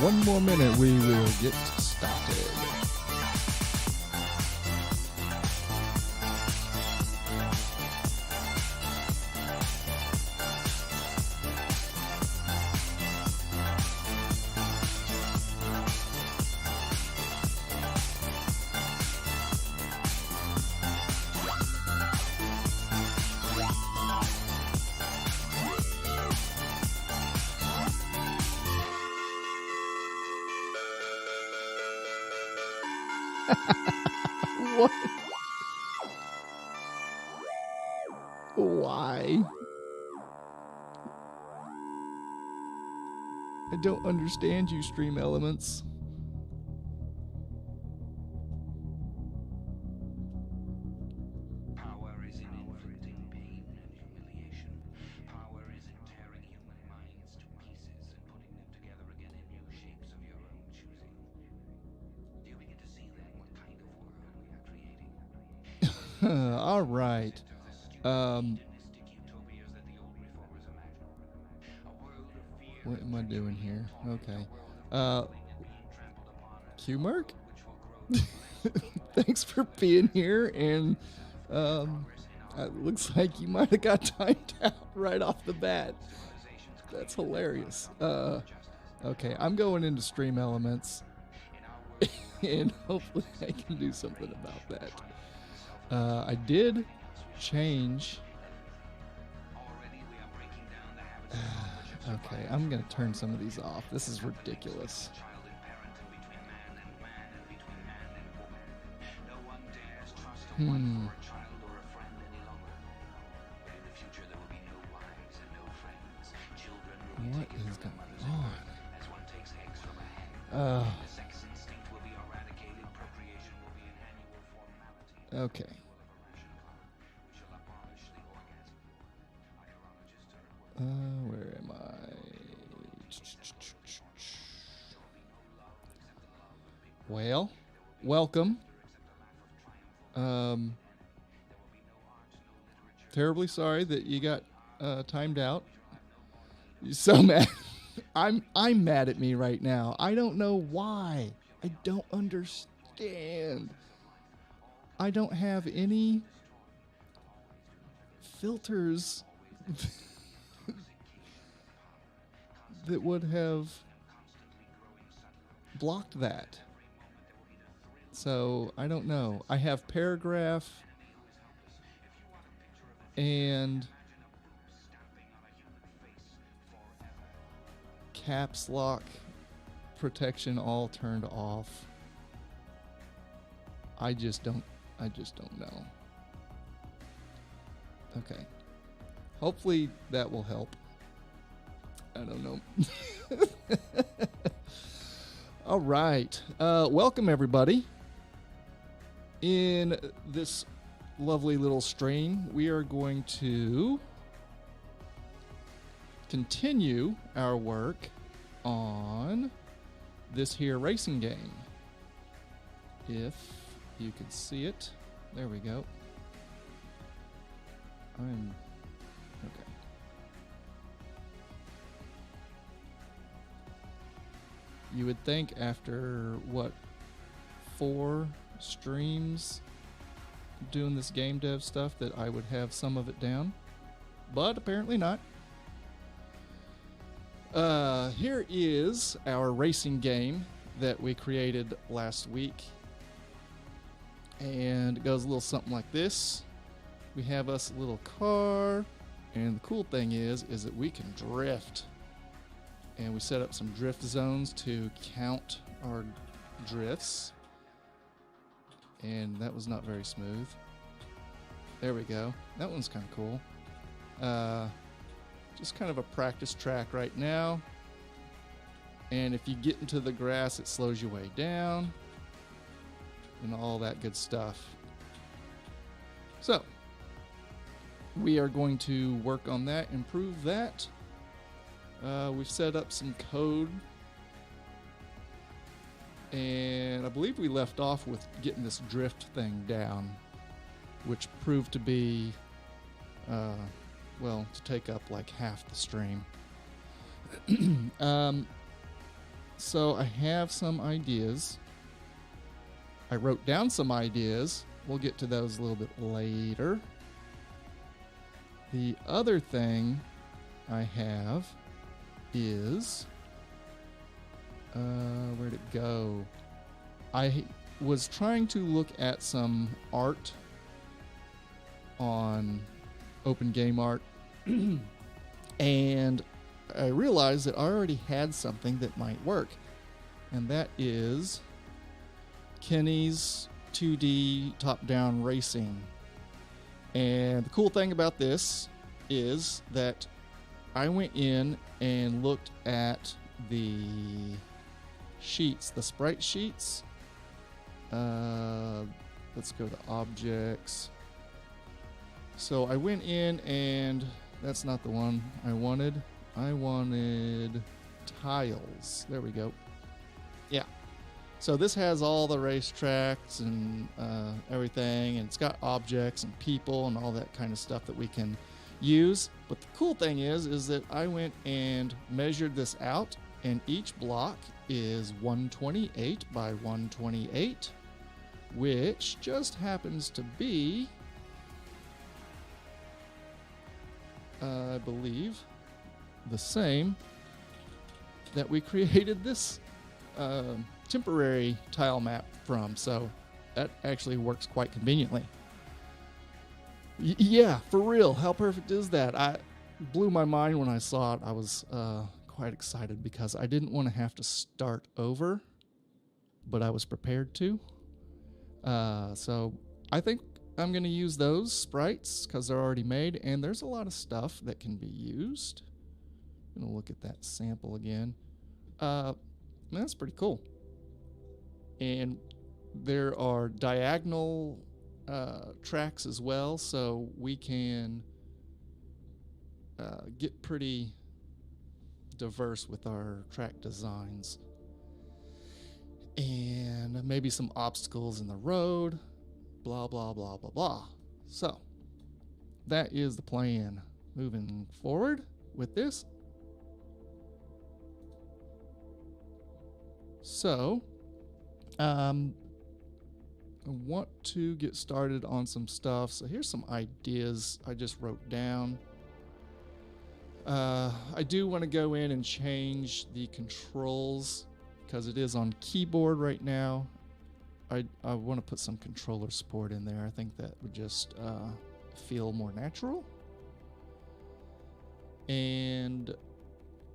one more minute, we will get started. What? Why? I don't understand you, Stream Elements. Power is in inflicting pain and humiliation. Power is in tearing human minds to pieces and putting them together again in new shapes of your own choosing. Do you begin to see then what kind of world we are creating? All right. Hedonistic utopias that the old reformers imagined. A world of fear. What am I doing here? Okay. Q-Mark? Thanks for being here, and it looks like you might have got timed out right off the bat. That's hilarious. Okay, I'm going into Stream Elements, and hopefully I can do something about that. I did change. Okay, I'm gonna turn some of these off. This is ridiculous. What is going on? Okay. Where am I? Well, welcome. Terribly sorry that you got timed out. You're so mad. I'm mad at me right now. I don't know why. I don't understand. I don't have any filters that would have blocked that. So, I don't know. I have paragraph and caps lock protection all turned off. I just don't know. Okay. Hopefully that will help. I don't know. All right. Welcome, everybody. In this lovely little stream, we are going to continue our work on this here racing game. If you can see it. There we go. Okay. You would think after, 4 streams doing this game dev stuff that I would have some of it down, but apparently not. Here is our racing game that we created last week, and it goes a little something like this. We have us a little car, and the cool thing is that we can drift. And we set up some drift zones to count our drifts. And that was not very smooth. There we go. That one's kind of cool. Just kind of a practice track right now. And if you get into the grass, it slows you way down. And all that good stuff. So, we are going to work on that, improve that. We've set up some code, and I believe we left off with getting this drift thing down, which proved to be, to take up like half the stream. So I have some ideas. I wrote down some ideas. We'll get to those a little bit later. The other thing I have is, where'd it go? I was trying to look at some art on Open Game Art, and I realized that I already had something that might work, and that is Kenny's 2D top-down racing. And the cool thing about this is that I went in and looked at the sheets, the sprite sheets. Let's go to objects. So I went in, and that's not the one I wanted. I wanted tiles. There we go. Yeah. So this has all the racetracks and everything, and it's got objects and people and all that kind of stuff that we can use. But the cool thing is that I went and measured this out, and each block is 128 by 128, which just happens to be, I believe, the same that we created this temporary tile map from. So that actually works quite conveniently. Yeah, for real. How perfect is that? I blew my mind when I saw it. I was quite excited because I didn't want to have to start over, but I was prepared to. So I think I'm going to use those sprites because they're already made, and there's a lot of stuff that can be used. I'm going to look at that sample again. That's pretty cool. And there are diagonal tracks as well, so we can get pretty diverse with our track designs. And maybe some obstacles in the road, blah, blah, blah, blah, blah. So that is the plan moving forward with this. So, I want to get started on some stuff. So here's some ideas I just wrote down. I do want to go in and change the controls because it is on keyboard right now. I want to put some controller support in there. I think that would just feel more natural. And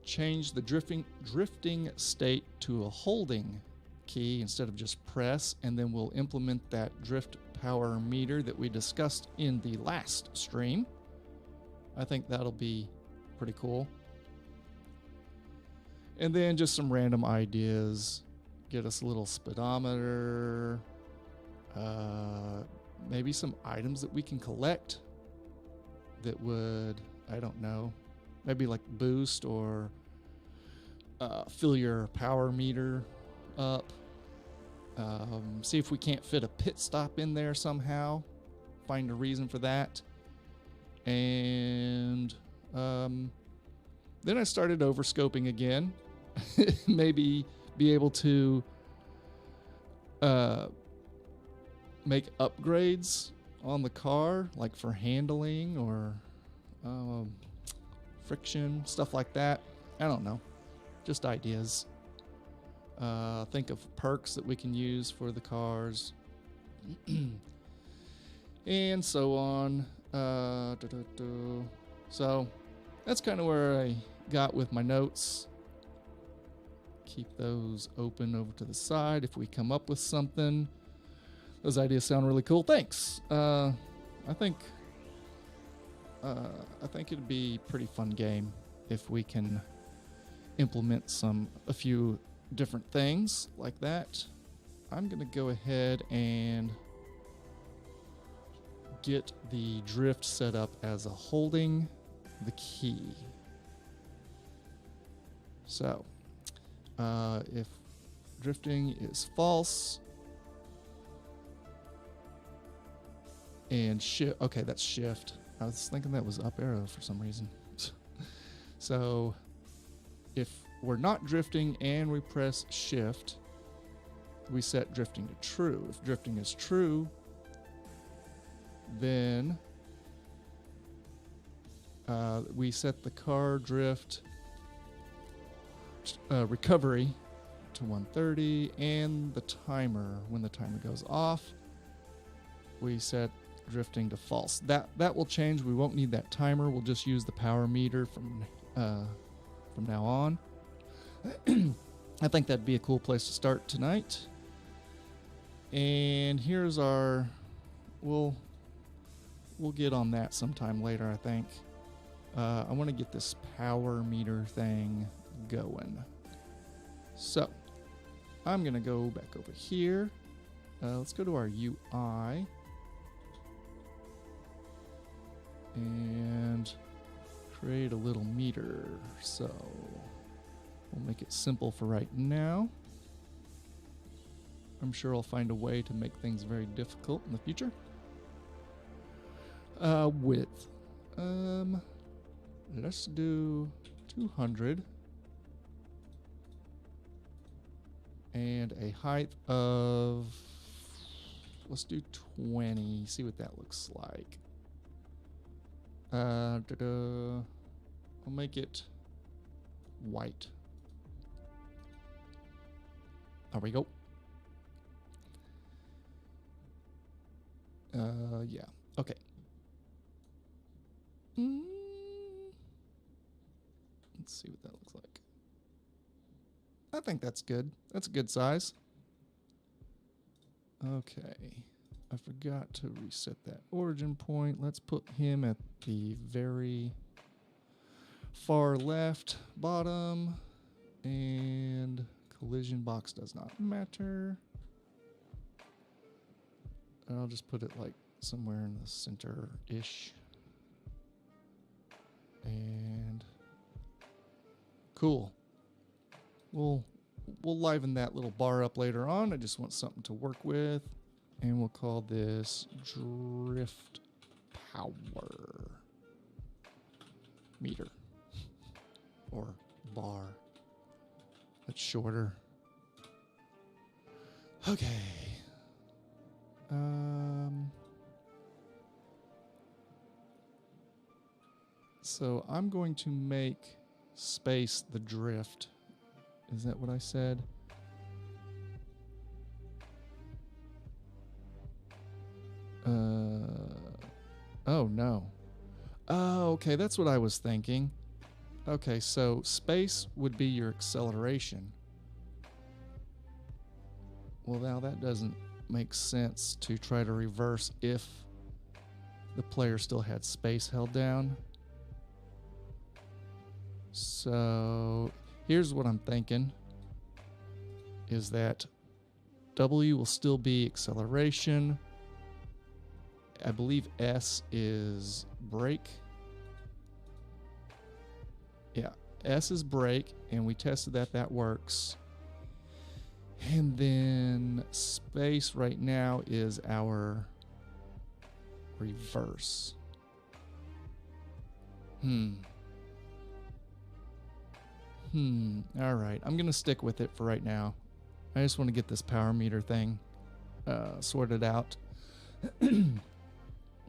change the drifting state to a holding key instead of just press, and then we'll implement that drift power meter that we discussed in the last stream. I think that'll be pretty cool. And then just some random ideas. Get us a little speedometer, maybe some items that we can collect that would, I don't know, maybe like boost or fill your power meter up. See if we can't fit a pit stop in there somehow. Find a reason for that. And then I started over scoping again. Maybe be able to make upgrades on the car, like for handling or friction, stuff like that. I don't know. Just ideas. Think of perks that we can use for the cars. And so on. So that's kind of where I got with my notes. Keep those open over to the side if we come up with something. Those ideas sound really cool. Thanks. I think it'd be a pretty fun game if we can implement a few different things like that. I'm gonna go ahead and get the drift set up as a holding the key. So if drifting is false and shift, okay, that's shift. I was thinking that was up arrow for some reason. So if we're not drifting and we press shift, we set drifting to true. If drifting is true, then we set the car drift recovery to 130, and the timer, when the timer goes off, we set drifting to false. That will change. We won't need that timer. We'll just use the power meter from now on. I think that'd be a cool place to start tonight. And here's our, we'll get on that sometime later, I think. I want to get this power meter thing going. So I'm going to go back over here. Let's go to our UI. And create a little meter. So we'll make it simple for right now. I'm sure I'll find a way to make things very difficult in the future. Width. Let's do 200. And a height of, let's do 20. See what that looks like. I'll make it white. There we go. Yeah. Okay. Let's see what that looks like. I think that's good. That's a good size. Okay. I forgot to reset that origin point. Let's put him at the very far left bottom. And collision box does not matter. I'll just put it like somewhere in the center-ish. And cool. We'll liven that little bar up later on. I just want something to work with. And we'll call this drift power meter or bar. That's shorter. Okay. So I'm going to make space the drift. Is that what I said? Oh no. Oh, okay, that's what I was thinking. Okay, so space would be your acceleration. Well, now that doesn't make sense to try to reverse if the player still had space held down. So here's what I'm thinking, is that W will still be acceleration. I believe S is brake. Yeah, S is brake, and we tested that works. And then space right now is our reverse. All right, I'm gonna stick with it for right now. I just want to get this power meter thing sorted out.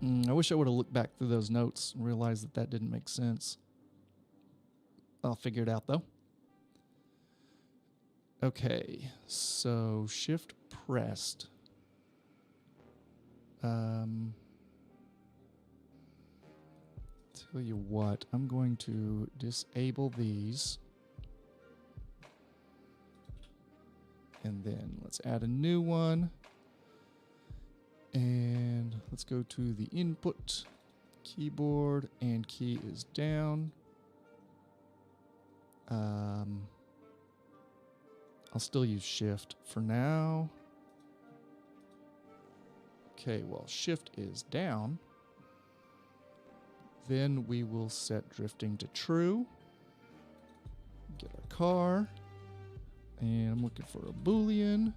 I wish I would have looked back through those notes and realized that didn't make sense. I'll figure it out though. Okay, so shift pressed. Tell you what, I'm going to disable these. And then let's add a new one. And let's go to the input keyboard, and key is down. I'll still use shift for now. Okay, well, shift is down. Then we will set drifting to true. Get our car. And I'm looking for a Boolean.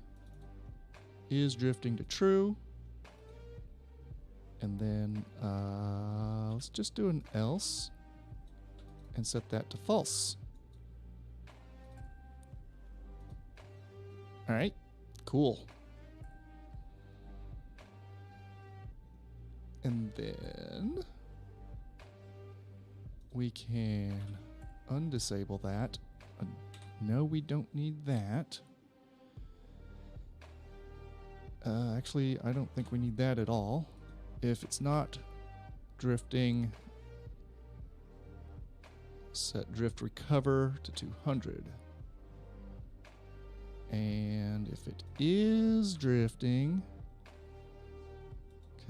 Is drifting to true. And then let's just do an else and set that to false. All right, cool. And then we can undisable that. No, we don't need that. Actually, I don't think we need that at all. If it's not drifting, set drift recover to 200. And if it is drifting,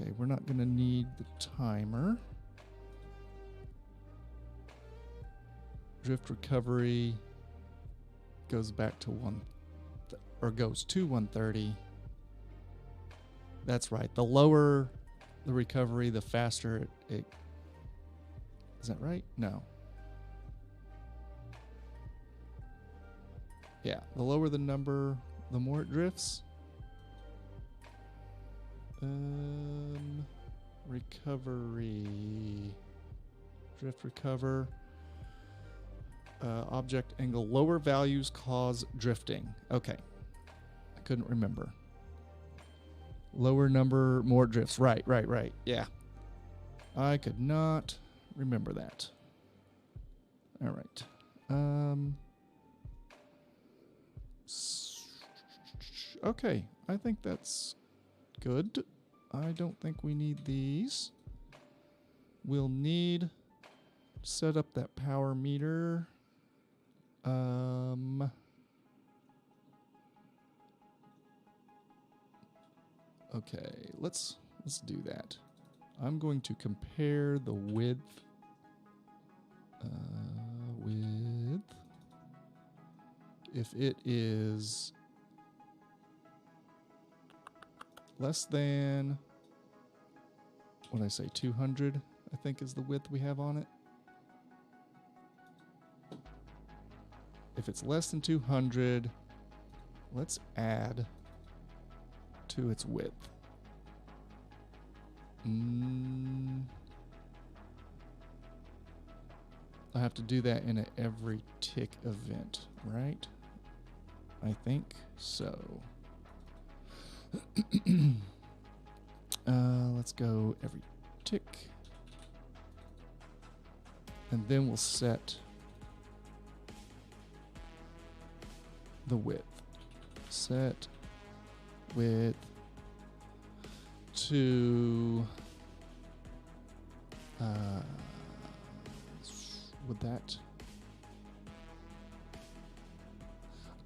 okay, we're not going to need the timer. Drift recovery goes back to goes to 130. That's right. The lower the recovery, the faster it is that right? No. Yeah, the lower the number, the more it drifts. Recovery. Drift recover. Object angle. Lower values cause drifting. Okay. I couldn't remember. Lower number, more drifts. Right. Yeah. I could not remember that. All right. Okay. I think that's good. I don't think we need these. We'll need to set up that power meter. Okay, let's do that. I'm going to compare the width if it is less than, what did I say, 200, I think is the width we have on it. If it's less than 200, let's add to its width. I have to do that in an every tick event, right? I think so. Let's go every tick. And then we'll set the width. Set width to would that,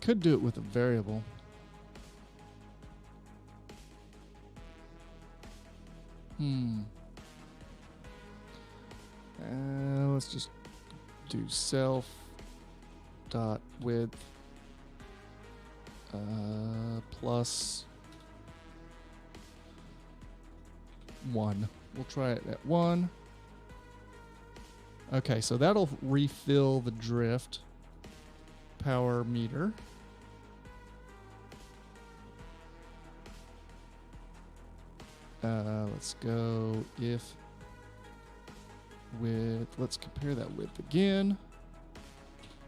could do it with a variable. Let's just do self dot width plus 1. We'll try it at 1. Okay, so that'll refill the drift power meter. Let's go if width, let's compare that width again.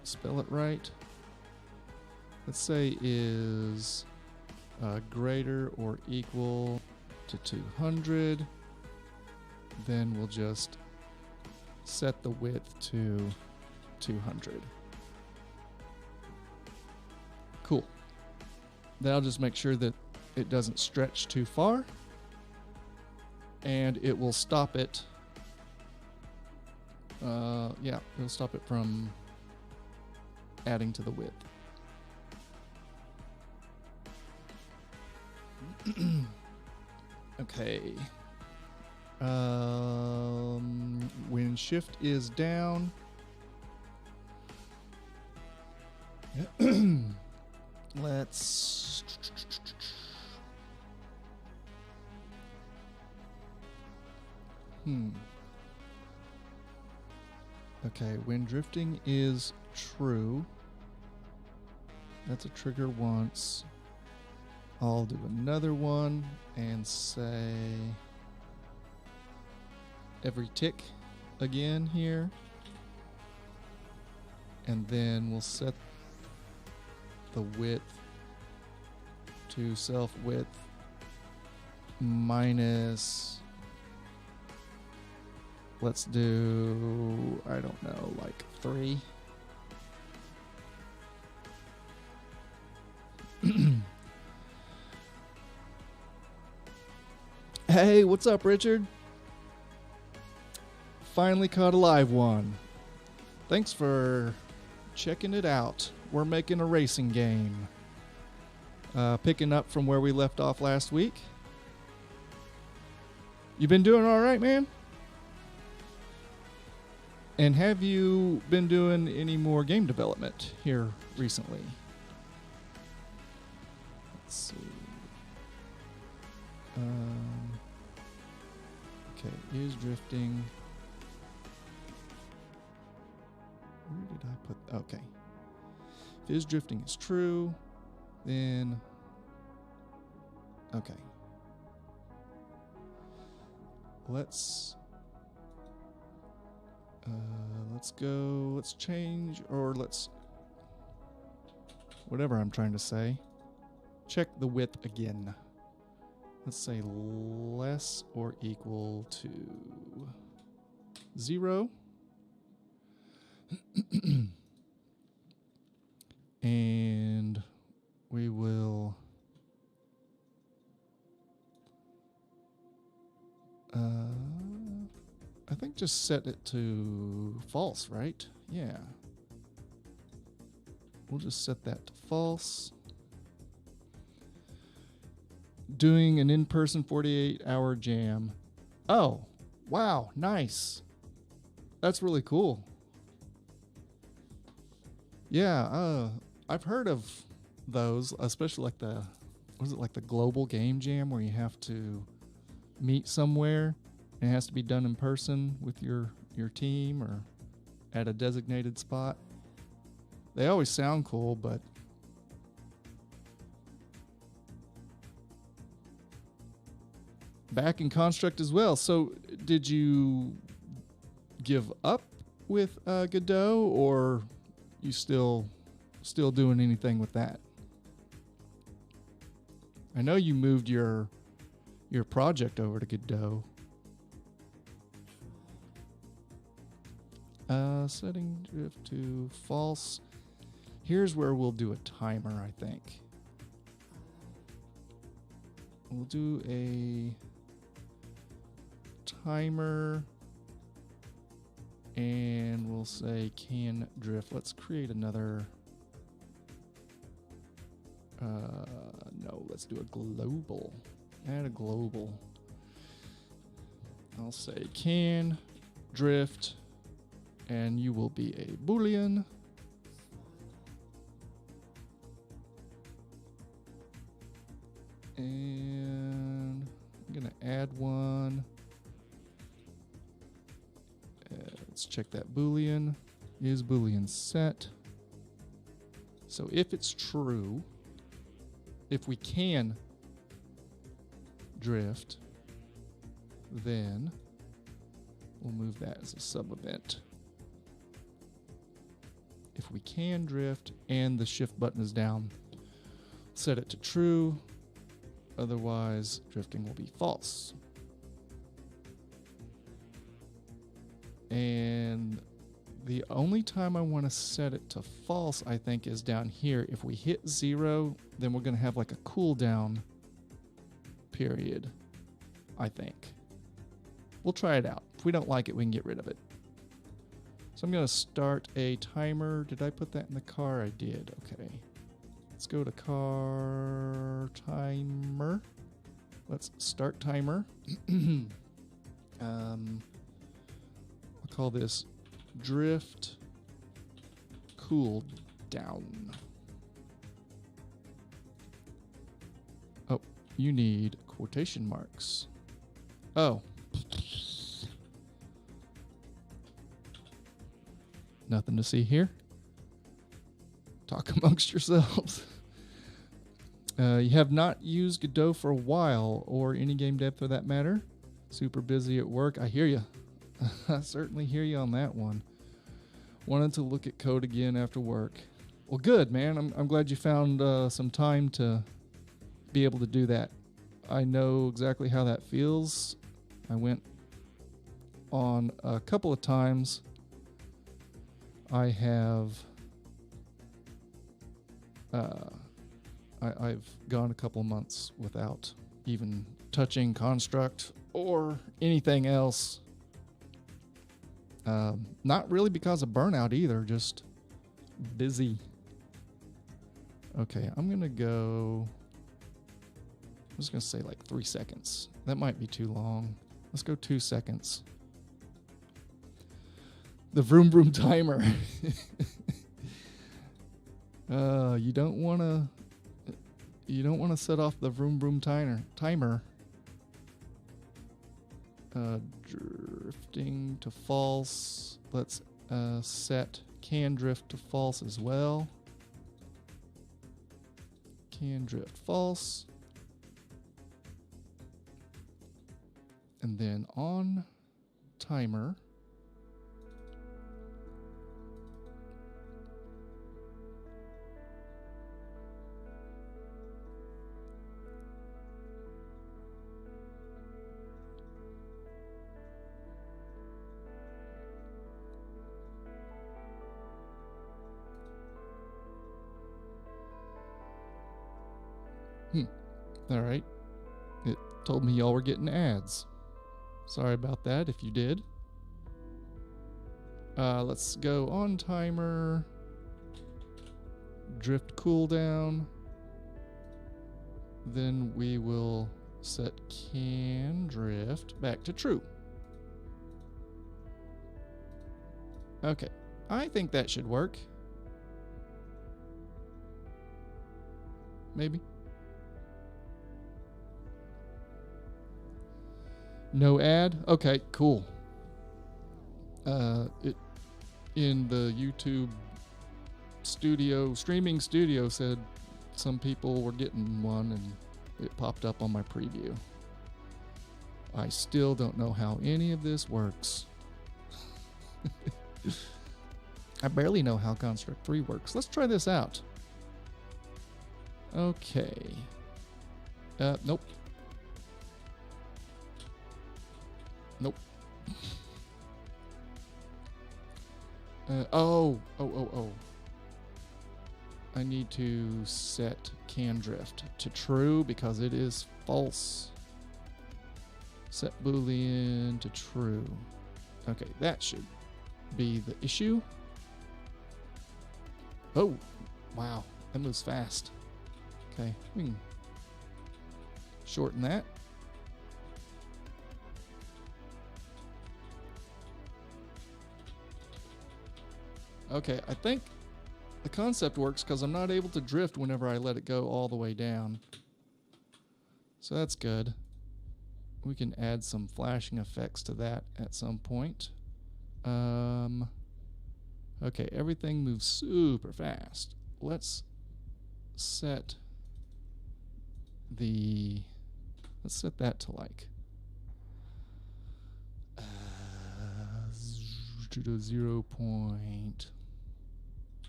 Spell it right. Let's say is greater or equal to 200. Then we'll just set the width to 200. Cool. That'll just make sure that it doesn't stretch too far. And it will stop it. Yeah, it'll stop it from adding to the width. Okay. When shift is down, let's okay, when drifting is true, that's a trigger once. I'll do another one and say every tick again here. And then we'll set the width to self width minus, let's do, I don't know, like 3. Hey, what's up, Richard? Finally caught a live one. Thanks for checking it out. We're making a racing game. Picking up from where we left off last week. You been doing all right, man? And have you been doing any more game development here recently? Let's see. Okay, is drifting. Where did I put? Okay. If is drifting is true, then okay. Let's go. Let's change, or let's whatever I'm trying to say. Check the width again. Let's say less or equal to 0. And we will I think just set it to false, right? Yeah. We'll just set that to false. Doing an in-person 48-hour jam. Oh, wow, nice. That's really cool. Yeah, I've heard of those, especially like the global game jam where you have to meet somewhere and it has to be done in person with your team or at a designated spot. They always sound cool, but back in Construct as well. So did you give up with Godot, or you still doing anything with that? I know you moved your project over to Godot. Setting drift to false. Here's where we'll do a timer, I think. We'll do a timer and we'll say can drift. Let's create another. No, let's do a global. Add a global. I'll say can drift and you will be a Boolean. And I'm gonna add one. Let's check that Boolean. Is Boolean set? So if it's true, if we can drift, then we'll move that as a sub event. If we can drift and the shift button is down, set it to true. Otherwise, drifting will be false. And the only time I want to set it to false, I think, is down here. If we hit 0, then we're going to have like a cooldown period, I think. We'll try it out. If we don't like it, we can get rid of it. So I'm going to start a timer. Did I put that in the car? I did. Okay. Let's go to car timer. Let's start timer. I'll call this drift cool down. Oh, you need quotation marks. Oh. Nothing to see here. Talk amongst yourselves. You have not used Godot for a while, or any game dev for that matter. Super busy at work. I hear you. I certainly hear you on that one. Wanted to look at code again after work. Well, good, man. I'm glad you found some time to be able to do that. I know exactly how that feels. I went on a couple of times. I have I've gone a couple of months without even touching Construct or anything else. Not really because of burnout either, just busy. Okay, I'm gonna go, I'm just gonna say like 3 seconds. That might be too long. Let's go 2 seconds. The vroom vroom timer. You don't wanna set off the vroom vroom timer. Drifting to false. Let's set can drift to false as well. Can drift false. And then on timer. All right. It told me y'all were getting ads. Sorry about that if you did. Let's go on timer. Drift cooldown. Then we will set can drift back to true. Okay. I think that should work. Maybe. No ad? Okay, cool. It in the YouTube streaming studio said some people were getting one and it popped up on my preview. I still don't know how any of this works. I barely know how Construct 3 works. Let's try this out. Okay. Nope. Nope. Oh. I need to set can drift to true because it is false. Set Boolean to true. Okay, that should be the issue. Oh, wow, that moves fast. Okay, we can shorten that. Okay, I think the concept works because I'm not able to drift whenever I let it go all the way down. So that's good. We can add some flashing effects to that at some point. Okay, everything moves super fast. Let's set that to like 0.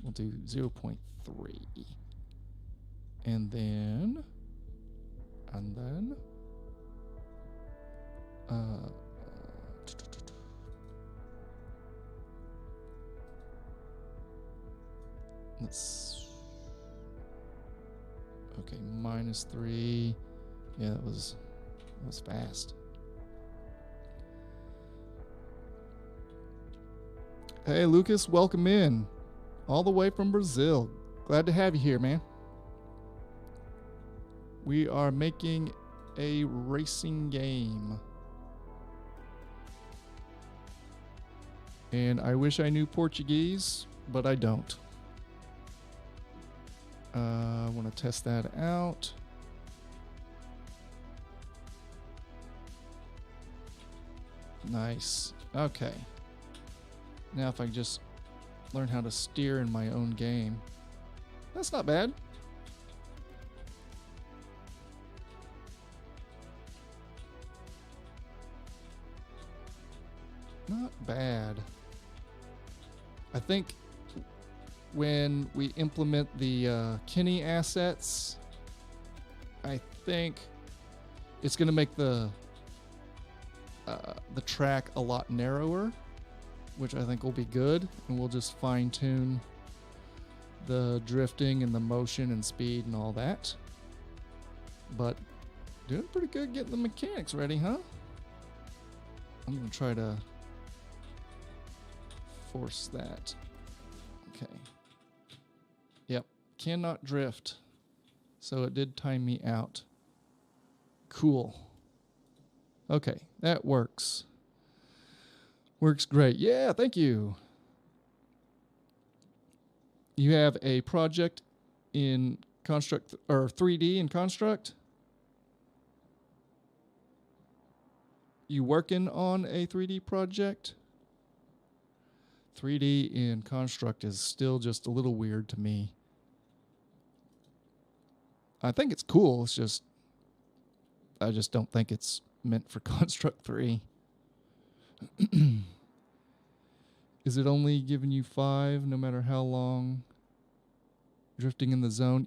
We'll do 0.3. And then let's, okay, -3. Yeah, that was fast. Hey Lucas, welcome in. All the way from Brazil. Glad to have you here, man. We are making a racing game. And I wish I knew Portuguese, but I don't. I want to test that out. Nice. Okay. Now if I just learn how to steer in my own game. That's not bad. Not bad. I think when we implement the Kinney assets, I think it's going to make the track a lot narrower, which I think will be good, and we'll just fine tune the drifting and the motion and speed and all that. But doing pretty good getting the mechanics ready, huh? I'm going to try to force that. Okay. Yep. Cannot drift. So it did time me out. Cool. Okay. That works. Works great. Yeah, thank you. You have a project in Construct, or 3D in Construct? You working on a 3D project? 3D in Construct is still just a little weird to me. I think it's cool. It's just, I just don't think it's meant for Construct 3. Is it only giving you 5 no matter how long? Drifting in the zone?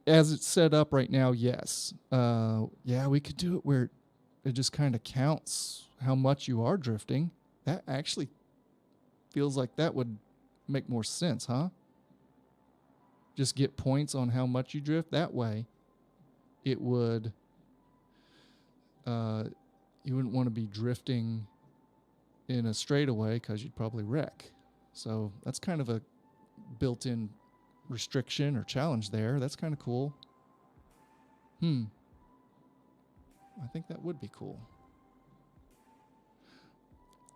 As it's set up right now, yes. Yeah, we could do it where it just kind of counts how much you are drifting. That actually feels like that would make more sense, huh? Just get points on how much you drift. That way, it would, you wouldn't want to be drifting in a straightaway because you'd probably wreck. So that's kind of a built-in restriction or challenge there. That's kind of cool. I think that would be cool.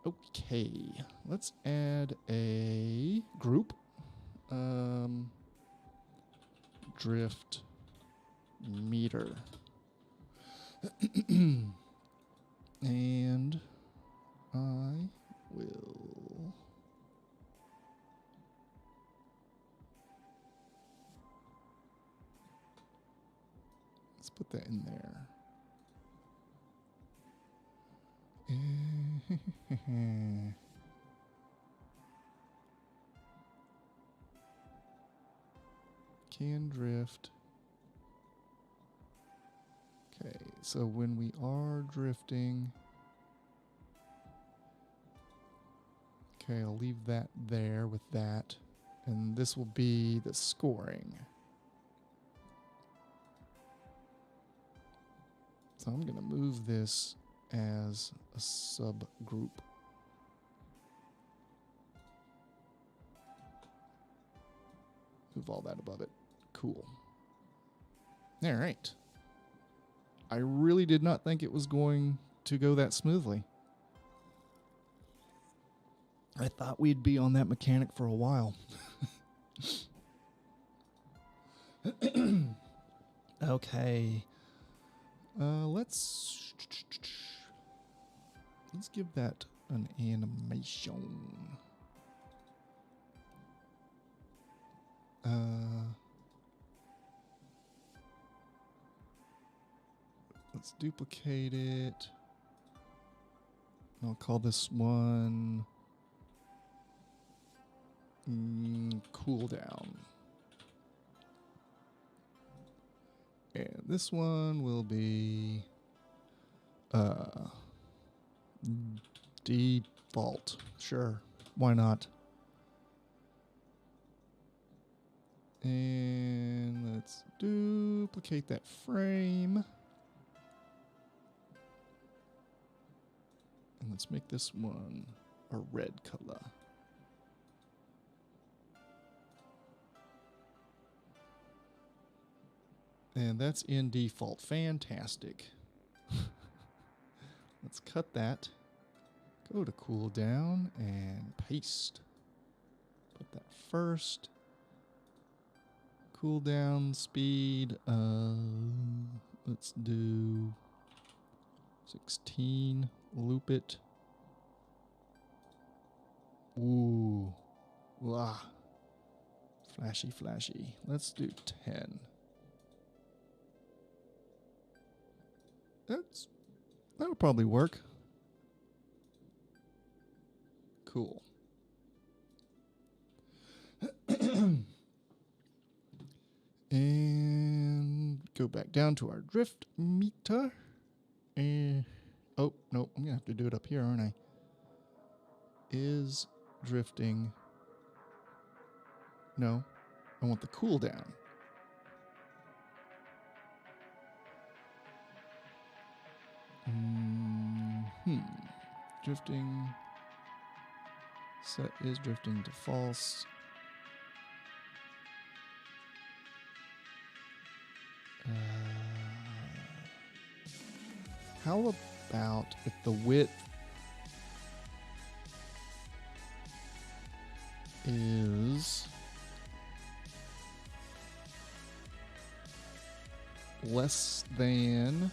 Okay, let's add a group. Drift meter. And I will let's put that in there. Can drift. Okay, so when we are drifting, okay, I'll leave that there with that, and this will be the scoring. So I'm going to move this as a subgroup. Move all that above it. Cool. All right. I really did not think it was going to go that smoothly. I thought we'd be on that mechanic for a while. Okay. Let's give that an animation. Let's duplicate it. I'll call this one cooldown. And this one will be default. Sure, why not? And let's duplicate that frame. And let's make this one a red color. And that's in default. Fantastic. Let's cut that. Go to cooldown and paste. Put that first. Cooldown speed. Let's do 16. Loop it. Ooh. Wow. Flashy, flashy. Let's do 10. That'll probably work. Cool. And go back down to our drift meter. And oh, no, I'm going to have to do it up here, aren't I? Is drifting. No, I want the cooldown. Drifting. Set is drifting to false. How about if the width is less than,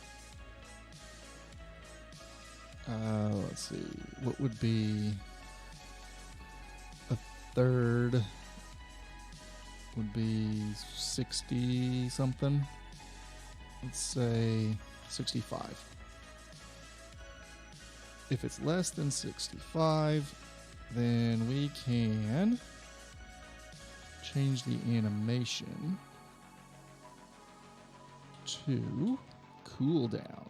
let's see, what would be a third? Would be 60 something. Let's say 65. If it's less than 65, then we can change the animation to cooldown.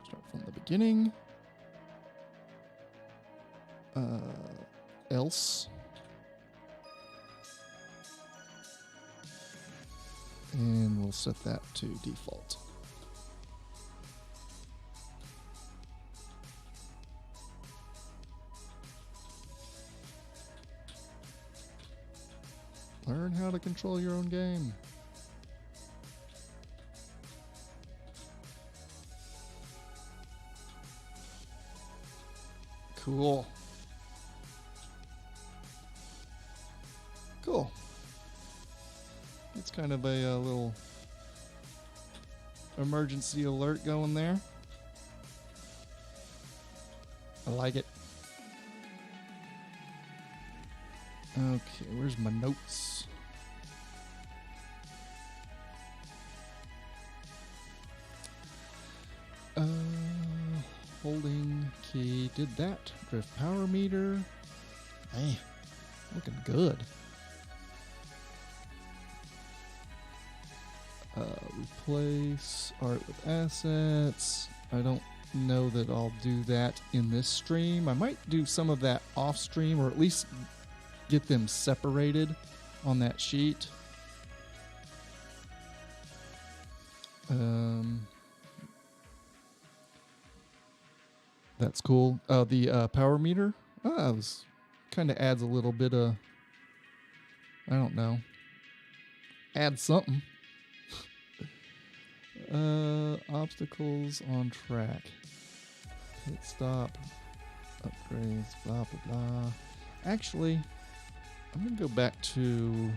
Start from the beginning. Else. And we'll set that to default. Learn how to control your own game. Cool. Cool. It's kind of a little emergency alert going there. I like it. Okay, where's my notes? Holding key. Did that. Drift power meter. Hey, looking good. Replace art with assets. I don't know that I'll do that in this stream. I might do some of that off stream, or at least get them separated on that sheet. That's cool. The power meter. It kind of adds a little bit of, I don't know, add something. Obstacles on track. Pit stop. Upgrades. Blah, blah, blah. Actually, I'm going to go back to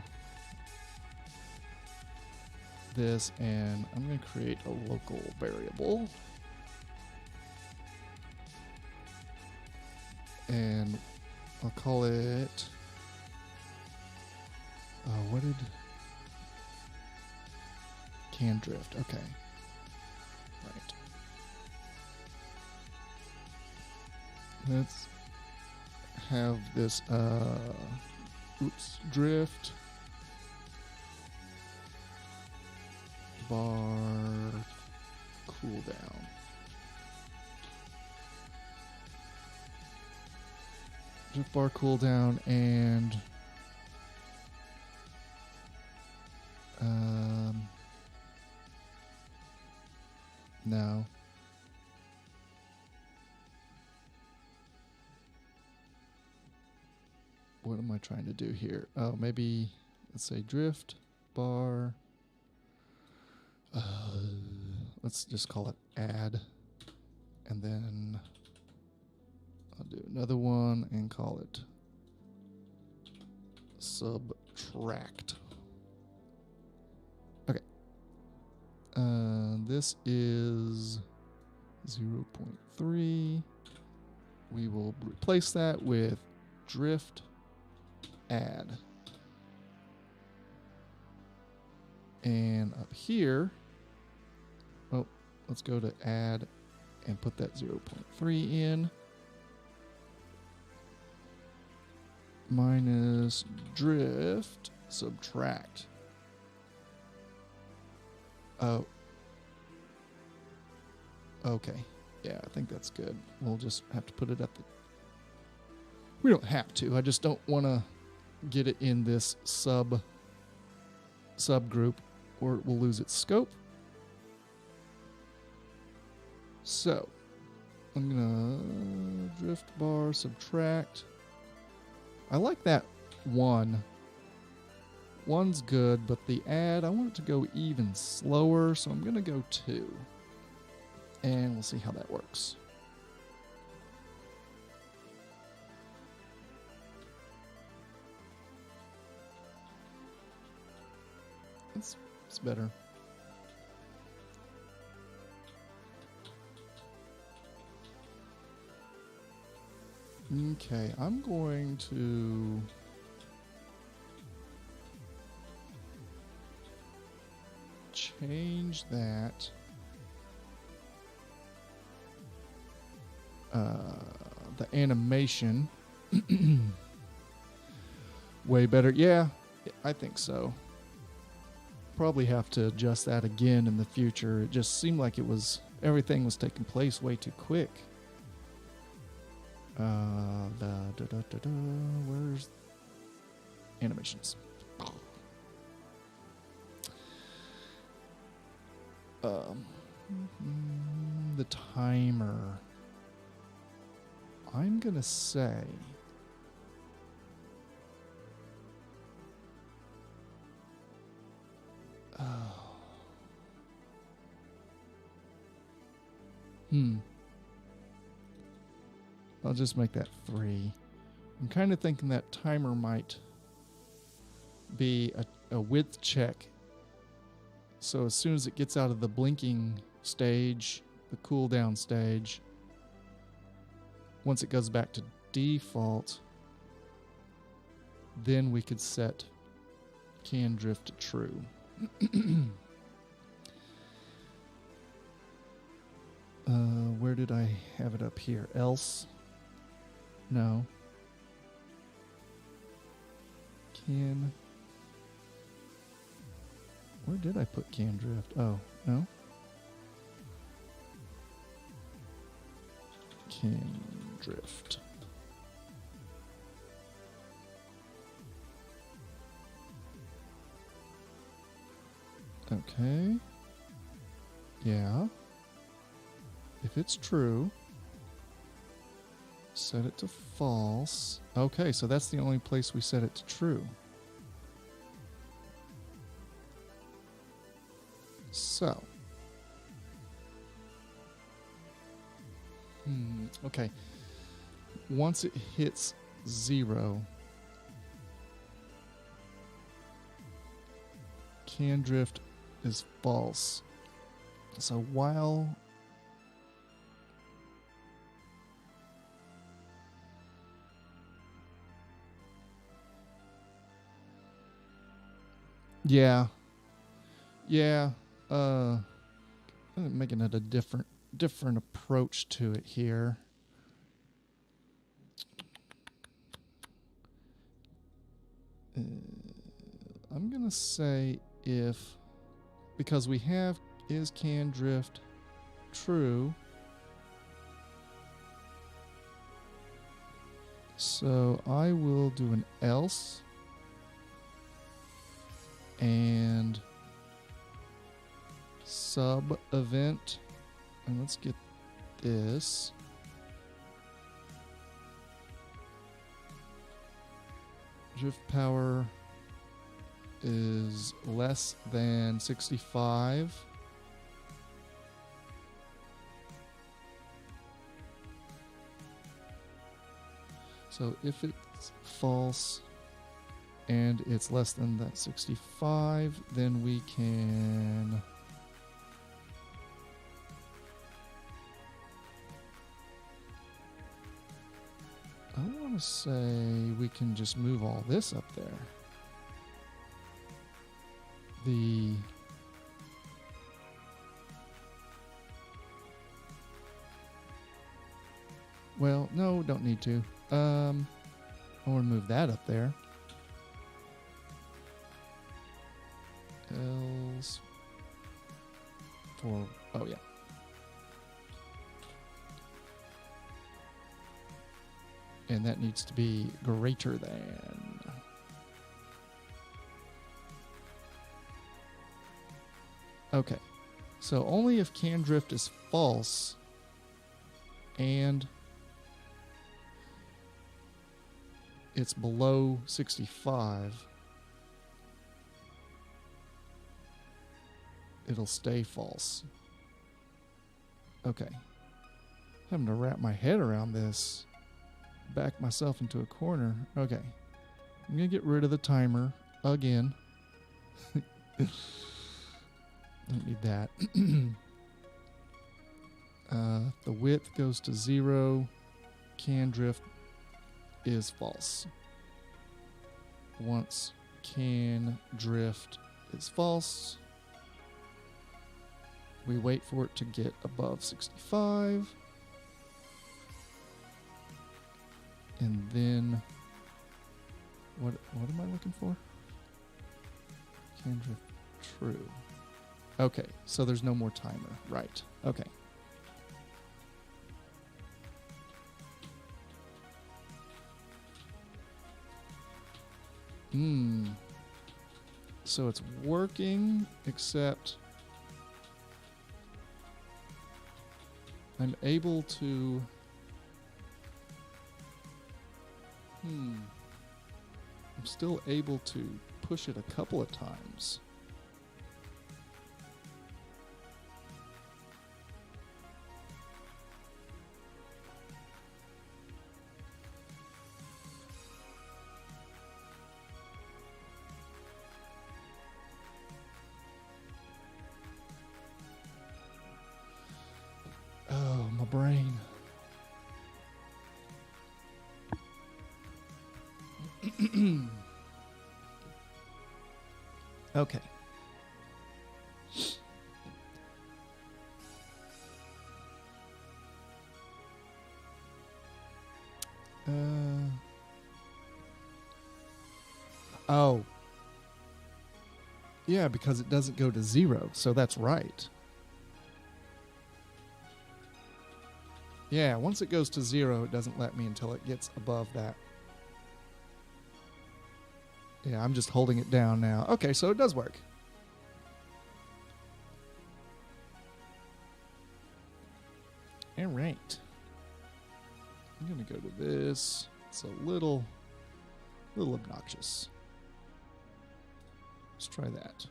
this and I'm going to create a local variable. And I'll call it, what did, can drift, okay. Right. Let's have this, drift bar cooldown. Drift bar cooldown and no. What am I trying to do here? Oh, maybe let's say drift bar. Let's just call it add, and then I'll do another one and call it subtract. Okay. This is 0.3. We will replace that with drift add. And up here, oh, let's go to add and put that 0.3 in. Minus drift subtract. Oh. Okay. Yeah, I think that's good. We'll just have to put it at the... We don't have to. I just don't want to get it in this subgroup or it will lose its scope. So, I'm going to drift bar, subtract. I like that 1. 1's good, but the add, I want it to go even slower, so I'm going to go 2. And we'll see how that works. It's better. Okay, I'm going to change that. The animation. Way better. Yeah, I think so. Probably have to adjust that again in the future. It just seemed like everything was taking place way too quick. Where's animations? The timer. I'm gonna say I'll just make that 3. I'm kind of thinking that timer might be a width check. So as soon as it gets out of the blinking stage, the cooldown stage, once it goes back to default, then we could set can drift to true. Where did I have it up here? Else? No. Can... Where did I put can drift? Oh, no? Can drift. Okay. Yeah. If it's true, set it to false. Okay, so that's the only place we set it to true. So. Okay. Once it hits 0, can drift is false. So while I'm making it a different approach to it here. I'm gonna say because we have is can drift true, so I will do an else and sub event, and let's get this. Drift power is less than 65. So if it's false and it's less than that 65, then we can I want to say we can just move all this up there. Well, no, don't need to. I want to move that up there. Else For, oh yeah. And that needs to be greater than. Okay. So only if can drift is false and it's below 65, it'll stay false. Okay. Having to wrap my head around this. Back myself into a corner. Okay. I'm going to get rid of the timer again. Don't need that. The width goes to 0. Can drift is false. Once can drift is false, we wait for it to get above 65. And then, what am I looking for? Can drift true. Okay, so there's no more timer. Right. Okay. So it's working, except I'm able to... I'm still able to push it a couple of times. Oh, my brain. Okay. Oh. Yeah, because it doesn't go to 0, so that's right. Yeah, once it goes to 0, it doesn't let me until it gets above that. Yeah, I'm just holding it down now. Okay, so it does work. All right. I'm going to go to this. It's a little obnoxious. Let's try that.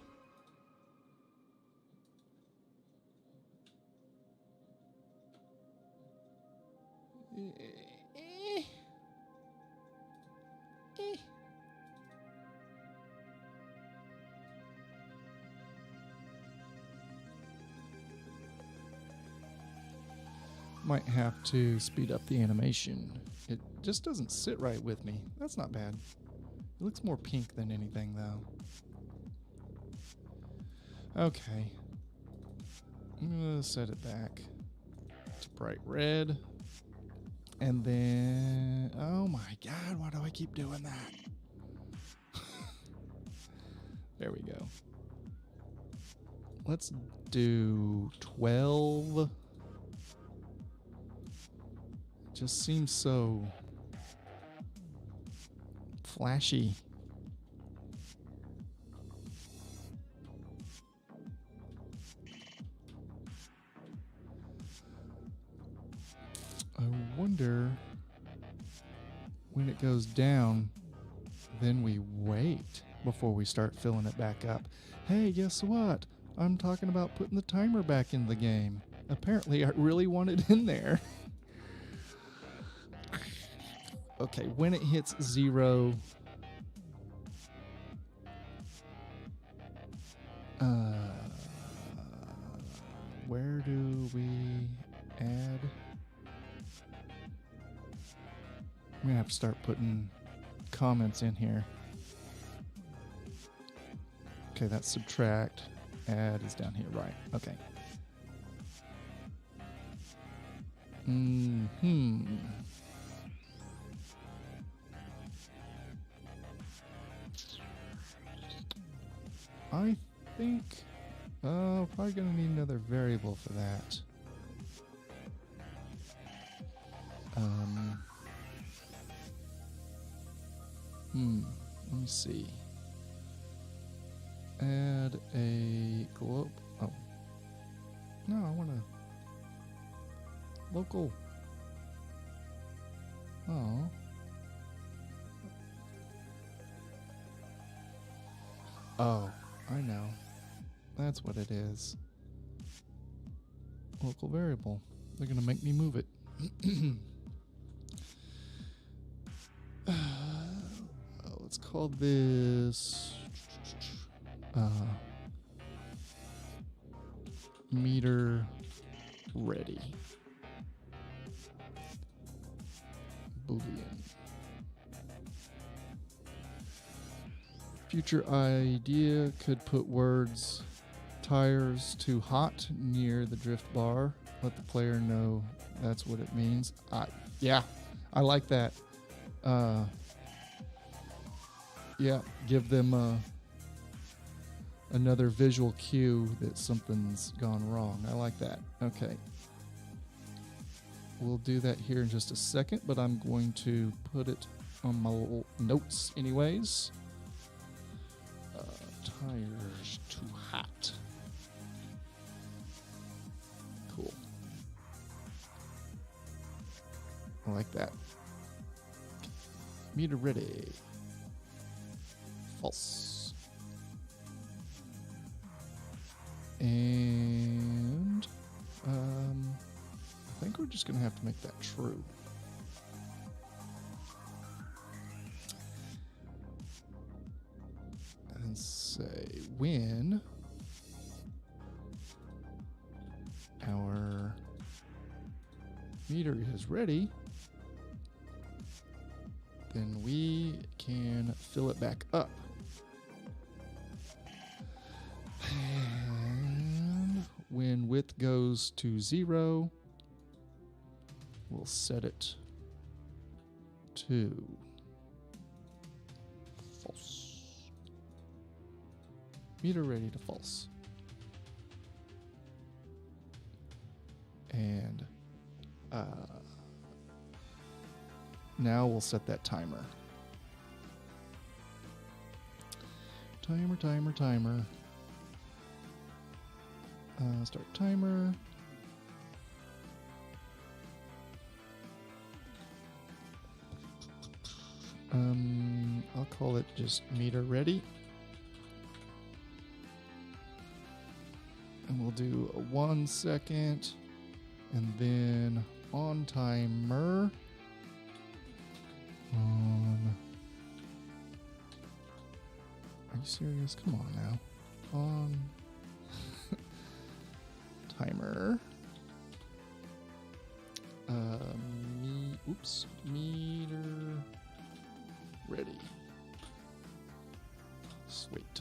Might have to speed up the animation. It just doesn't sit right with me. That's not bad. It looks more pink than anything, though. Okay. I'm going to set it back to bright red. And then... Oh my god, why do I keep doing that? There we go. Let's do 12... Just seems so flashy. I wonder when it goes down, then we wait before we start filling it back up. Hey, guess what? I'm talking about putting the timer back in the game. Apparently, I really want it in there. Okay, when it hits 0, where do we add? I'm gonna have to start putting comments in here. Okay, that's subtract. Add is down here, right? Okay. I think Probably gonna need another variable for that. Let me see. Add a globe. Oh. No, I want a local. Oh. Oh, I know. That's what it is. Local variable. They're going to make me move it. Let's call this meter ready. Boolean. Future idea could put words tires too hot near the drift bar. Let the player know that's what it means. Yeah, I like that. Yeah, give them another visual cue that something's gone wrong. I like that. Okay. We'll do that here in just a second, but I'm going to put it on my little notes anyways. Tires too hot. Cool. I like that. Meter ready. False. And I think we're just going to have to make that true. And say when our meter is ready, then we can fill it back up. And when width goes to 0, we'll set it to false. Meter ready to false. And now we'll set that timer. Timer. Start timer. I'll call it just meter ready. And we'll do a 1 second. And then on timer. Are you serious? Come on now. On timer. Meter ready. Sweet.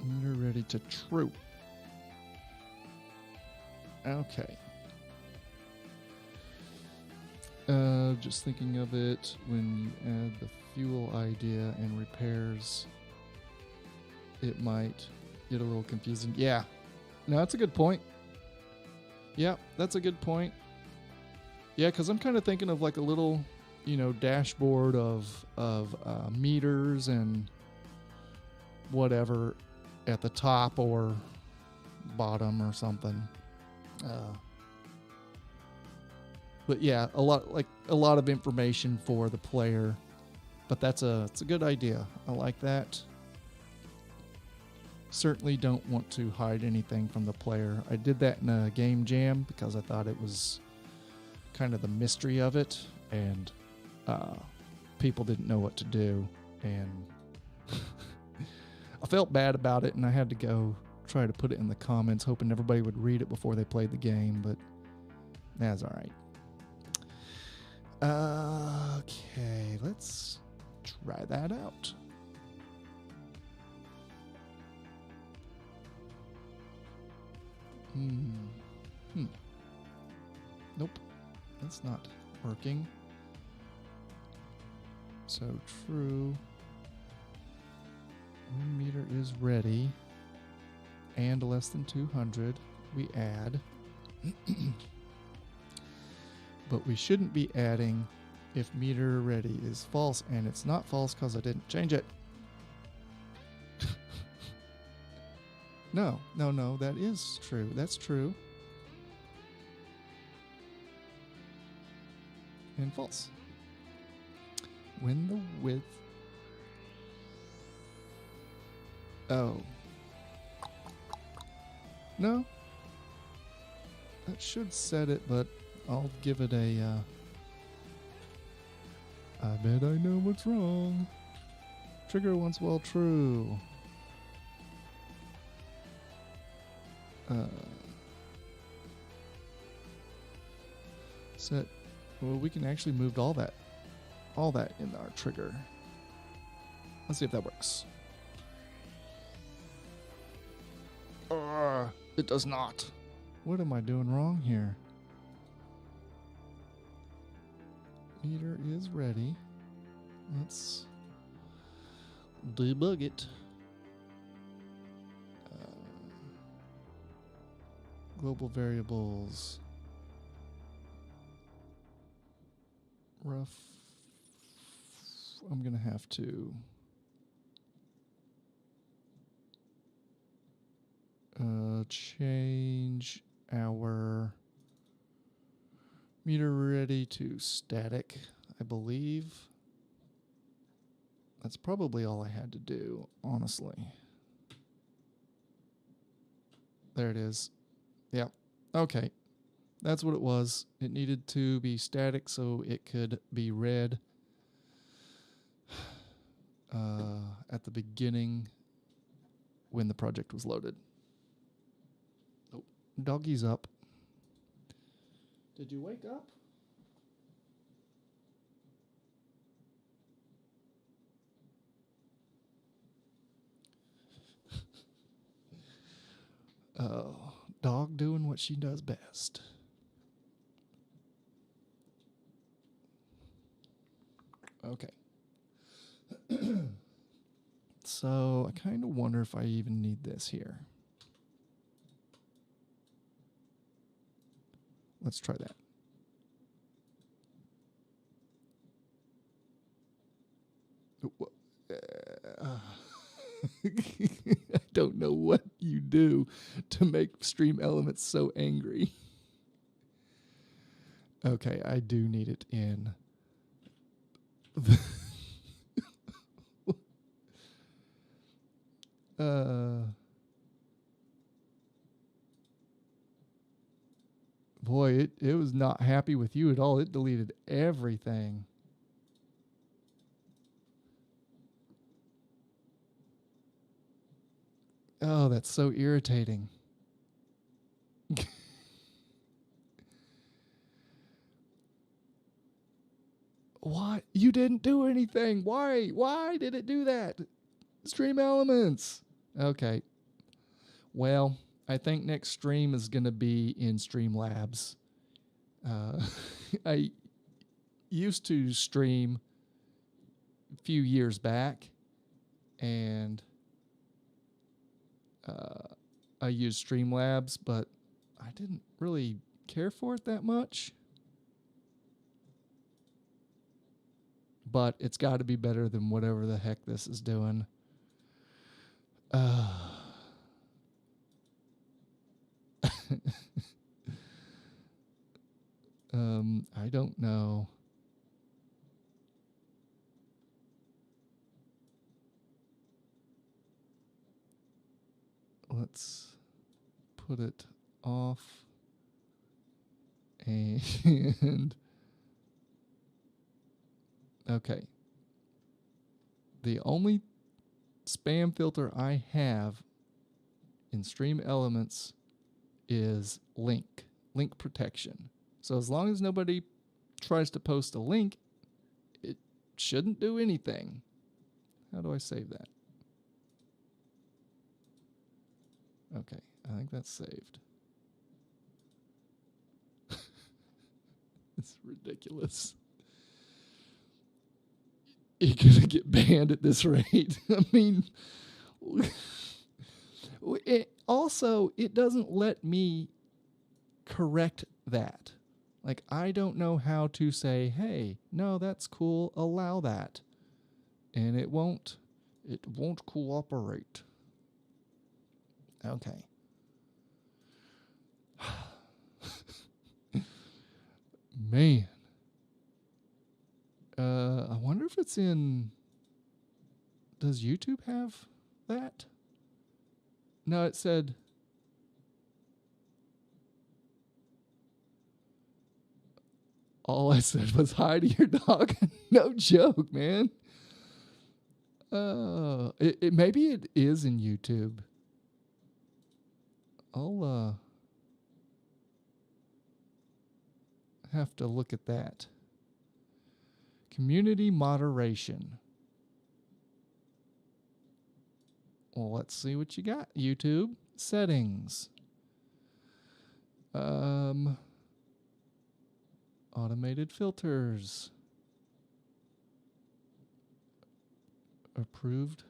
Meter ready to true. Okay. Just thinking of it, when you add the fuel idea and repairs, it might get a little confusing. Yeah. No, that's a good point. Yeah, that's a good point. Yeah, because I'm kind of thinking of like a little, dashboard of meters and whatever at the top or bottom or something. But yeah, a lot of information for the player. But it's a good idea. I like that. Certainly don't want to hide anything from the player. I did that in a game jam because I thought it was kind of the mystery of it, and people didn't know what to do, and I felt bad about it, and I had to go try to put it in the comments, hoping everybody would read it before they played the game, but that's all right. Okay, let's try that out. Nope, that's not working. So true. When meter is ready and less than 200, we add. But we shouldn't be adding if meter ready is false, and it's not false because I didn't change it. No, that is true. That's true. And false. When the width... Oh. No. That should set it, but I'll give it a... I bet I know what's wrong. Trigger once while true. Set. Well, we can actually move all that in our trigger. Let's see if that works. It does not. What am I doing wrong here? Meter is ready. Let's debug it. Global variables. Rough. I'm going to have to change our meter ready to static, I believe. That's probably all I had to do, honestly. There it is. Yep. Okay. That's what it was. It needed to be static so it could be read at the beginning when the project was loaded. Oh, doggy's up. Did you wake up? Oh, dog doing what she does best. Okay. So I kind of wonder if I even need this here. Let's try that. I don't know what you do to make Stream Elements so angry. Okay, I do need it in. Boy, it was not happy with you at all. It deleted everything. Oh, that's so irritating. What? You didn't do anything. Why? Why did it do that? Stream Elements. Okay. Well, I think next stream is going to be in Streamlabs. I used to stream a few years back, and I used Streamlabs, but I didn't really care for it that much. But it's got to be better than whatever the heck this is doing. I don't know. Let's put it off. And okay. The only spam filter I have in Stream Elements is link protection. So as long as nobody tries to post a link, it shouldn't do anything. How do I save that? Okay, I think that's saved. It's ridiculous. You're gonna get banned at this rate. I mean, It doesn't let me correct that. Like, I don't know how to say, hey, no, that's cool, allow that. And it won't cooperate. Okay. Man. I wonder if it's in... Does YouTube have that? No, it said... All I said was hi to your dog. No joke, man. Maybe it is in YouTube. I'll have to look at that. Community moderation. Well, let's see what you got. YouTube settings. Automated filters. Approved.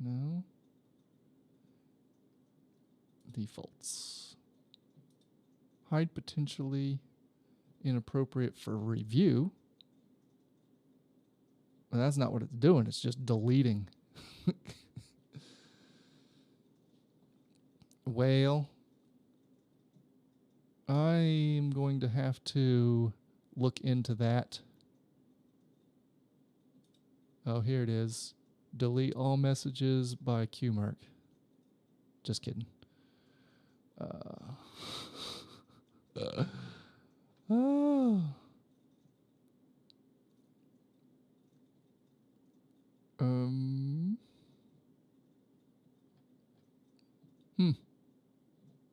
No. Defaults. Hide potentially inappropriate for review. Well, that's not what it's doing. It's just deleting. Well, I'm going to have to look into that. Oh, here it is. Delete all messages by QMark. Just kidding. Oh.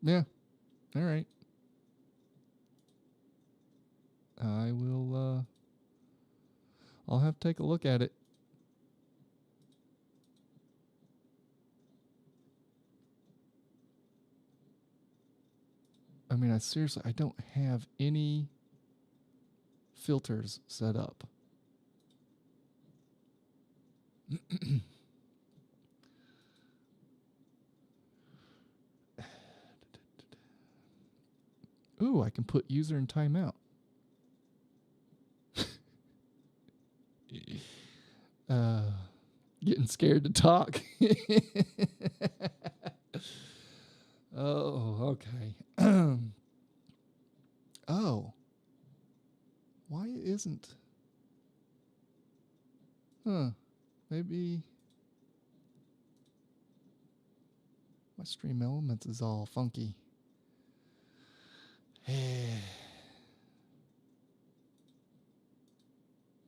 Yeah. All right. I will, I'll have to take a look at it. I mean, I don't have any filters set up. Ooh, I can put user in timeout. Getting scared to talk. Oh, okay. Oh. Why isn't... Huh. Maybe... My Stream Elements is all funky.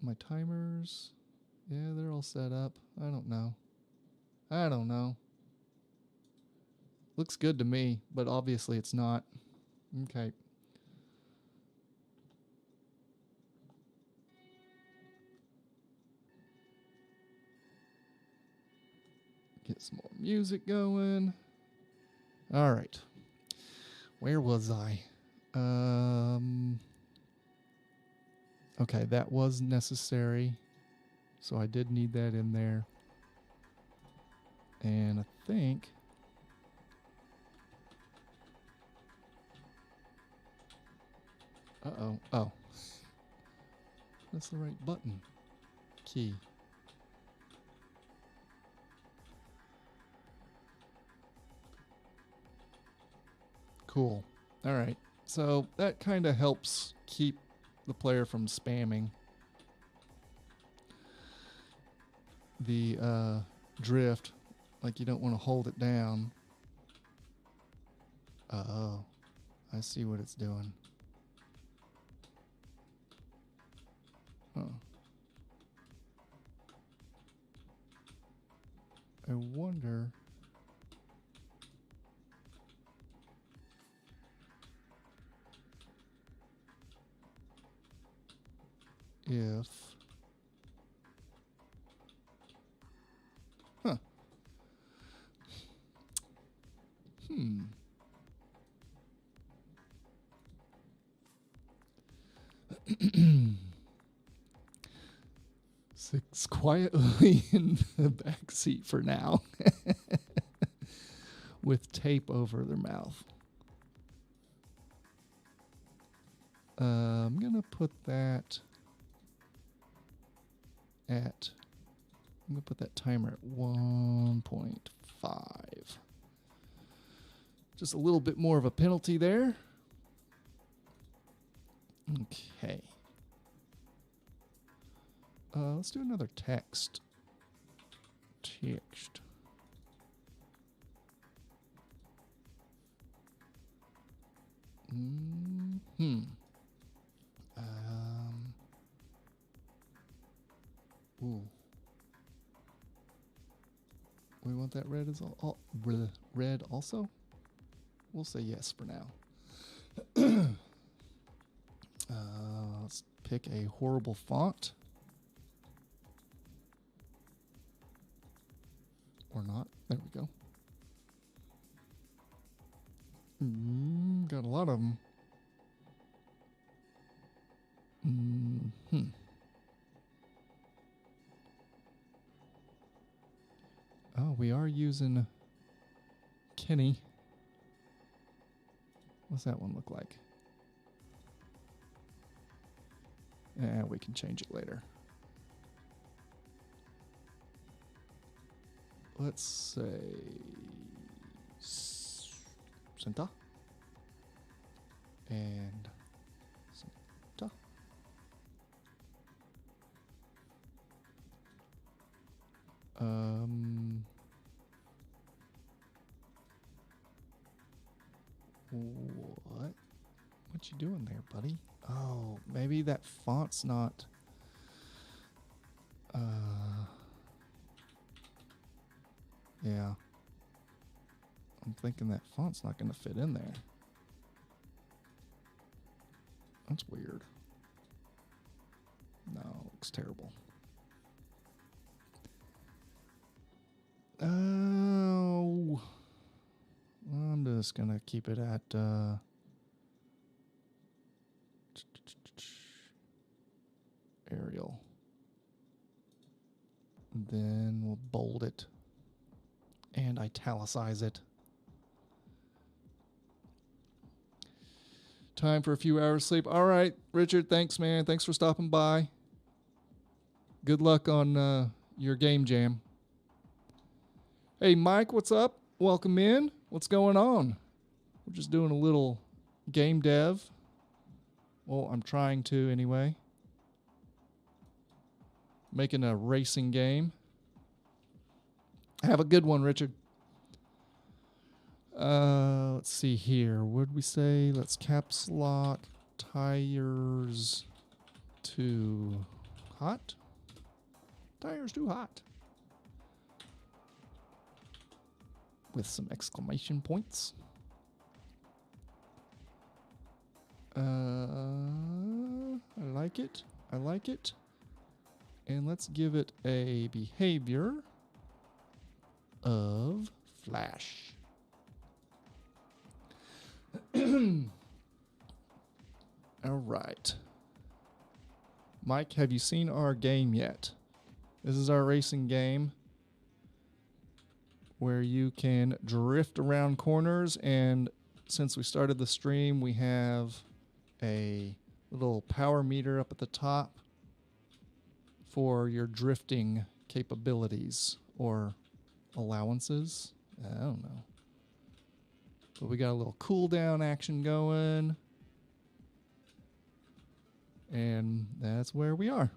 My timers... Yeah, they're all set up. I don't know. Looks good to me, but obviously it's not. Okay. Get some more music going. All right. Where was I? Okay, that was necessary. So I did need that in there. And I think... Uh-oh. Oh. That's the right button. Key. Cool. All right. So that kind of helps keep the player from spamming the drift. Like, you don't want to hold it down. Oh. I see what it's doing. Huh. I wonder... if... Huh. sits quietly in the back seat for now with tape over their mouth. I'm going to put that at, I'm going to put that timer at 1.5. Just a little bit more of a penalty there. Okay. Let's do another text. Text. Ooh. We want that red as red also? We'll say yes for now. Let's pick a horrible font. Or not. There we go. Got a lot of them. Oh, we are using Kenny. What's that one look like? Yeah, we can change it later. Let's say Senta and Senta. What you doing there, buddy? Oh, maybe that font's not. Yeah. I'm thinking that font's not going to fit in there. That's weird. No, it looks terrible. Oh. I'm just going to keep it at Arial. Then we'll bold it and italicize it. Time for a few hours sleep. All right, Richard, thanks, man. Thanks for stopping by. Good luck on your game jam. Hey, Mike, what's up? Welcome in. What's going on? We're just doing a little game dev. Well, I'm trying to anyway. Making a racing game. Have a good one, Richard. Let's see here. What did we say? Let's caps lock tires too hot. Tires too hot. With some exclamation points. I like it. I like it. And let's give it a behavior of flash. All right. Mike, have you seen our game yet? This is our racing game where you can drift around corners, and since we started the stream, we have a little power meter up at the top for your drifting capabilities or allowances. I don't know. But we got a little cooldown action going. And that's where we are.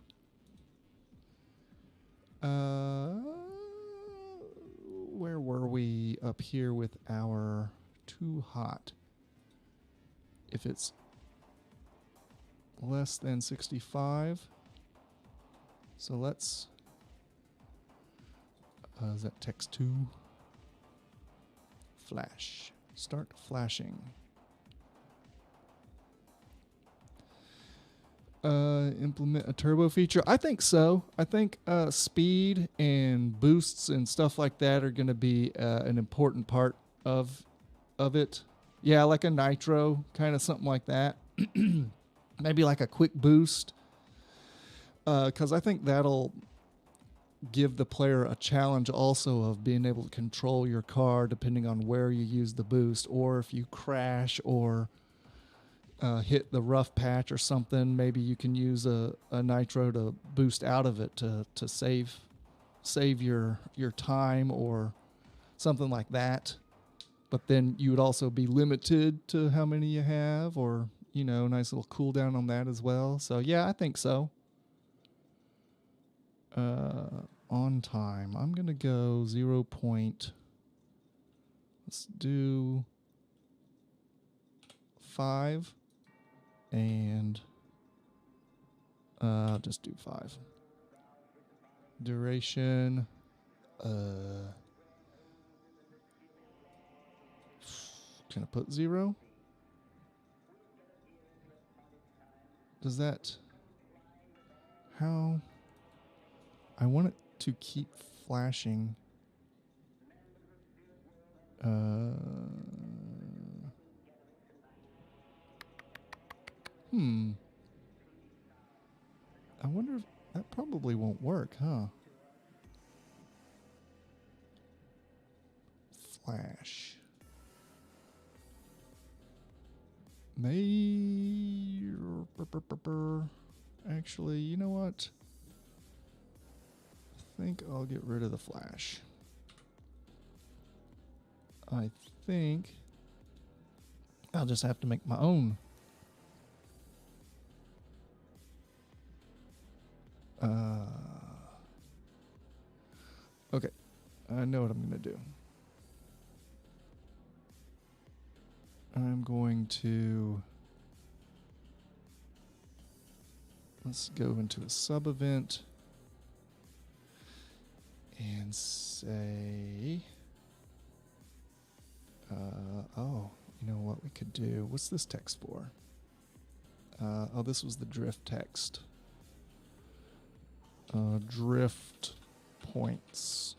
Where were we up here with our too hot? If it's less than 65. So let's, is that text 2? Flash. Start flashing. Implement a turbo feature. I think so. I think speed and boosts and stuff like that are going to be an important part of it. Yeah, like a nitro, kind of something like that. Maybe like a quick boost. Because I think that'll give the player a challenge also of being able to control your car depending on where you use the boost, or if you crash or hit the rough patch or something, maybe you can use a nitro to boost out of it to save your time or something like that. But then you would also be limited to how many you have, or nice little cooldown on that as well. So yeah, I think so. On time, I'm gonna go 0 point. Let's do 5, and just do 5. Duration, can I put 0? Does that, how, I want it to keep flashing. I wonder if that probably won't work, huh? Flash. Actually, you know what? I think I'll get rid of the flash. I think I'll just have to make my own. Okay, I know what I'm going to do. I'm going to, let's go into a sub event and say, oh, you know what we could do? What's this text for? Oh, this was the drift text. Drift points.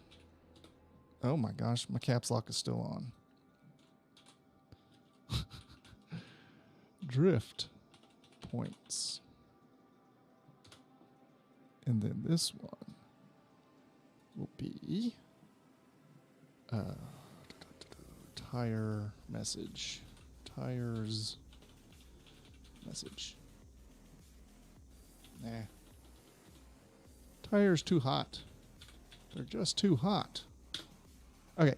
Oh my gosh, my caps lock is still on. Drift points. And then this one will be tire message. Tires message. Nah. Tires too hot. They're just too hot. Okay.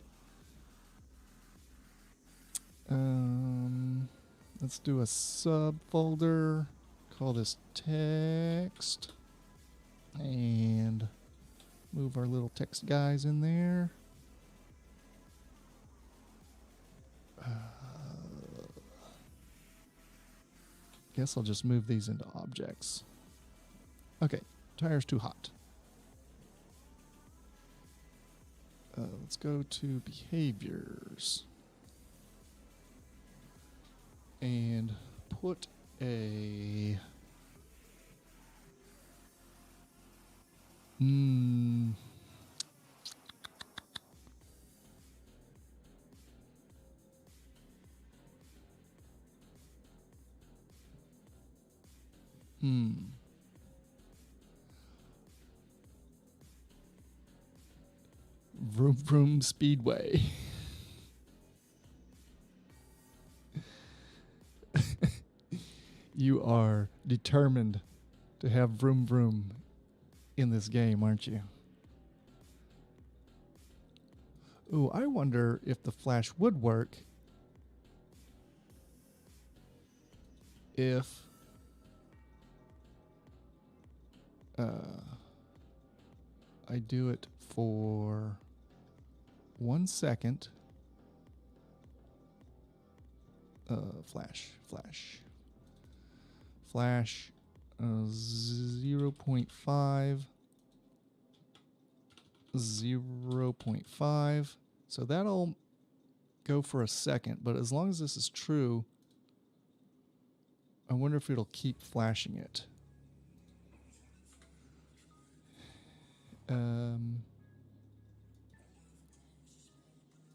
Let's do a subfolder. Call this text. And move our little text guys in there. Guess I'll just move these into objects. Okay, tires too hot. Let's go to behaviors and put a Vroom Vroom Speedway. You are determined to have Vroom Vroom in this game, aren't you? Ooh, I wonder if the flash would work if I do it for 1 second. Flash 0.5, 0.5. So that'll go for a second, but as long as this is true, I wonder if it'll keep flashing it.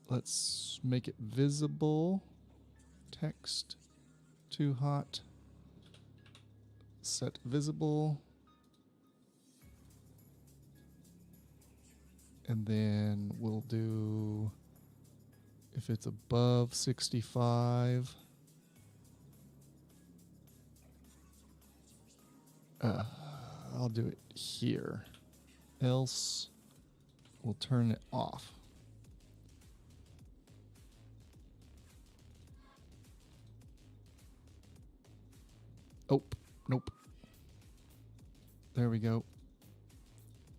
Let's make it visible. Text too hot. Set visible. And then we'll do, if it's above 65, I'll do it here. Else, we'll turn it off. Oh, nope. There we go.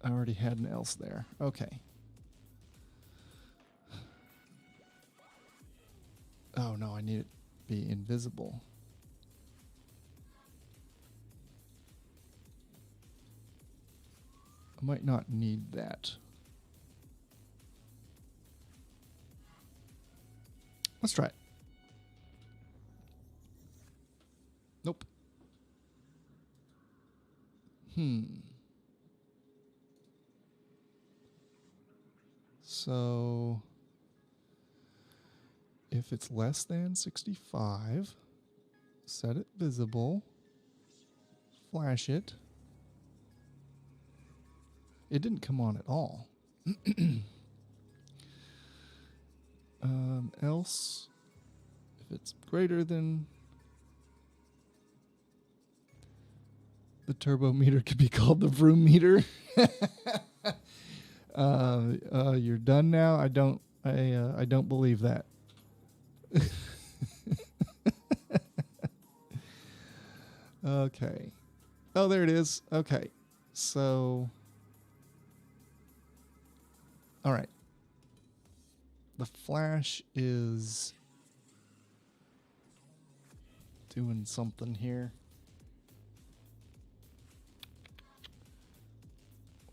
I already had an else there. Okay. Oh no, I need it to be invisible. I might not need that. Let's try it. Nope. So if it's less than 65, set it visible, flash it. It didn't come on at all. Else, if it's greater than, the turbo meter could be called the vroom meter. You're done now. I don't believe that. Okay. Oh, there it is. Okay. So, all right. The flash is doing something here.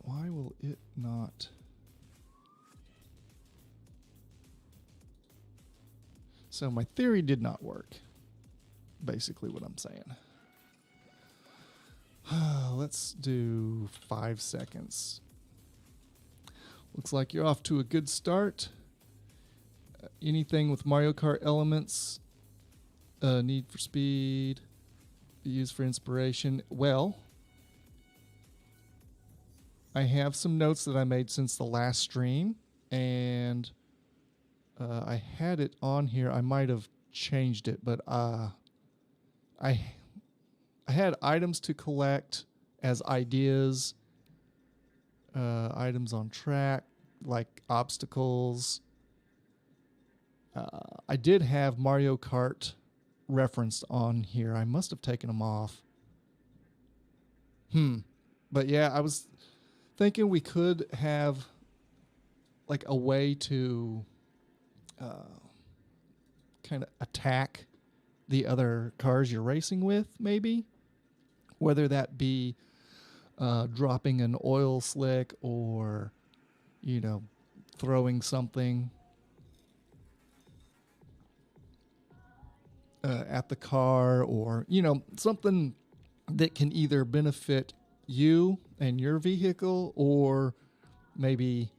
Why will it not? So my theory did not work. Basically what I'm saying. Let's do 5 seconds. Looks like you're off to a good start. Anything with Mario Kart elements, Need for Speed, used for inspiration. Well, I have some notes that I made since the last stream, and I had it on here. I might have changed it, but I had items to collect as ideas, items on track, like obstacles. I did have Mario Kart referenced on here. I must have taken them off. But yeah, I was thinking we could have like a way to kind of attack the other cars you're racing with, maybe. Whether that be dropping an oil slick or, throwing something at the car, or, something that can either benefit you and your vehicle, or maybe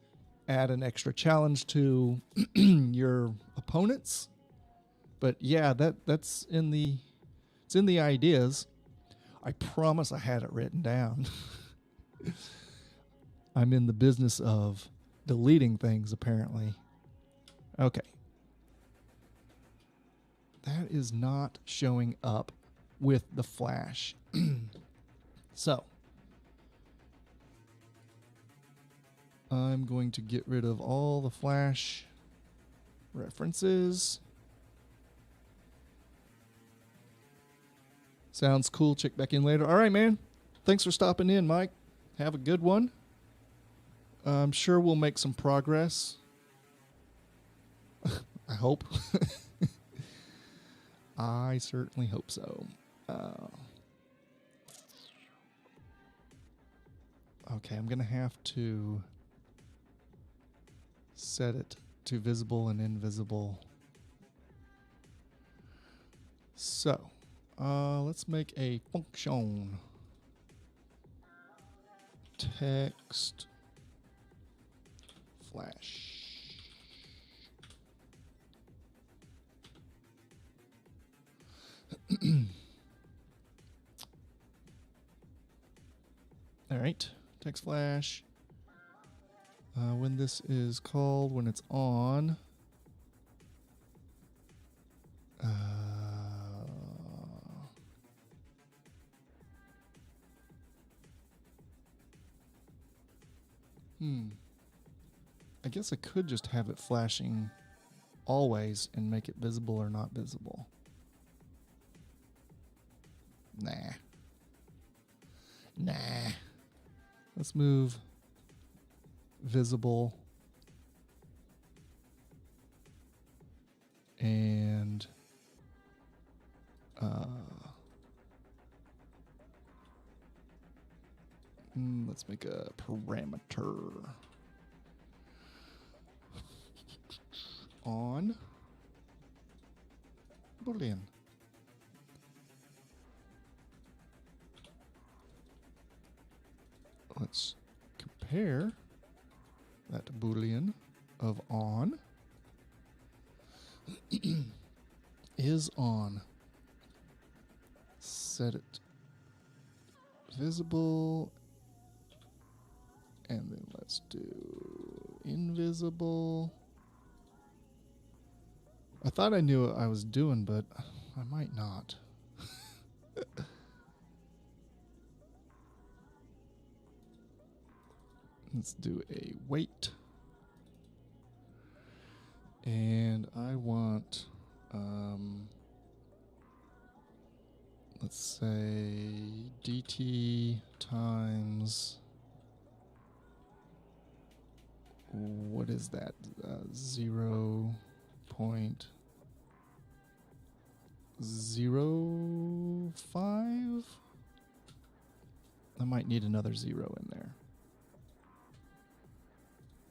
add an extra challenge to your opponents. But yeah, it's in the ideas. I promise I had it written down. I'm in the business of deleting things, apparently. Okay. That is not showing up with the flash. So, I'm going to get rid of all the flash references. Sounds cool. Check back in later. All right, man. Thanks for stopping in, Mike. Have a good one. I'm sure we'll make some progress. I hope. I certainly hope so. Okay, I'm going to have to set it to visible and invisible. So, let's make a function. Text flash. All right, text flash. When this is called, when it's on. I guess I could just have it flashing always and make it visible or not visible. Nah. Let's move visible and let's make a parameter on Boolean. Let's compare that Boolean of on is on. Set it visible, and then let's do invisible. I thought I knew what I was doing, but I might not. Let's do a weight. And I want, let's say dt times, what is that? 0.05? I might need another 0 in there.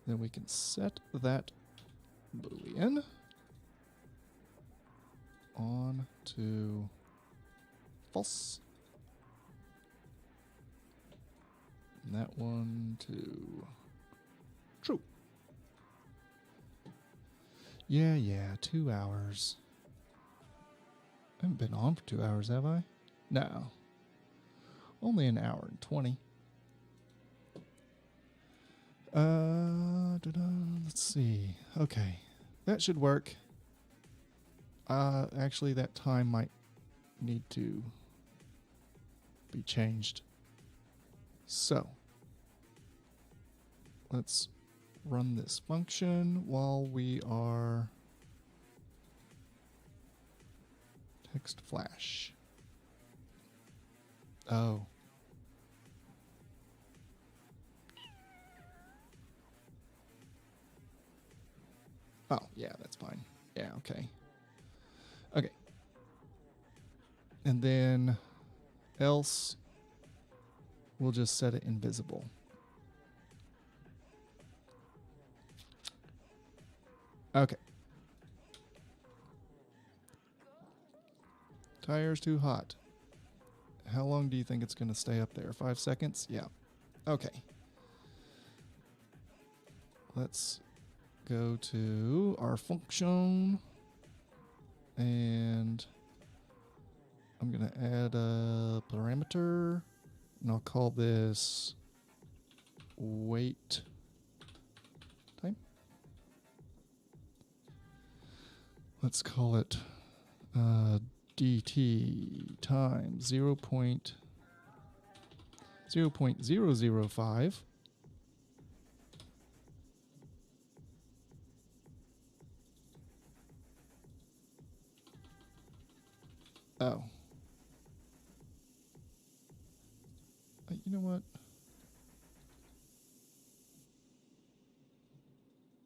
Then we can set that Boolean on to false. And that one to true. Yeah, 2 hours. I haven't been on for 2 hours, have I? No. Only an hour and 20. Let's see. Okay. That should work. Actually, that time might need to be changed. So, let's run this function while we are text flash. Oh. Oh, yeah, that's fine. Yeah, okay. Okay. And then else, we'll just set it invisible. Okay. Tire's too hot. How long do you think it's going to stay up there? 5 seconds? Yeah. Okay. Let's go to our function. And I'm going to add a parameter. And I'll call this wait time. Let's call it dt times 0.005. Oh. You know what?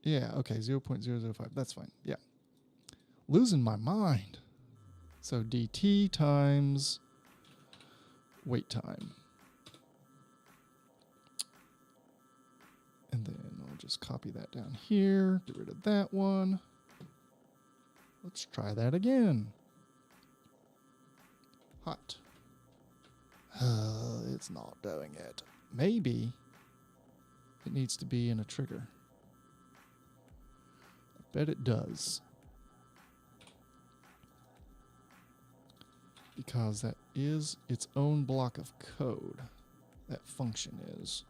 Yeah, okay, 0.005. That's fine. Yeah. Losing my mind. So dt times wait time. And then I'll just copy that down here. Get rid of that one. Let's try that again. Hot. It's not doing it. Maybe it needs to be in a trigger. I bet it does. Because that is its own block of code. That function is.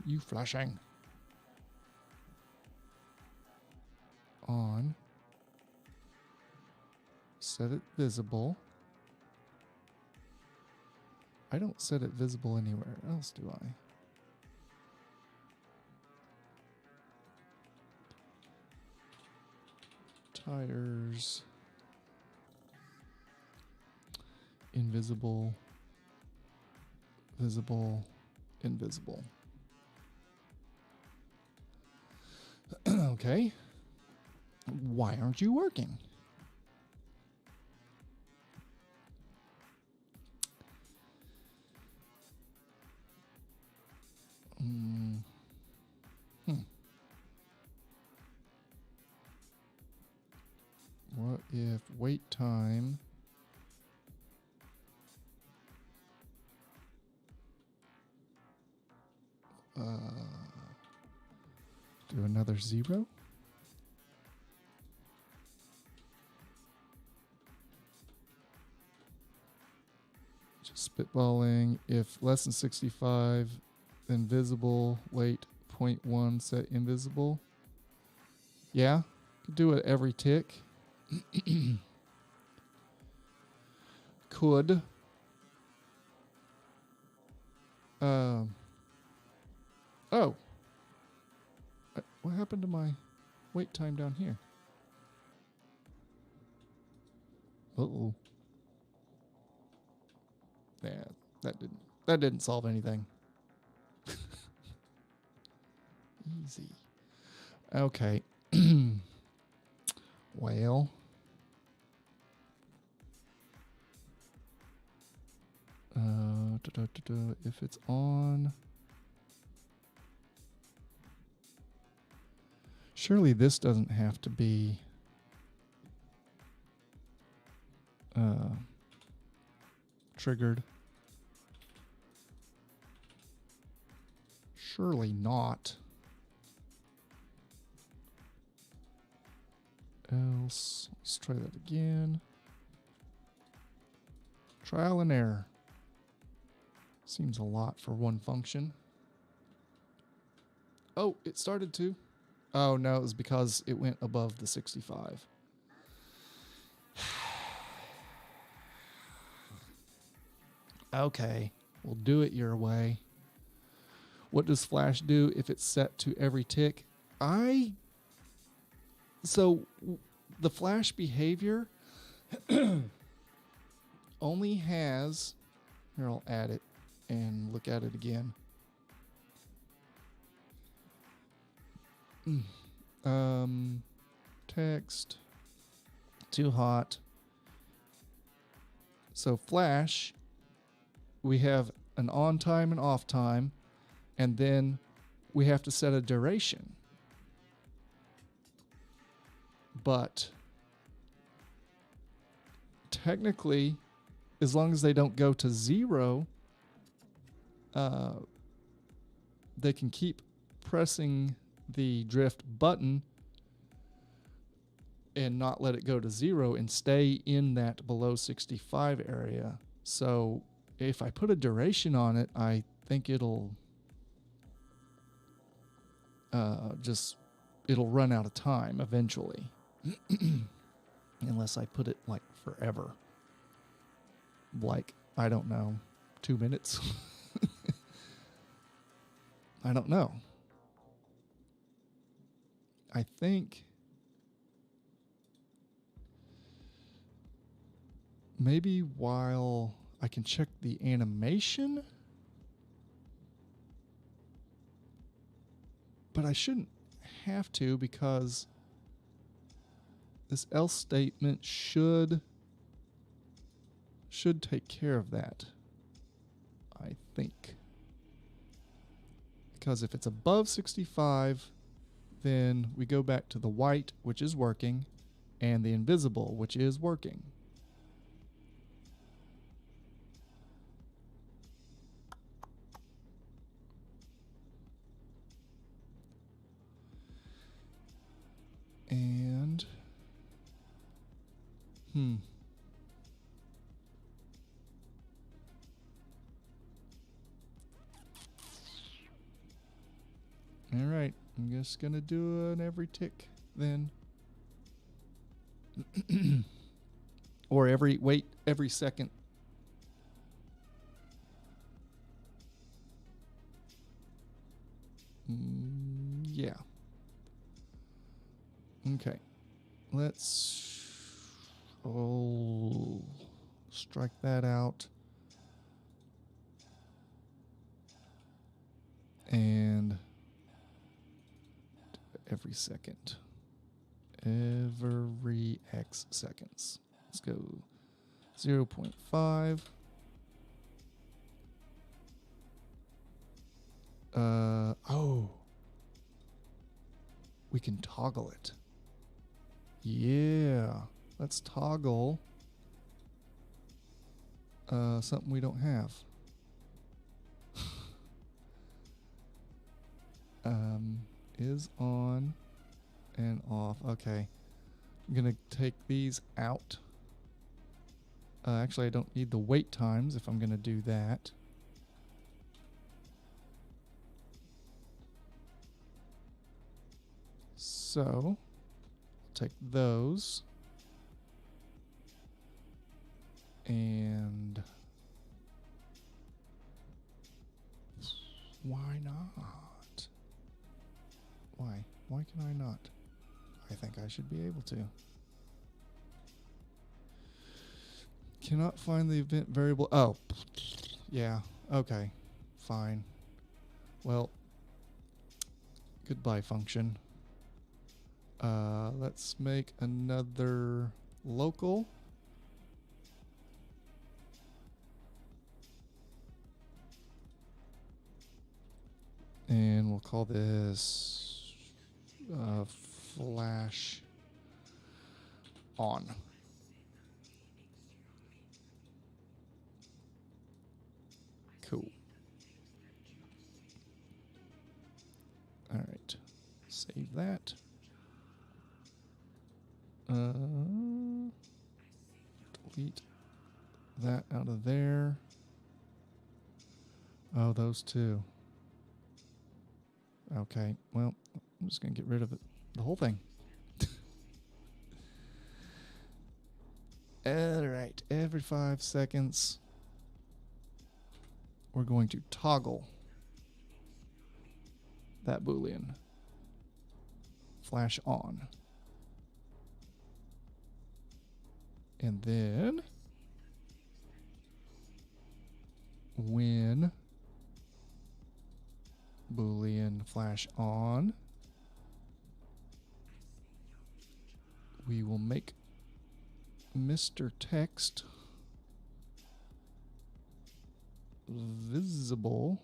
aren't you flashing? On. Set it visible. I don't set it visible anywhere else, do I? Tires. Invisible. Visible. Invisible. Okay. Why aren't you working? What if wait time do another 0? Just spitballing. If less than 65, then visible, wait, 0.1, set invisible. Yeah, could do it every tick. Could. Oh. What happened to my wait time down here? Uh-oh. Yeah, that didn't solve anything. Easy. Okay. Well. If it's on. Surely this doesn't have to be triggered. Surely not. Else, let's try that again. Trial and error. Seems a lot for one function. Oh, it started to. Oh, no, it was because it went above the 65. Okay, we'll do it your way. What does Flash do if it's set to every tick? So the Flash behavior only has, here I'll add it and look at it again. Text, too hot. So Flash, we have an on time and off time, and then we have to set a duration. But technically, as long as they don't go to 0, they can keep pressing the drift button and not let it go to 0 and stay in that below 65 area. So if I put a duration on it, I think it'll it'll run out of time eventually. Unless I put it like forever. Like, I don't know, 2 minutes. I don't know. I think maybe while I can check the animation, but I shouldn't have to because this else statement should take care of that, I think. Because if it's above 65, then we go back to the white, which is working, and the invisible, which is working. And right. I'm just going to do an every tick then. Or every second. Yeah. Okay. Let's strike that out. And every second. Every X seconds. Let's go 0.5. Oh. We can toggle it. Yeah. Let's toggle something we don't have. Is on and off. Okay. I'm going to take these out. Actually, I don't need the wait times if I'm going to do that. So, take those. And why not? Why? Why can I not? I think I should be able to. Cannot find the event variable. Oh, yeah. Okay. Fine. Well, goodbye function. Let's make another local. And we'll call this flash on. Cool. All right. Save that. Delete that out of there. Oh, those two. Okay, well, I'm just going to get rid of it, the whole thing. All right, every 5 seconds, we're going to toggle that Boolean. Flash on. And then, when Boolean flash on, we will make Mr. Text visible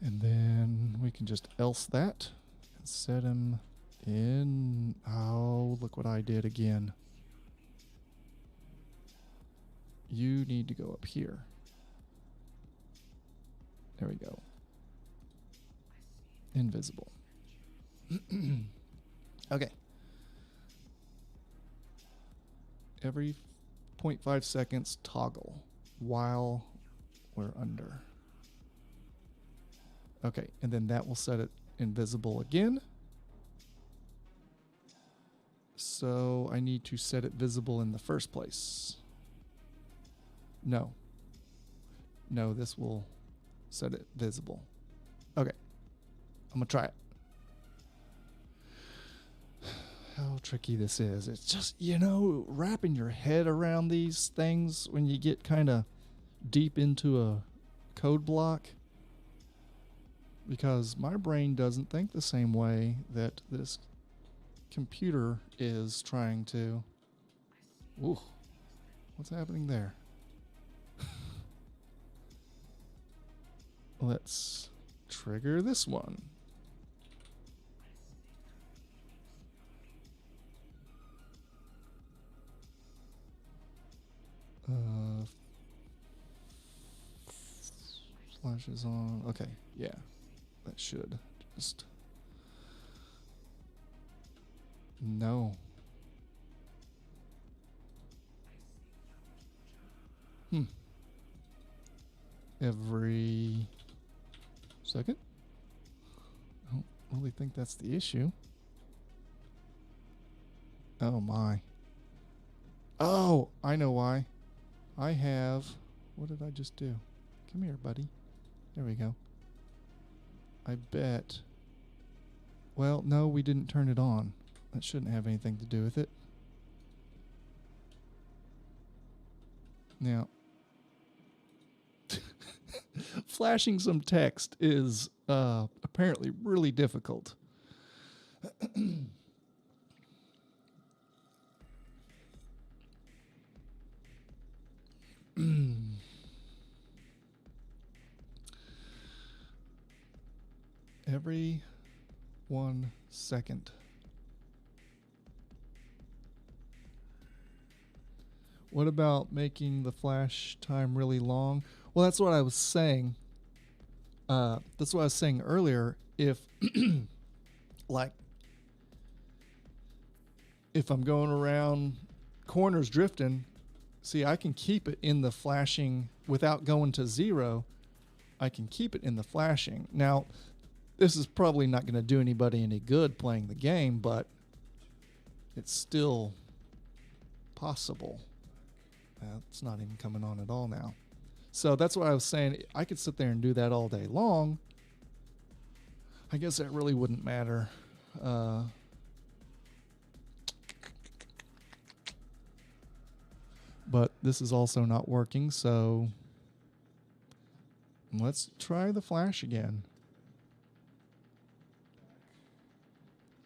and then we can just else that and set him in. Oh, look what I did again. You need to go up here. There we go. Invisible. Okay. Every 0.5 seconds toggle while we're under. Okay, and then that will set it invisible again. So I need to set it visible in the first place. No. No, this will set it visible. Okay. I'm going to try it. How tricky this is. It's just, you know, wrapping your head around these things when you get kind of deep into a code block. Because my brain doesn't think the same way that this computer is trying to. Ooh. What's happening there? Let's trigger this one. Flashes on. Okay, yeah. That should just. No. every second. I don't really think that's the issue. Oh my. Oh, I know why. I have... What did I just do? Come here, buddy. There we go. I bet... Well, no, we didn't turn it on. That shouldn't have anything to do with it. Now... flashing some text is apparently really difficult. Every 1 second. What about making the flash time really long? Well, that's what I was saying. That's what I was saying earlier. If, like, if I'm going around corners drifting, see, I can keep it in the flashing without going to 0. I can keep it in the flashing. Now, this is probably not going to do anybody any good playing the game, but it's still possible. It's not even coming on at all now. So that's what I was saying. I could sit there and do that all day long. I guess that really wouldn't matter. But this is also not working, so let's try the flash again.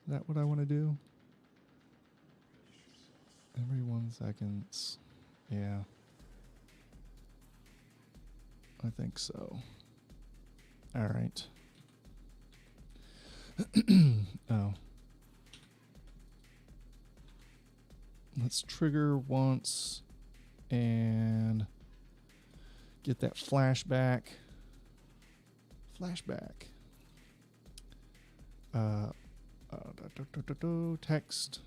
Is that what I want to do? Every 1 second. Yeah. I think so. All right. Oh. Let's trigger once and get that flashback. Text.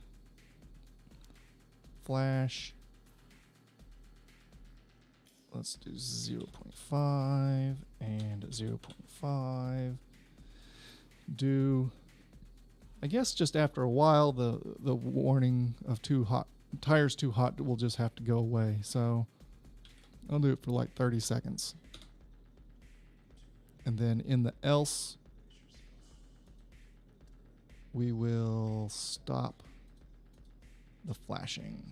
Flash. Let's do 0.5 and 0.5. Do, I guess just after a while, the warning of tires too hot will just have to go away. So I'll do it for like 30 seconds. And then in the else, we will stop the flashing.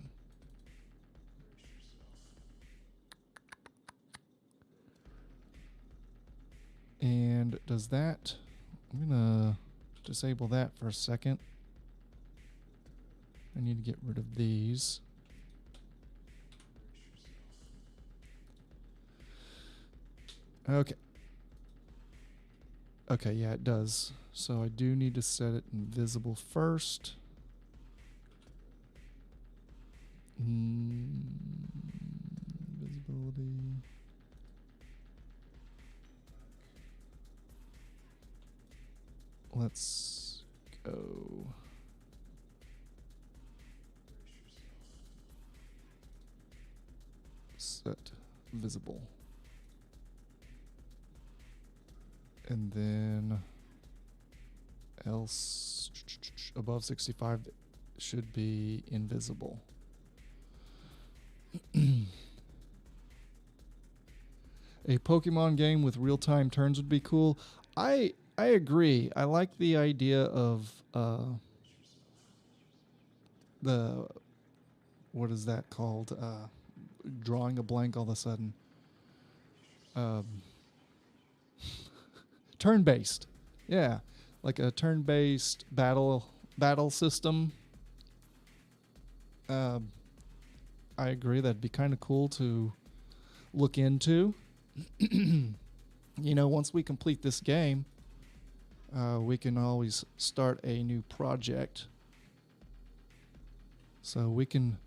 And does that, I'm gonna disable that for a second. I need to get rid of these. Okay. Okay, yeah, it does. So I do need to set it invisible first. Visibility. Let's go. Set visible. And then else above 65 should be invisible. A Pokemon game with real-time turns would be cool. I agree. I like the idea of the, what is that called? Drawing a blank all of a sudden. Turn-based. Yeah. Like a turn-based battle system. I agree. That'd be kind of cool to look into. You know, once we complete this game, we can always start a new project. So we can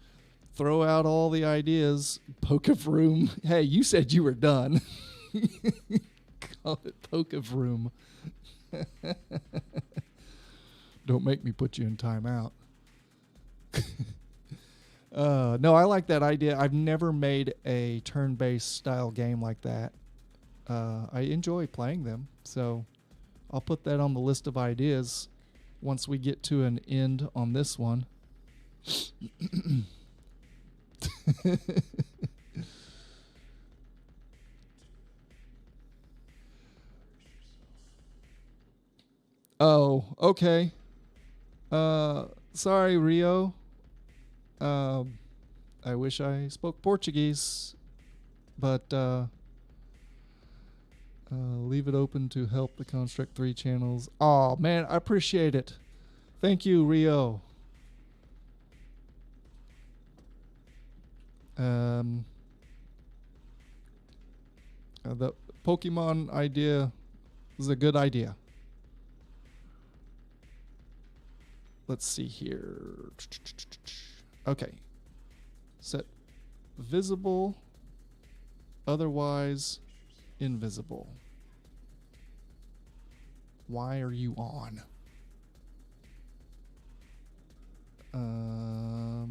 throw out all the ideas. Poke-of-Room. Hey, you said you were done. Call it Poke-of-Room. Don't make me put you in timeout. No, I like that idea. I've never made a turn-based style game like that. I enjoy playing them. So I'll put that on the list of ideas once we get to an end on this one. Oh, okay. Sorry, Rio. Um, I wish I spoke Portuguese, but leave it open to help the Construct 3 channels. Oh, man, I appreciate it. Thank you, Rio. The Pokemon idea is a good idea. Let's see here. Okay. Set visible, otherwise invisible. Why are you on?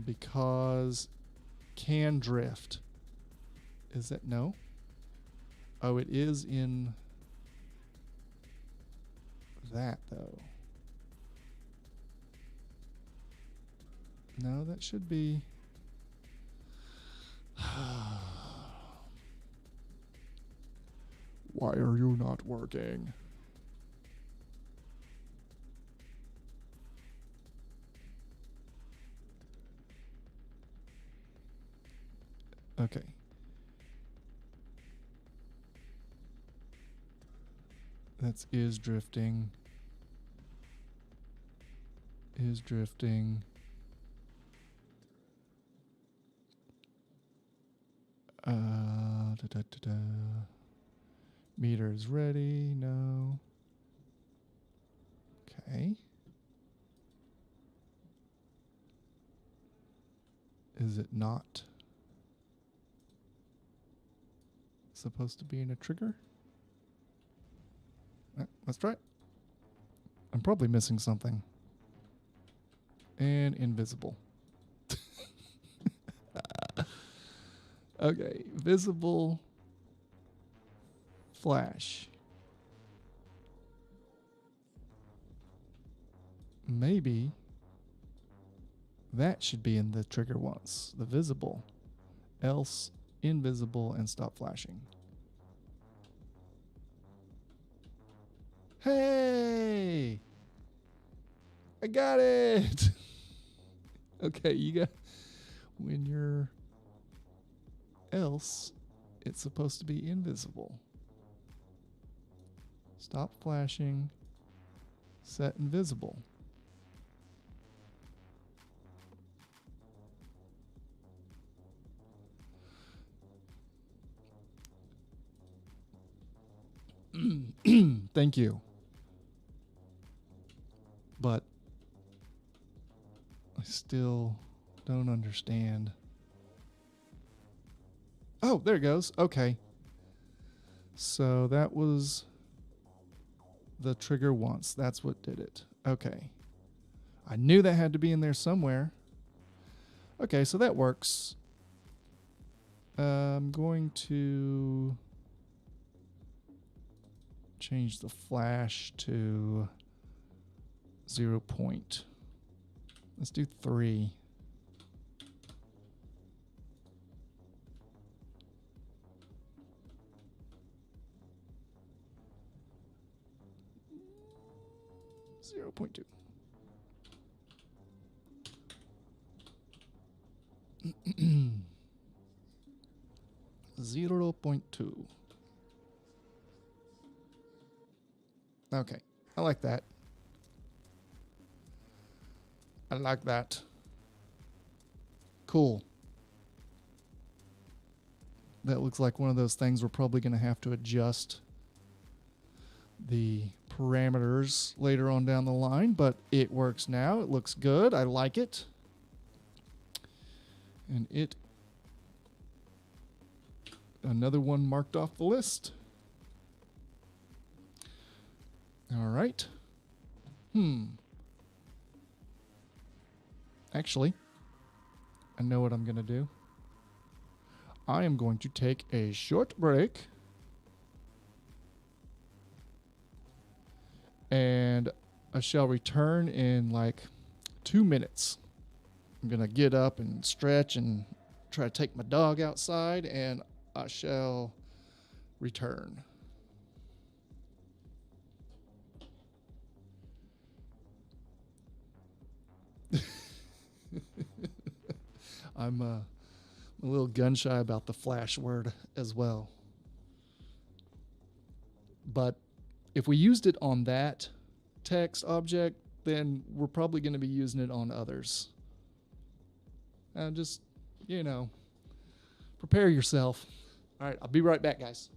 Because can drift. Is it no? Oh, it is in that though. No, that should be. Why are you not working? Okay. That's is drifting. Is drifting. Meter is ready. No. Okay. Is it not supposed to be in a trigger? Let's try it. I'm probably missing something. And invisible. Okay, visible flash. Maybe that should be in the trigger once. The visible. Else invisible and stop flashing. Hey! I got it! Okay, you got... When you're... Else, it's supposed to be invisible. Stop flashing. Set invisible. Thank you. But I still don't understand. Oh, there it goes. Okay. So that was the trigger once. That's what did it. Okay. I knew that had to be in there somewhere. Okay, so that works. I'm going to change the flash to 0 point. Let's do 3. Zero 0.2. 0.2. Okay, I like that. I like that. Cool. That looks like one of those things we're probably going to have to adjust the parameters later on down the line, but it works now. It looks good. I like it. And it... Another one marked off the list. All right. Actually, I know what I'm going to do. I am going to take a short break and I shall return in like 2 minutes. I'm going to get up and stretch and try to take my dog outside, and I shall return. I'm a little gun shy about the flash word as well. But if we used it on that text object, then we're probably going to be using it on others. Just, prepare yourself. All right, I'll be right back, guys.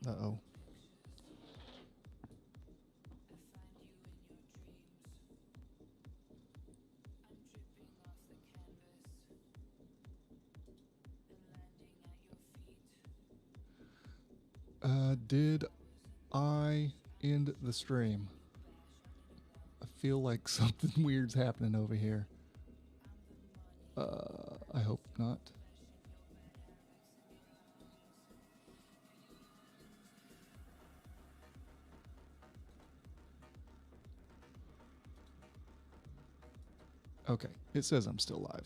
Uh-oh. Did I end the stream? I feel like something weird's happening over here. I hope not. Okay, it says I'm still live.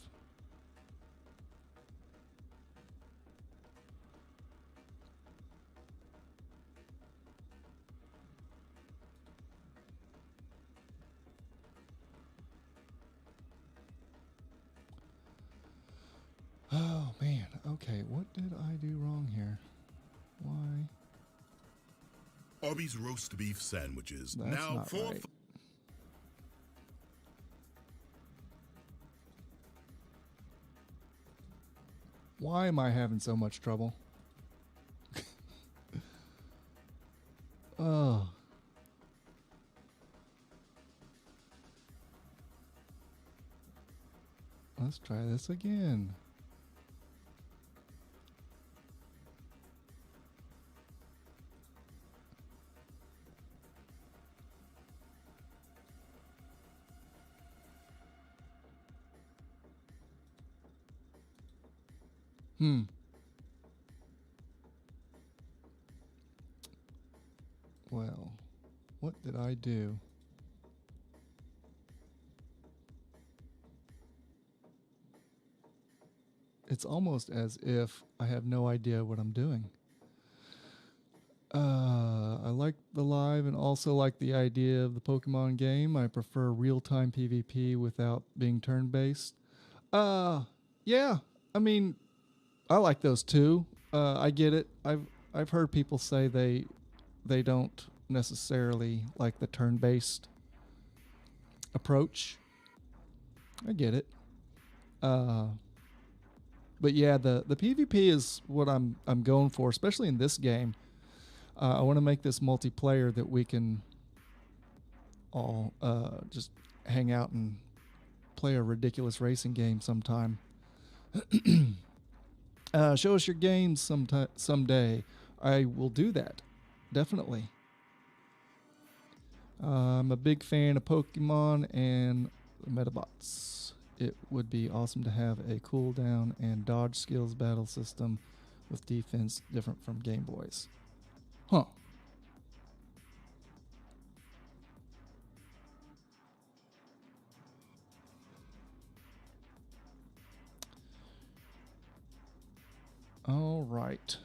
Oh man, okay, what did I do wrong here? Why? Arby's roast beef sandwiches. That's now not for right. Why am I having so much trouble? Oh. Let's try this again. Well, what did I do? It's almost as if I have no idea what I'm doing. I like the live and also like the idea of the Pokemon game. I prefer real-time PvP without being turn-based. Yeah. I mean, I like those too. I get it. I've heard people say they don't necessarily like the turn-based approach. I get it. But yeah, the PvP is what I'm going for, especially in this game. I want to make this multiplayer that we can all just hang out and play a ridiculous racing game sometime. Show us your games someday. I will do that, definitely. I'm a big fan of Pokemon and Metabots. It would be awesome to have a cooldown and dodge skills battle system with defense different from Game Boys. Huh. All right.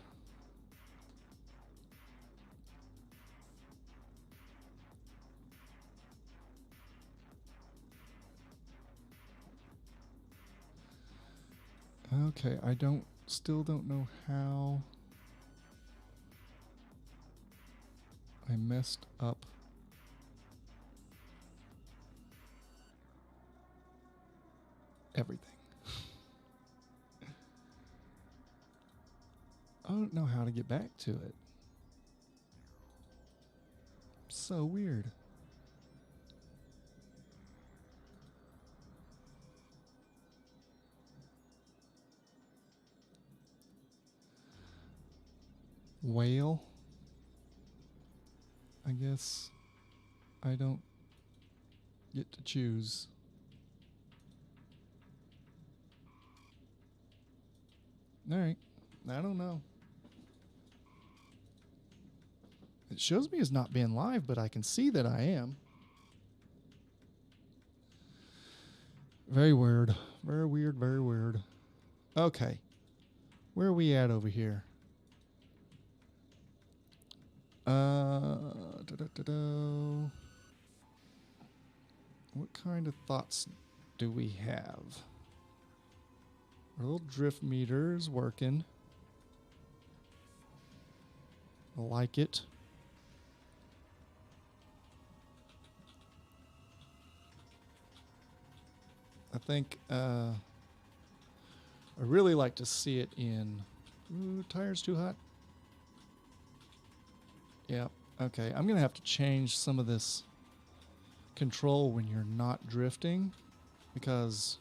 Okay, I still don't know how I messed up. Everything. I don't know how to get back to it. So weird. Whale? I guess I don't get to choose. Alright. I don't know. It shows me as not being live, but I can see that I am. Very weird. Very weird, very weird. Okay. Where are we at over here? What kind of thoughts do we have? Our little drift meter is working. I like it. I think I really like to see it in... Ooh, tire's too hot. Yeah, okay. I'm going to have to change some of this control when you're not drifting because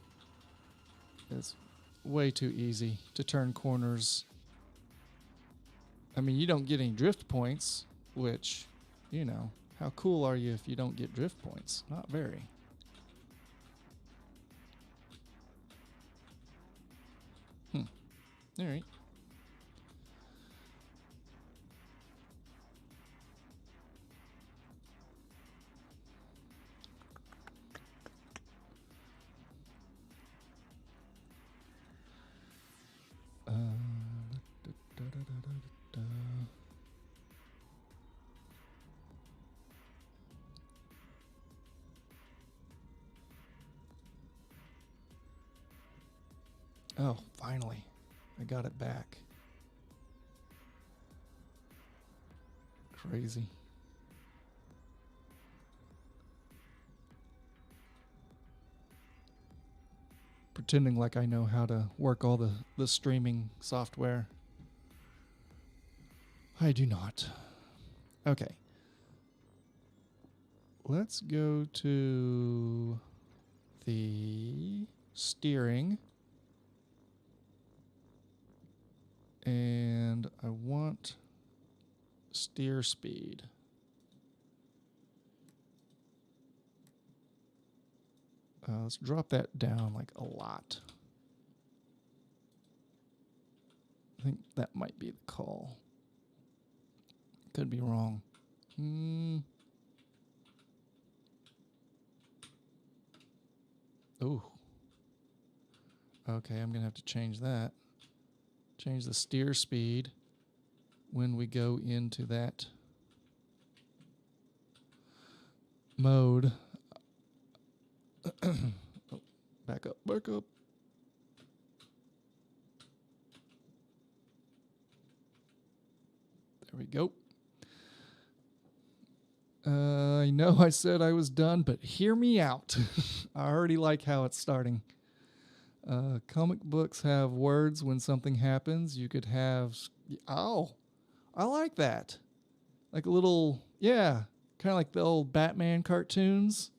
it's way too easy to turn corners. I mean, you don't get any drift points, which, you know, how cool are you if you don't get drift points? Not very. All right. Oh, finally. I got it back. Crazy. Pretending like I know how to work all the streaming software. I do not. Okay. Let's go to the steering. And I want steer speed. Let's drop that down like a lot. I think that might be the call. Could be wrong. Ooh. Okay, I'm going to have to change that. Change the steer speed when we go into that mode. Oh, back up, back up. There we go. I know I said I was done, but hear me out. I already like how it's starting. Comic books have words when something happens. You could have... Oh, I like that. Like a little... Yeah, kind of like the old Batman cartoons.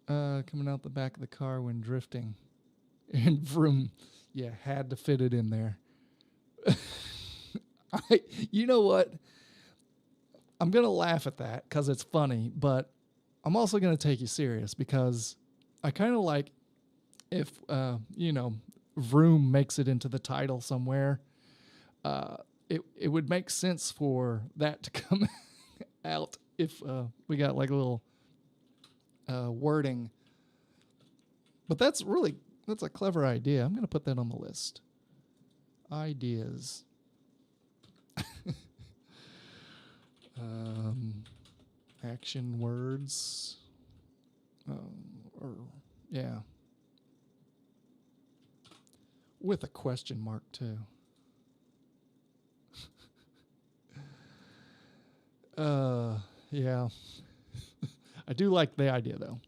Coming out the back of the car when drifting. And vroom. Yeah, had to fit it in there. You know what? I'm going to laugh at that because it's funny, but I'm also going to take you serious because I kind of like if, vroom makes it into the title somewhere. It would make sense for that to come out if we got like a little wording. But that's a clever idea. I'm going to put that on the list. Ideas. Action words. Yeah. With a question mark, too. Yeah. I do like the idea, though.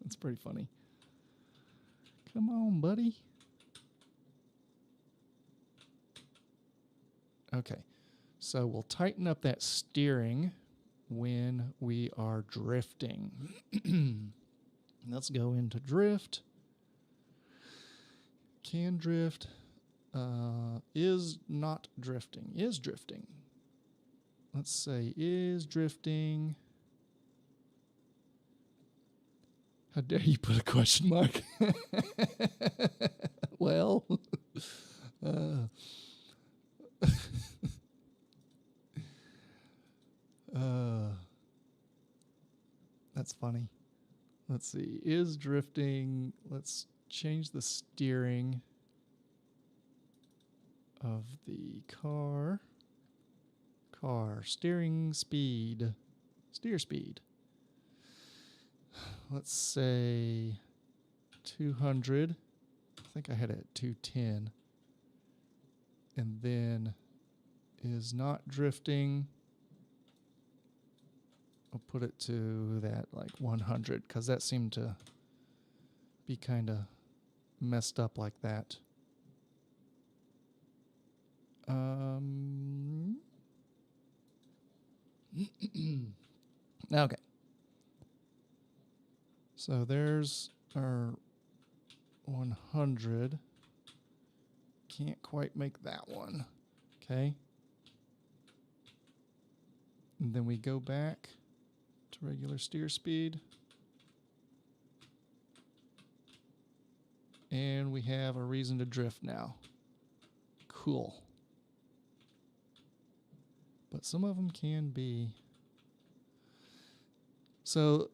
That's pretty funny. Come on, buddy. Okay. So we'll tighten up that steering when we are drifting. Let's go into drift. Can drift. Is not drifting. Is drifting. Let's say is drifting. How dare you put a question mark? Well, that's funny. Let's see. Is drifting. Let's change the steering of the car. Steering speed. Steer speed. Let's say 200. I think I had it at 210. And then is not drifting. I'll put it to that like 100 because that seemed to be kind of messed up like that. Okay. So there's our 100. Can't quite make that one. Okay. And then we go back to regular steer speed. And we have a reason to drift now. Cool. But some of them can be. So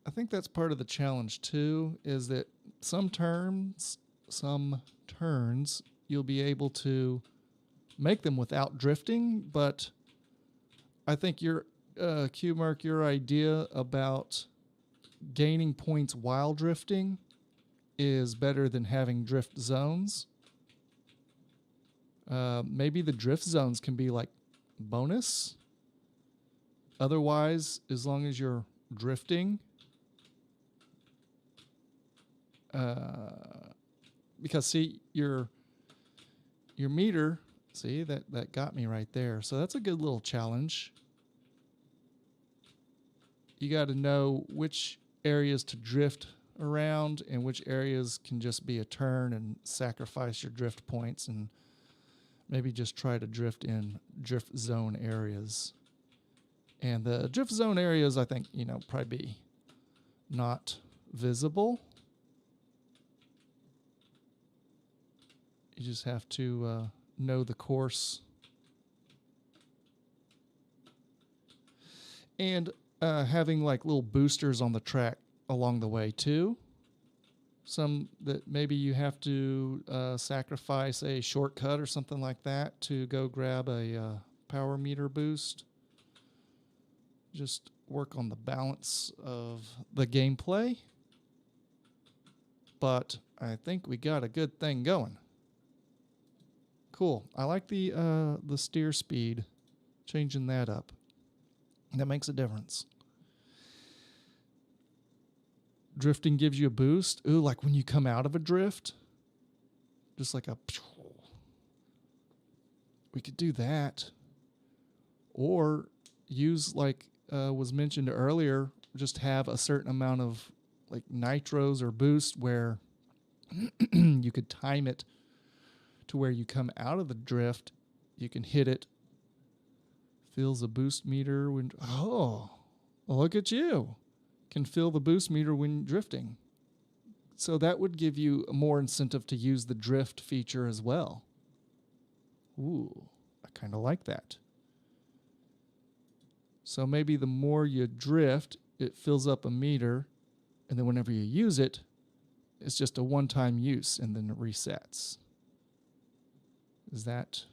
I think that's part of the challenge too, is that some turns you'll be able to make them without drifting, but I think your Q-Mark, your idea about gaining points while drifting is better than having drift zones. Maybe the drift zones can be like bonus. Otherwise, as long as you're drifting, because see your meter, see that got me right there. So that's a good little challenge. You got to know which areas to drift around and which areas can just be a turn and sacrifice your drift points, and maybe just try to drift in drift zone areas. And the drift zone areas, I think, probably be not visible. You just have to know the course. And having like little boosters on the track along the way too. Some that maybe you have to sacrifice a shortcut or something like that to go grab a power meter boost. Just work on the balance of the gameplay. But I think we got a good thing going. Cool. I like the steer speed, changing that up. That makes a difference. Drifting gives you a boost. Ooh, like when you come out of a drift. Just like a... We could do that. Or use, like was mentioned earlier, just have a certain amount of like nitros or boost where you could time it to where you come out of the drift. You can hit it. Fills a boost meter when... Oh, look at you. Can fill the boost meter when drifting. So that would give you more incentive to use the drift feature as well. Ooh, I kind of like that. So maybe the more you drift, it fills up a meter, and then whenever you use it, it's just a one-time use, and then it resets. Is that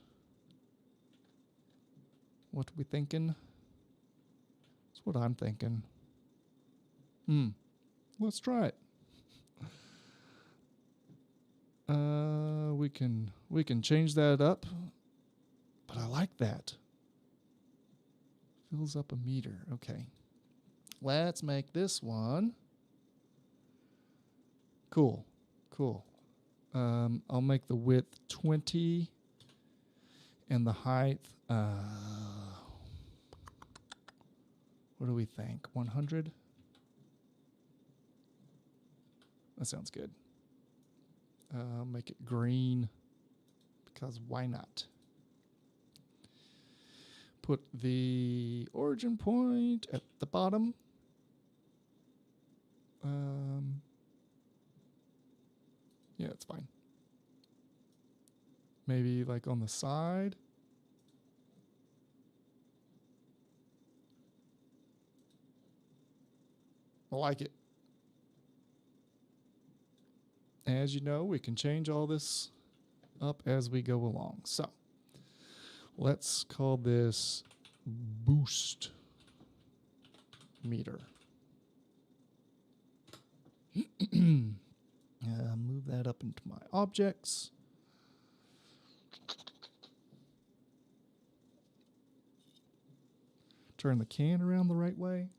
what we thinking? That's what I'm thinking. Let's try it. We can change that up, but I like that. Fills up a meter. Okay. Let's make this one. Cool. I'll make the width 20 and the height, what do we think? 100? That sounds good. I'll make it green because why not? Put the origin point at the bottom. Yeah, it's fine. Maybe like on the side. I like it. As you know, we can change all this up as we go along. So let's call this boost meter. Move that up into my objects. Turn the can around the right way.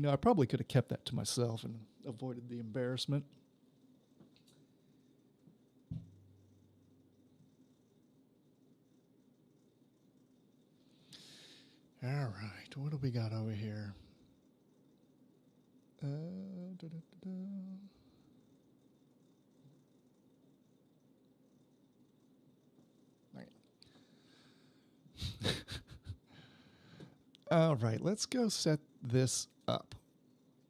I probably could have kept that to myself and avoided the embarrassment. All right, what do we got over here? All right, let's go set this up.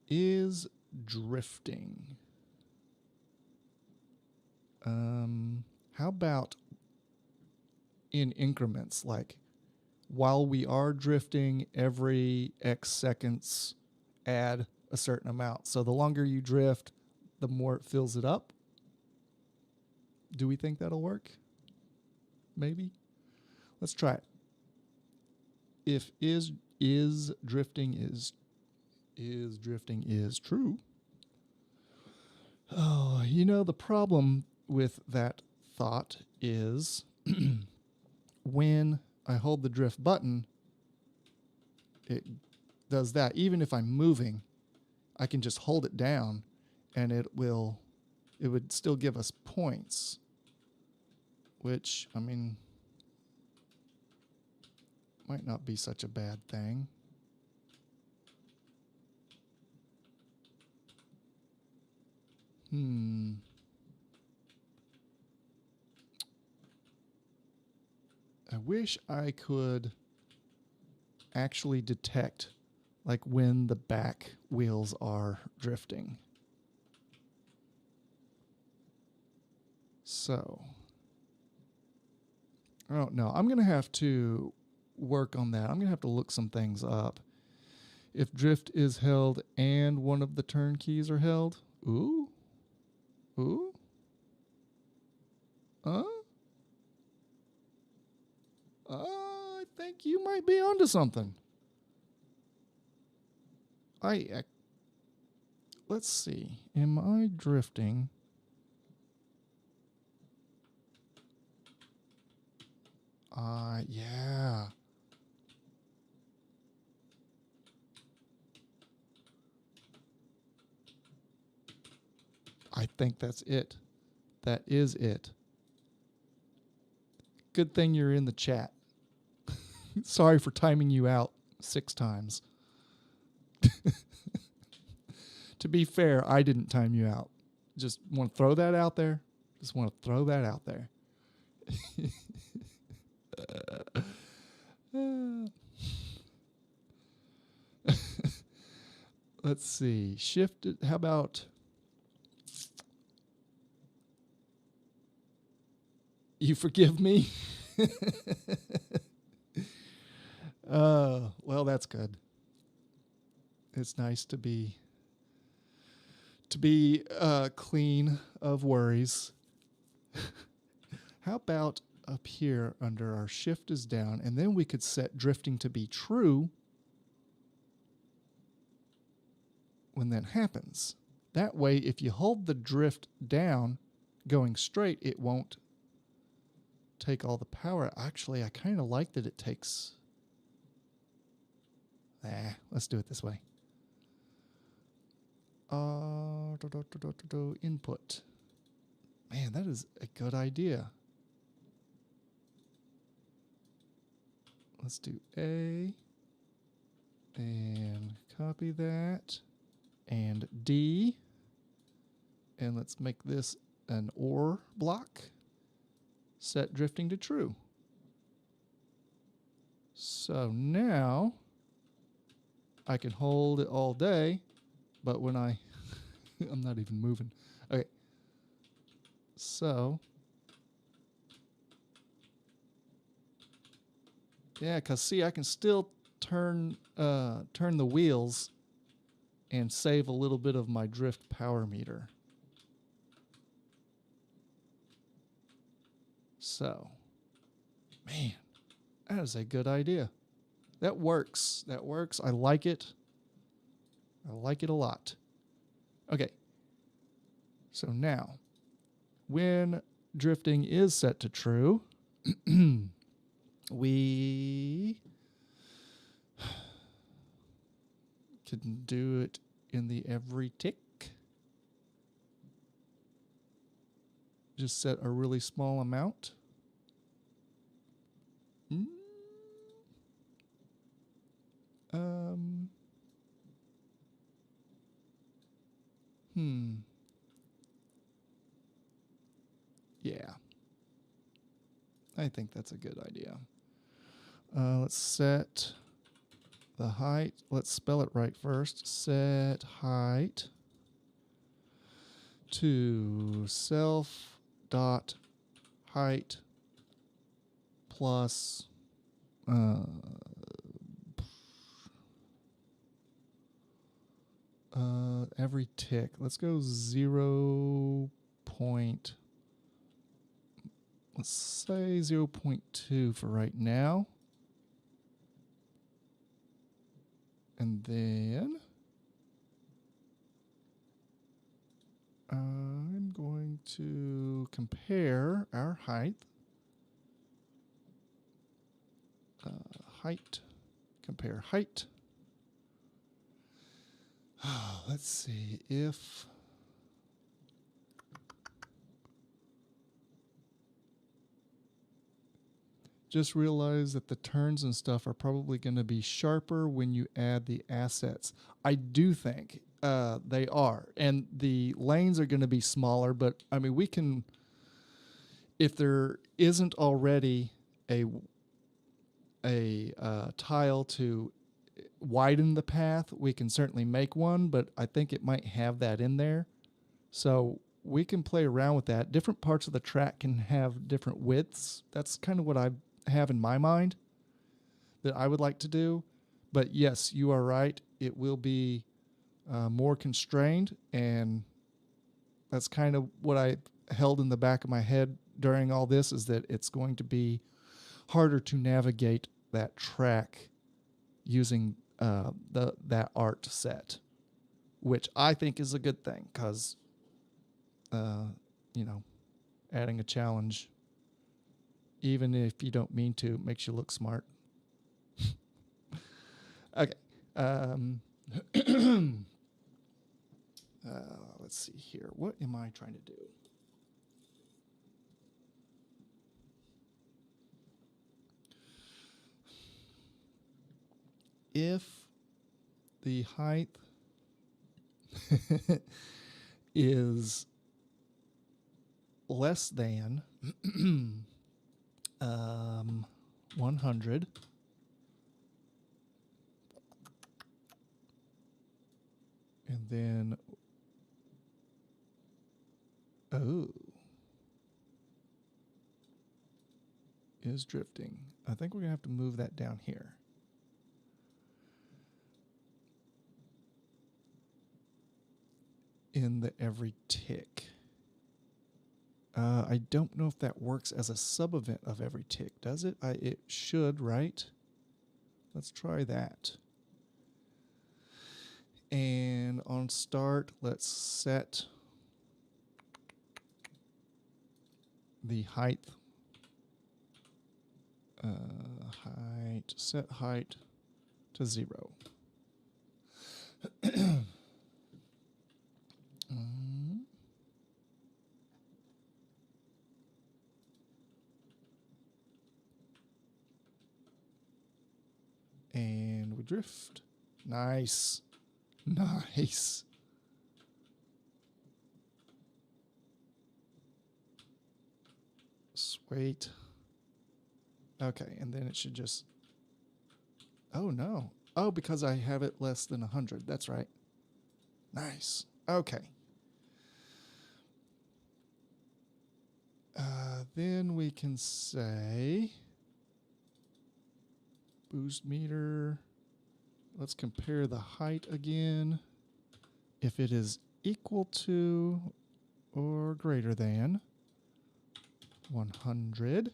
Is drifting. How about in increments, like while we are drifting, every X seconds add a certain amount. So the longer you drift, the more it fills it up. Do we think that'll work? Maybe. Let's try it. If is drifting is is drifting is true. Oh, the problem with that thought is when I hold the drift button, it does that. Even if I'm moving, I can just hold it down and it would still give us points, which, I mean, might not be such a bad thing. I wish I could actually detect like when the back wheels are drifting. So, I don't know. I'm going to have to work on that. I'm going to have to look some things up. If drift is held and one of the turn keys are held. Ooh. I think you might be onto something. Let's see. Am I drifting? Yeah. I think that's it. That is it. Good thing you're in the chat. Sorry for timing you out 6 times. To be fair, I didn't time you out. Just want to throw that out there. Let's see. Shifted. How about you forgive me? Well, that's good. It's nice to be clean of worries. How about up here under our shift is down, and then we could set drifting to be true when that happens. That way, if you hold the drift down going straight, it won't take all the power. Actually, I kind of like that it takes... let's do it this way. Input. Man, that is a good idea. Let's do A. And copy that. And D. And let's make this an OR block. Set drifting to true. So now I can hold it all day, but when I'm not even moving. Okay. So yeah, because see, I can still turn the wheels and save a little bit of my drift power meter. So, man, that is a good idea. That works. I like it. I like it a lot. Okay. So now, when drifting is set to true, we can do it in the every tick. Just set a really small amount. Yeah. I think that's a good idea. Let's set the height. Let's spell it right first. Set height to self dot height plus every tick. Let's go 0. Let's say 0.2 for right now. And then going to compare our height. Compare height. Let's see if just realize that the turns and stuff are probably going to be sharper when you add the assets. I do think they are, and the lanes are going to be smaller, but I mean, we can, if there isn't already a tile to widen the path, we can certainly make one, but I think it might have that in there. So we can play around with that. Different parts of the track can have different widths. That's kind of what I have in my mind that I would like to do. But yes, you are right. It will be more constrained, and that's kind of what I held in the back of my head during all this, is that it's going to be harder to navigate that track using that art set, which I think is a good thing, because adding a challenge, even if you don't mean to, makes you look smart. Okay. Let's see here. What am I trying to do? If the height is less than 100, and then is drifting. I think we're gonna have to move that down here. In the every tick. I don't know if that works as a sub-event of every tick, does it? It should, right? Let's try that. And on start, let's set the height. Set height to 0. And we drift. Nice. Nice. Sweet. Okay, and then it should just... Oh, no. Oh, because I have it less than 100. That's right. Nice. Okay. Then we can say... Boost meter. Let's compare the height again. If it is equal to or greater than 100,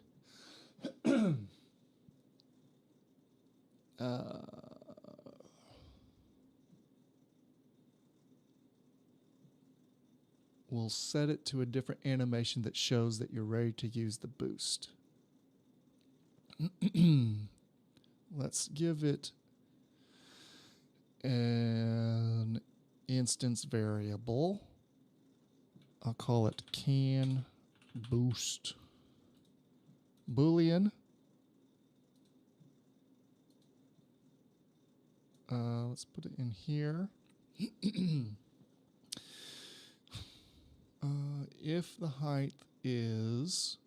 we'll set it to a different animation that shows that you're ready to use the boost. Let's give it an instance variable. I'll call it can boost boolean. Let's put it in here. If the height is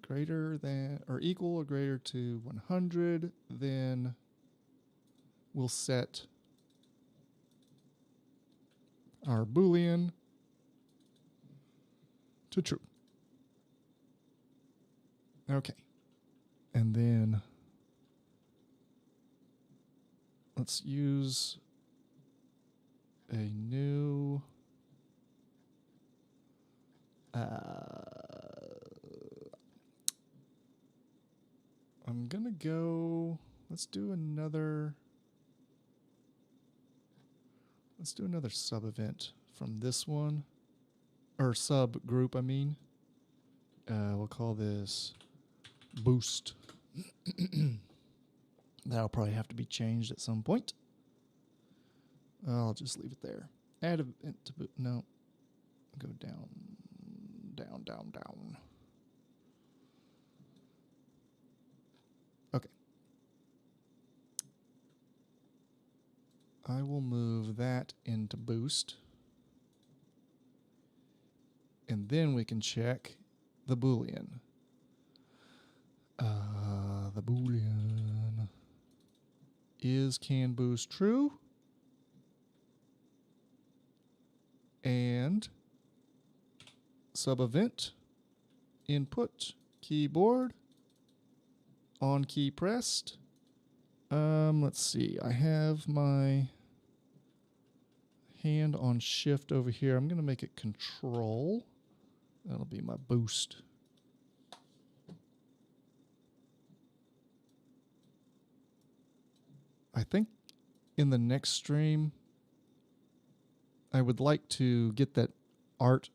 greater than or equal or greater to 100, then we'll set our boolean to true. Okay. And then let's use a new I'm gonna go, let's do another sub event from this one. or subgroup, I mean. We'll call this boost. That'll probably have to be changed at some point. I'll just leave it there. Add event to boot. No. Go down, down, down, down. Okay. I will move that into boost. And then we can check the Boolean. The Boolean is can boost true. And sub event input keyboard on key pressed. Let's see. I have my hand on shift over here. I'm going to make it control. That'll be my boost. I think in the next stream, I would like to get that art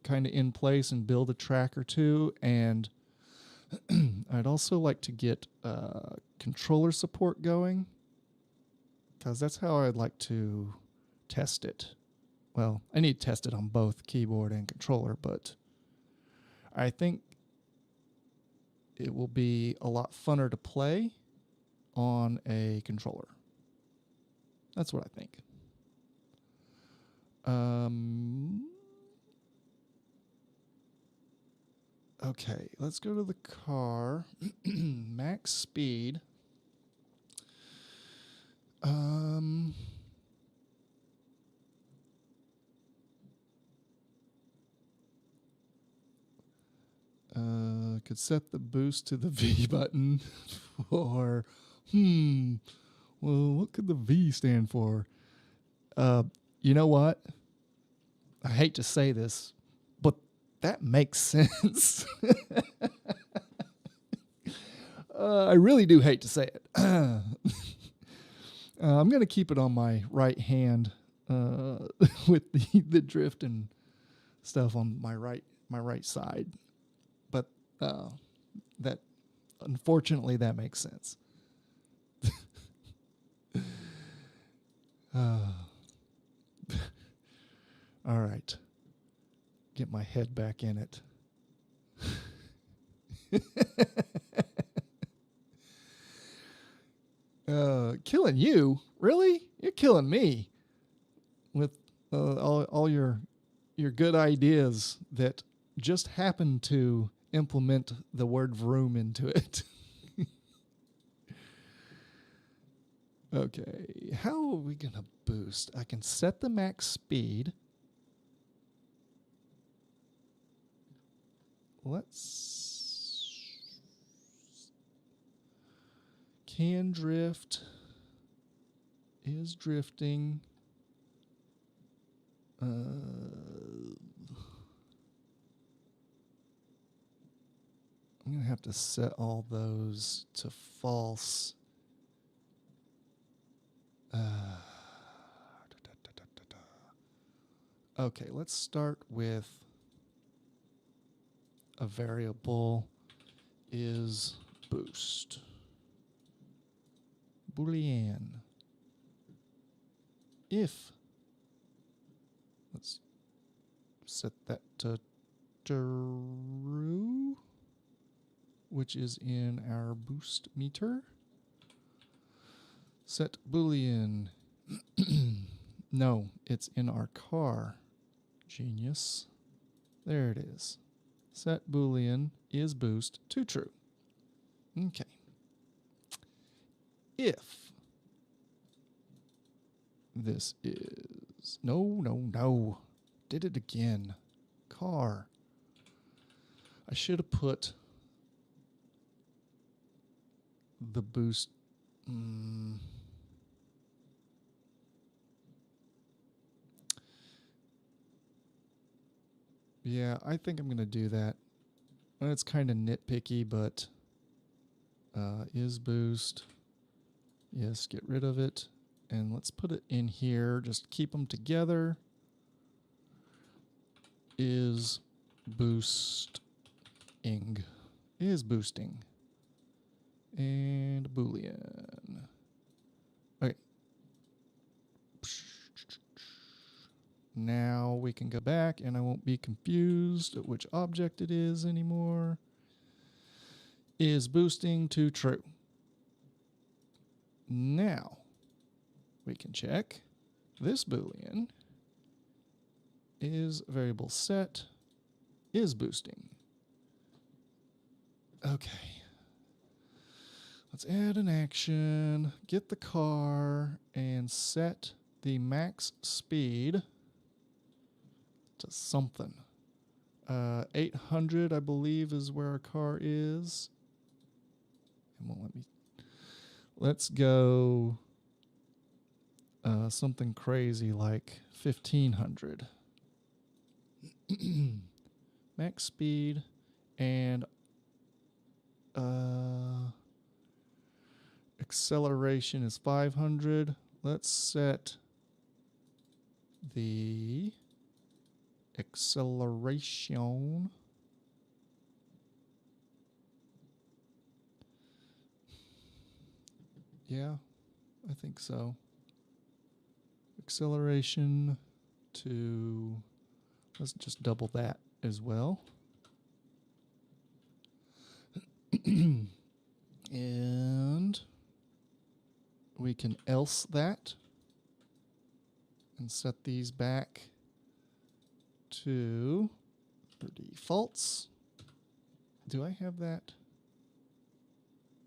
kind of in place and build a track or two. And I'd also like to get controller support going, because that's how I'd like to test it. Well, I need to test it on both keyboard and controller, but I think it will be a lot funner to play on a controller. That's what I think. Okay, let's go to the car. Max speed. Could set the boost to the V button for, well, what could the V stand for? You know what? I hate to say this, but that makes sense. I really do hate to say it. I'm going to keep it on my right hand with the drift and stuff on my right side. But that, unfortunately, that makes sense. All right. Get my head back in it. Killing you? Really? You're killing me with all your good ideas that just happen to implement the word vroom into it. Okay, how are we going to boost? I can set the max speed. Can drift. Is drifting. I'm going to have to set all those to false. Okay, let's start with a variable is boost. Boolean. If, let's set that to true, which is in our boost meter. Set Boolean. No, it's in our car. Genius. There it is. Set Boolean is boost to true. Okay. If this is... No. Did it again. Car. I should have put the boost... Yeah, I think I'm going to do that. It's kind of nitpicky, but is boost. Yes, get rid of it. And let's put it in here. Just keep them together. is boosting. Is boosting. And Boolean. Okay. Now we can go back and I won't be confused at which object it is anymore. Is boosting to true. Now we can check this Boolean is variable set is boosting. Okay. Let's add an action, get the car, and set the max speed to something. 800, I believe, is where our car is. It won't let me. Let's go something crazy like 1500. Max speed and acceleration is 500. Let's set the acceleration yeah, I think so. Acceleration to, let's just double that as well. And we can else that and set these back to their defaults. Do I have that?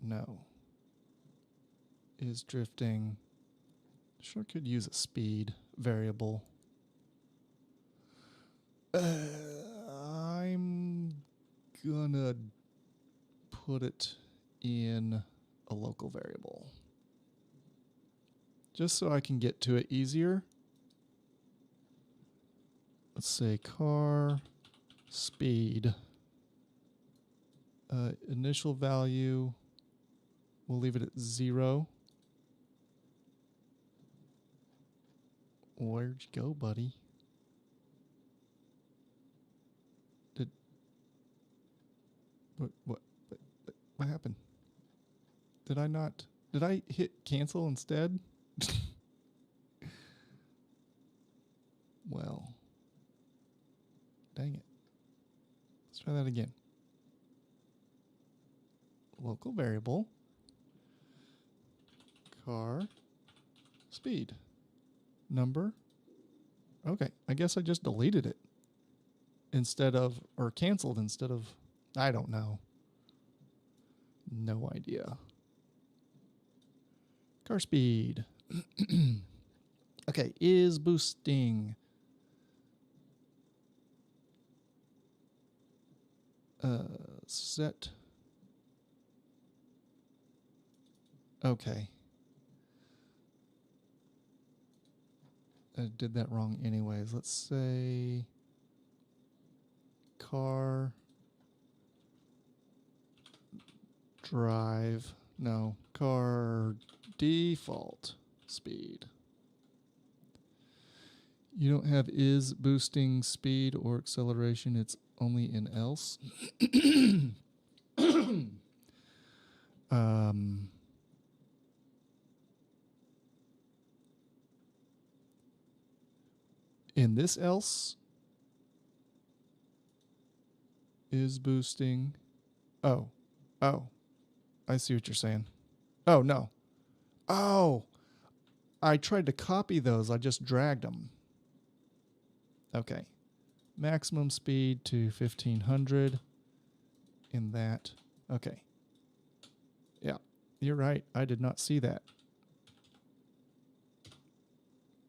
No. Is drifting. Sure could use a speed variable. I'm gonna put it in a local variable just so I can get to it easier. Let's say car speed. Initial value, we'll leave it at 0. Where'd you go, buddy? What happened? Did I hit cancel instead? Well, dang it. Let's try that again. Local variable, car, speed, number. Okay, I guess I just deleted it instead of, or canceled instead of, I don't know. No idea. Car speed. Okay, is boosting. Set. Okay. I did that wrong anyways. Let's say car drive. No, car default speed. You don't have is boosting speed or acceleration. It's only in else. In this else is boosting. Oh, I see what you're saying. Oh, no. Oh, I tried to copy those. I just dragged them. Okay. Maximum speed to 1500 in that. Okay. Yeah, you're right. I did not see that.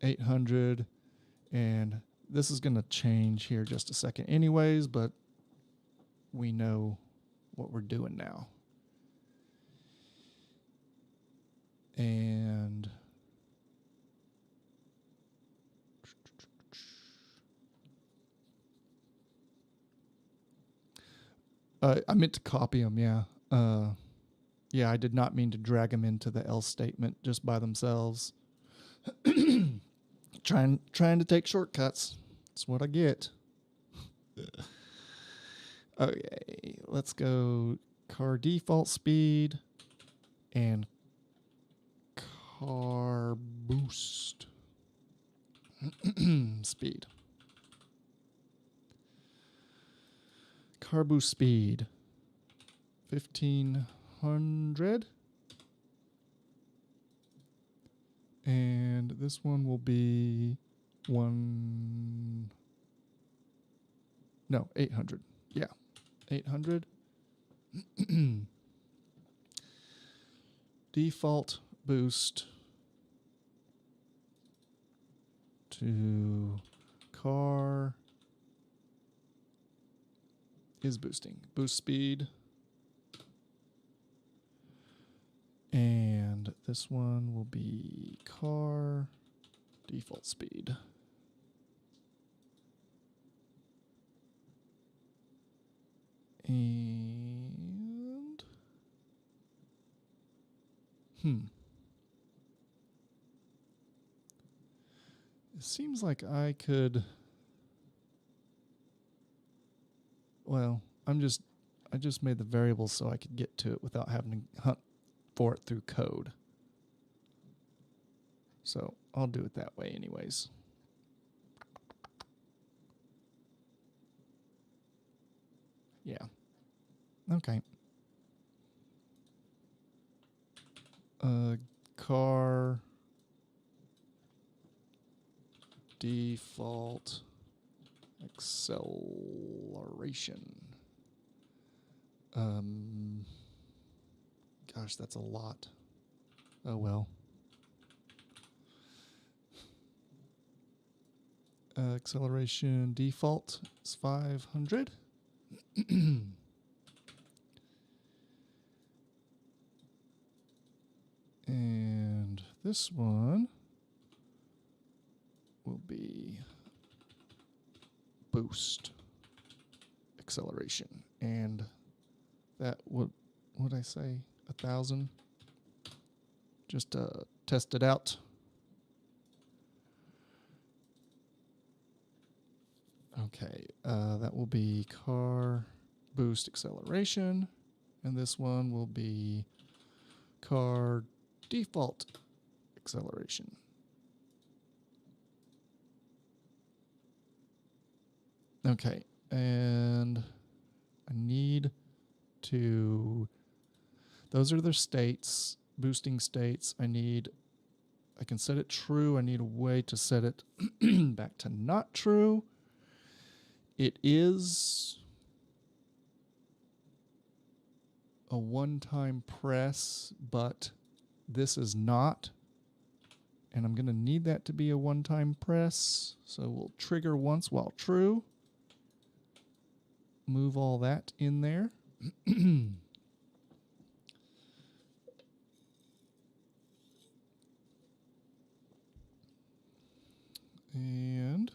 800. And this is going to change here just a second anyways, but we know what we're doing now. And I meant to copy them, yeah. Yeah, I did not mean to drag them into the else statement just by themselves. Trying to take shortcuts. That's what I get. Okay, let's go car default speed and car boost speed. Car boost speed 1500. And this one will be 800. Yeah, 800. Default boost to car is boosting. Boost speed. And this one will be car default speed. And it seems like I could. Well, I just made the variables so I could get to it without having to hunt for it through code. So I'll do it that way anyways. Yeah. Okay. Car default acceleration. Gosh, that's a lot. Oh well. Acceleration default is 500. And this one will be boost acceleration. And that would I say 1,000? Just to test it out. Okay, that will be car boost acceleration, and this one will be car default acceleration. Okay, and I need to, those are their states, boosting states. I can set it true. I need a way to set it back to not true. It is a one-time press, but this is not. And I'm going to need that to be a one-time press. So we'll trigger once while true. Move all that in there. And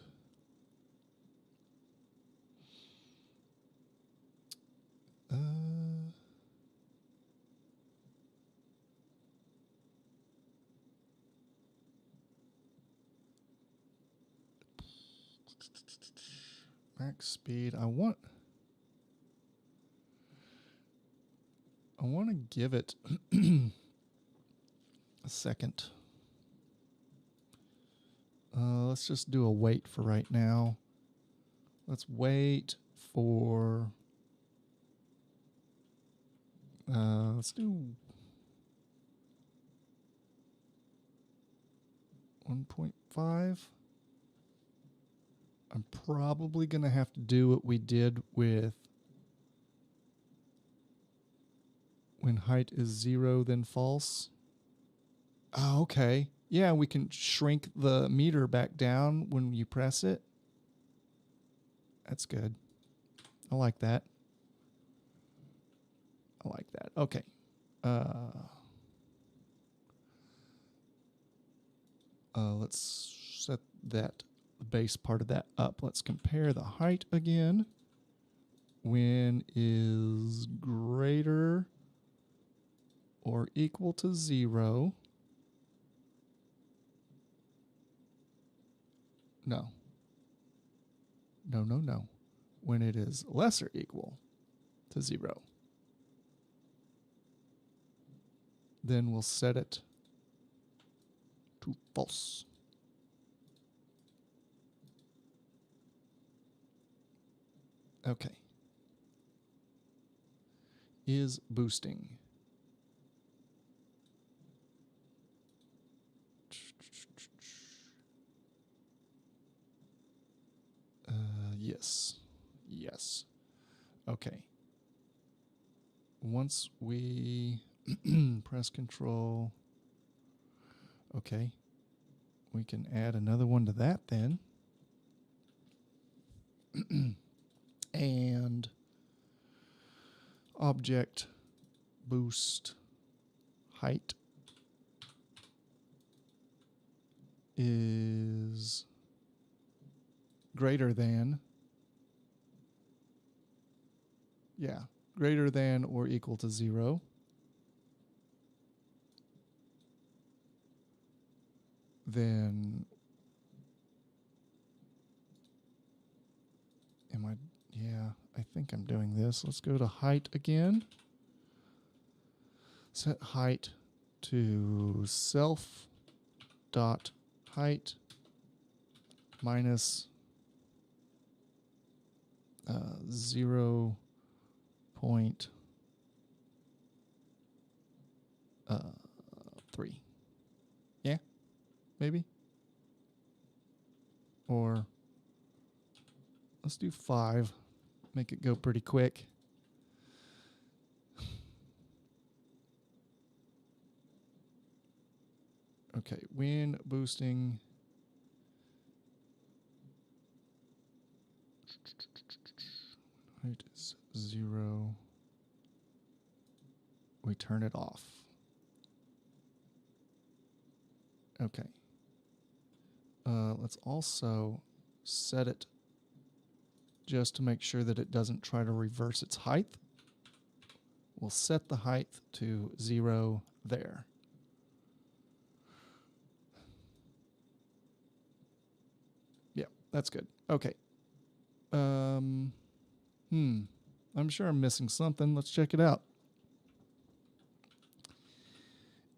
max speed. I want to give it a second. Let's just do a wait for right now. Let's wait for, let's do 1.5. I'm probably going to have to do what we did with when height is 0, then false. Oh, okay. Yeah, we can shrink the meter back down when you press it. That's good. I like that. Okay. Let's set that base part of that up. Let's compare the height again. When is greater or equal to 0. No. When it is less or equal. to 0. Then we'll set it to false. Okay. Is boosting. Yes. Yes. Okay. Once we press control, okay, we can add another one to that then. And object boost height is greater than, greater than or equal to 0. Then I think I'm doing this. Let's go to height again. Set height to self dot height minus 0.3. Yeah, maybe. Or let's do 5. Make it go pretty quick. Okay, when boosting height is 0, we turn it off. Okay. Let's also set it just to make sure that it doesn't try to reverse its height. We'll set the height to 0 there. Yeah, that's good. Okay. I'm sure I'm missing something. Let's check it out.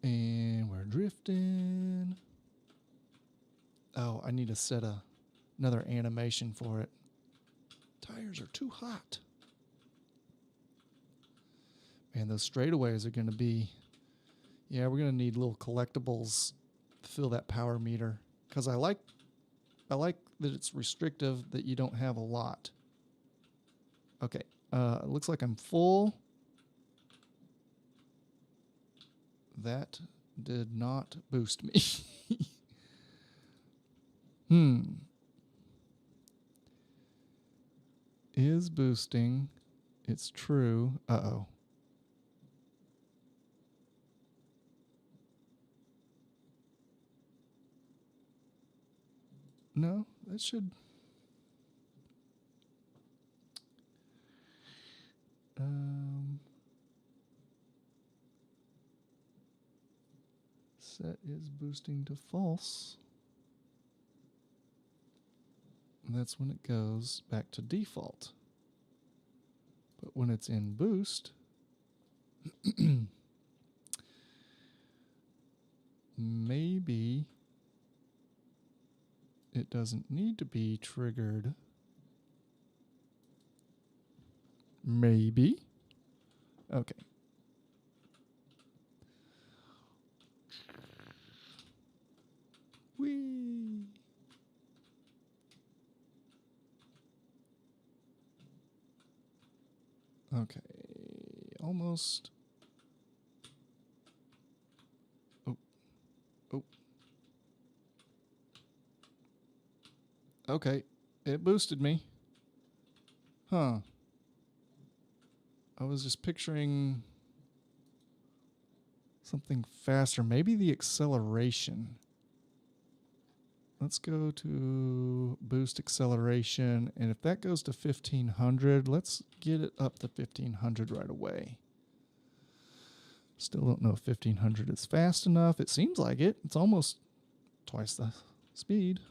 And we're drifting. Oh, I need to set another animation for it. Tires are too hot. Man, those straightaways are going to be... Yeah, we're going to need little collectibles to fill that power meter. Because I like that it's restrictive, that you don't have a lot. Okay, it looks like I'm full. That did not boost me. Is boosting. It's true. Uh-oh. No, that should... set is boosting to false. And that's when it goes back to default. But when it's in boost, maybe it doesn't need to be triggered. Maybe. Okay. Whee! Okay, almost. Oh. Okay, it boosted me. Huh. I was just picturing something faster. Maybe the acceleration. Let's go to boost acceleration. And if that goes to 1500, let's get it up to 1500 right away. Still don't know if 1500 is fast enough. It seems like it. It's almost twice the speed.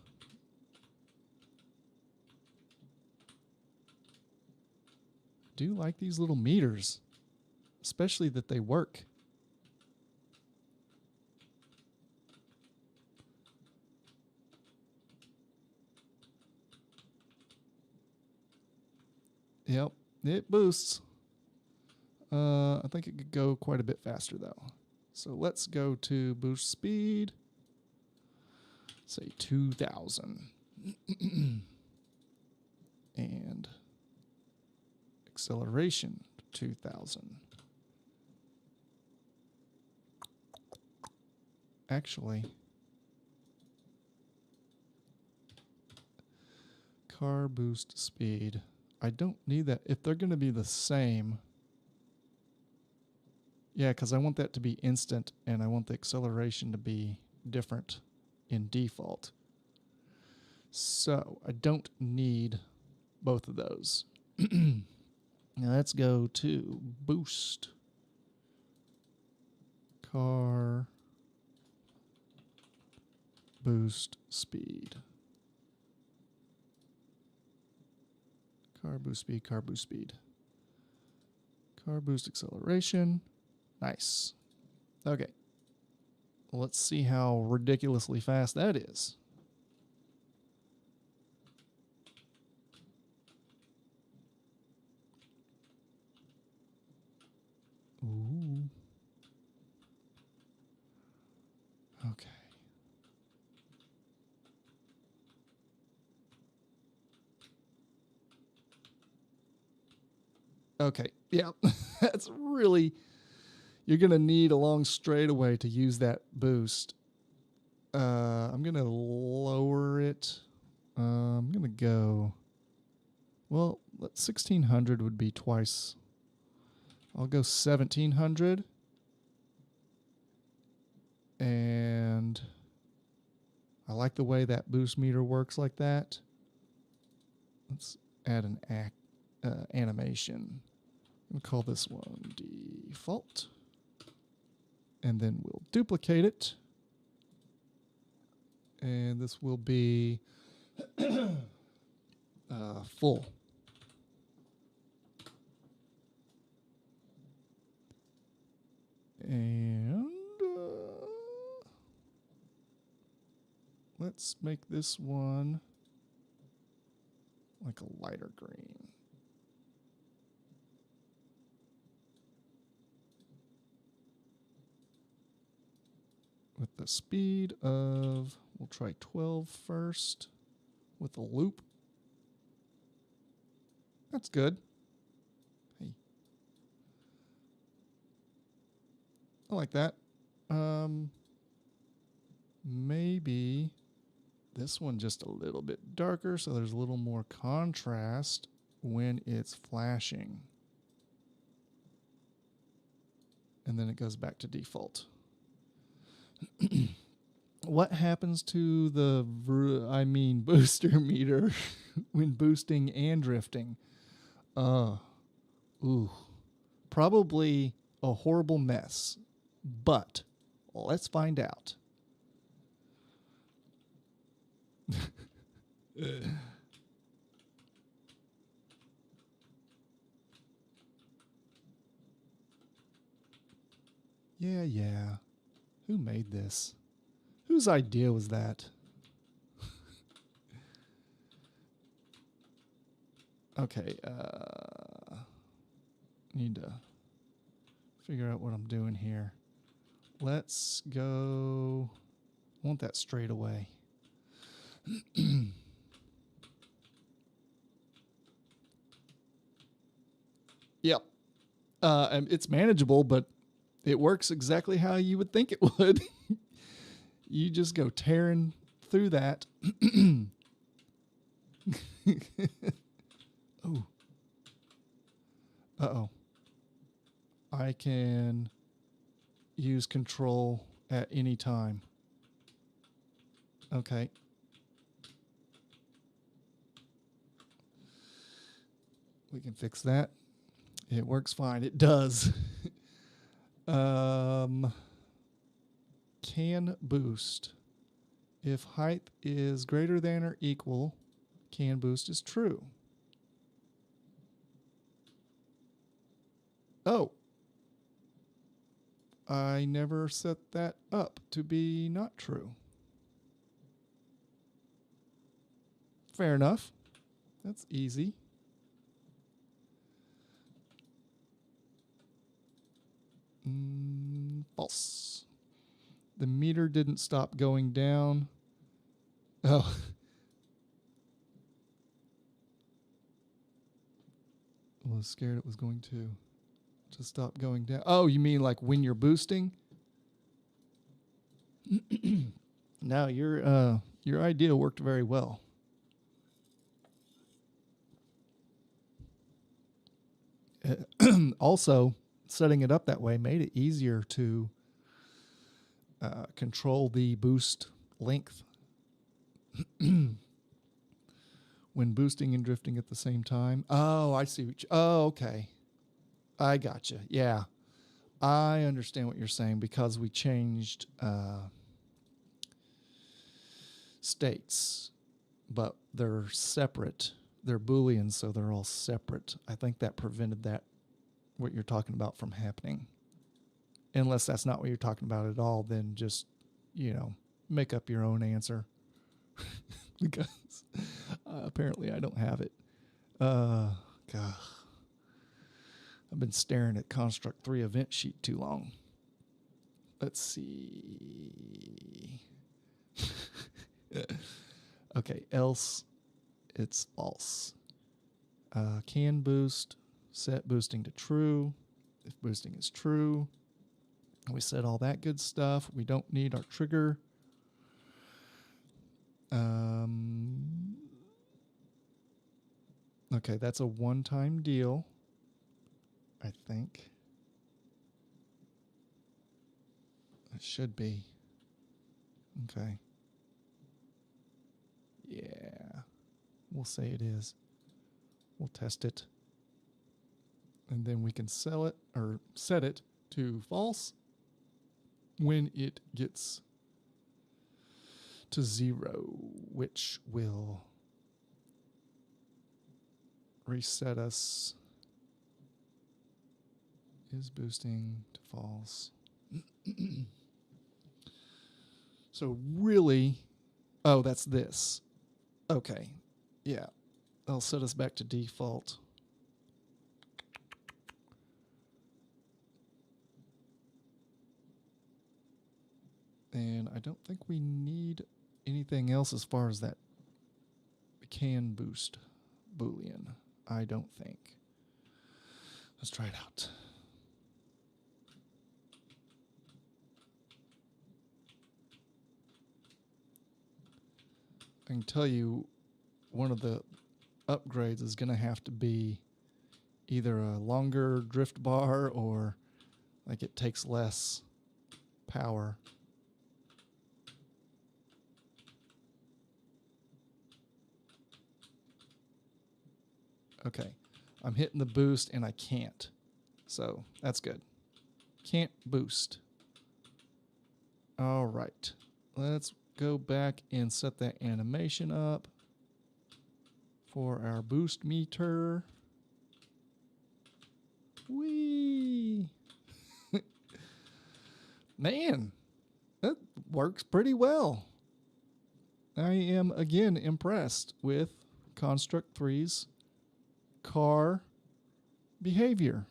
do like these little meters, especially that they work. Yep, it boosts. I think it could go quite a bit faster though. So let's go to boost speed. Say 2,000. And acceleration 2,000. Actually, car boost speed. I don't need that. If they're going to be the same, yeah, because I want that to be instant and I want the acceleration to be different in default. So I don't need both of those. Now let's go to boost. Car boost speed. Car boost speed, car boost speed. Car boost acceleration. Nice. Okay. Let's see how ridiculously fast that is. Ooh. Okay. Okay. Yeah. That's really, you're going to need a long straightaway to use that boost. I'm going to lower it. I'm going to go, well, 1600 would be twice. I'll go 1700. And I like the way that boost meter works like that. Let's add an animation. We'll call this one default. And then we'll duplicate it. And this will be full. And let's make this one like a lighter green. With the speed of, we'll try 12 first with a loop. That's good. Hey. I like that. Maybe this one just a little bit darker so there's a little more contrast when it's flashing. And then it goes back to default. What happens to the booster meter when boosting and drifting? Probably a horrible mess. But let's find out. Yeah. Who made this? Whose idea was that? Okay, need to figure out what I'm doing here. Let's go. I want that straight away. Yep. It's manageable, but it works exactly how you would think it would. You just go tearing through that. Oh. Uh-oh. I can use control at any time. Okay. We can fix that. It works fine. It does. Can boost. If height is greater than or equal, can boost is true. Oh. I never set that up to be not true. Fair enough. That's easy. False. The meter didn't stop going down. Oh. I was scared it was going to stop going down. Oh, you mean like when you're boosting? No, your idea worked very well. Also, setting it up that way made it easier to control the boost length when boosting and drifting at the same time. Oh, I see. Okay. I gotcha. Yeah. I understand what you're saying because we changed states, but they're separate. They're Booleans, so they're all separate. I think that prevented that, what you're talking about, from happening. Unless that's not what you're talking about at all, then just, make up your own answer. Because apparently I don't have it. God. I've been staring at Construct 3 event sheet too long. Let's see. Okay, else it's false. Can boost, set boosting to true. If boosting is true, we said all that good stuff. We don't need our trigger. Okay, that's a one-time deal, I think. It should be. Okay. Yeah. We'll say it is. We'll test it. And then we can sell it or set it to false when it gets to 0, which will reset us. Is boosting to false. So really, oh, that's this. Okay. Yeah. I'll set us back to default. And I don't think we need anything else as far as that can boost Boolean. I don't think. Let's try it out. I can tell you one of the upgrades is going to have to be either a longer drift bar or like it takes less power. Okay, I'm hitting the boost and I can't. So that's good. Can't boost. All right, let's go back and set that animation up for our boost meter. Whee! Man, that works pretty well. I am again impressed with Construct 3's car behavior.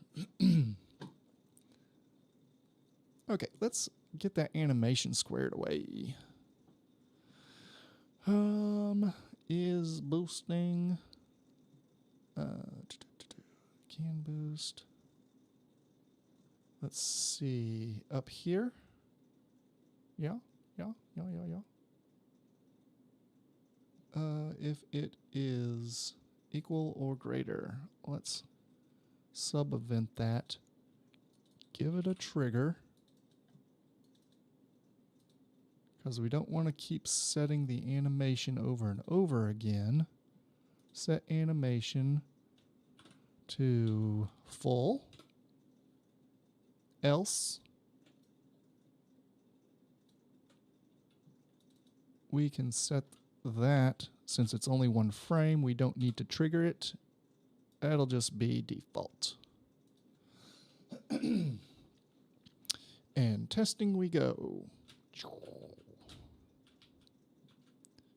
Okay, let's get that animation squared away. Is boosting can boost. Let's see up here. Yeah. If it is equal or greater, let's sub-event that. Give it a trigger. Because we don't want to keep setting the animation over and over again. Set animation to full. Else we can set that, since it's only one frame, we don't need to trigger it. That'll just be default. And testing we go.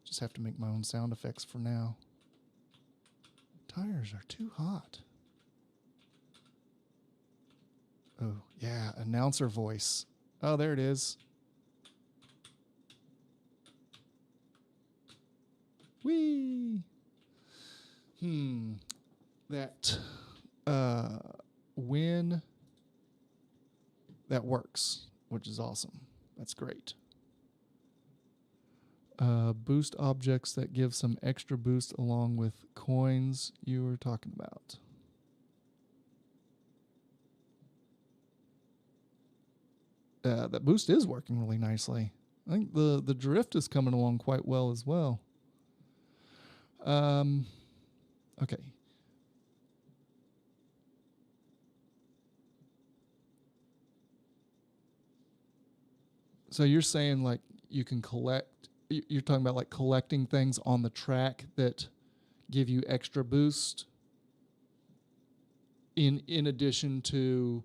Just have to make my own sound effects for now. Tires are too hot. Oh, yeah, announcer voice. Oh, there it is. Whee! That, when that works, which is awesome. That's great. Boost objects that give some extra boost along with coins you were talking about. That boost is working really nicely. I think the drift is coming along quite well as well. Okay. So you're saying like you can collect, you're talking about like collecting things on the track that give you extra boost in addition to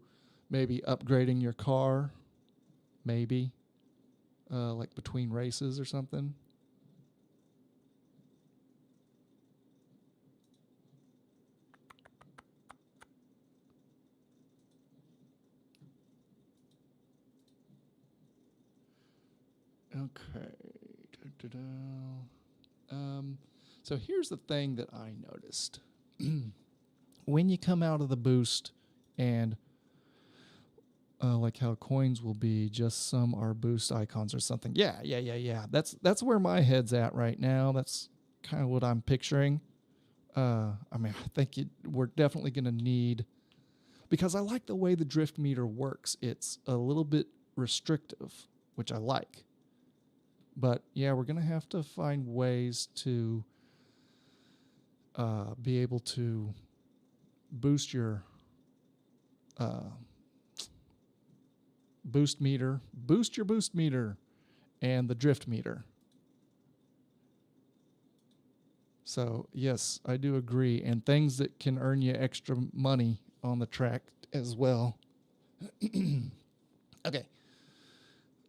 maybe upgrading your car, maybe like between races or something. Okay. So here's the thing that I noticed. When you come out of the boost and like how coins will be just some are boost icons or something. Yeah. That's where my head's at right now. That's kind of what I'm picturing. I mean, I think we're definitely going to need, because I like the way the drift meter works. It's a little bit restrictive, which I like. But yeah, we're going to have to find ways to be able to boost your boost meter, boost your boost meter, and the drift meter. So yes, I do agree. And things that can earn you extra money on the track as well. Okay.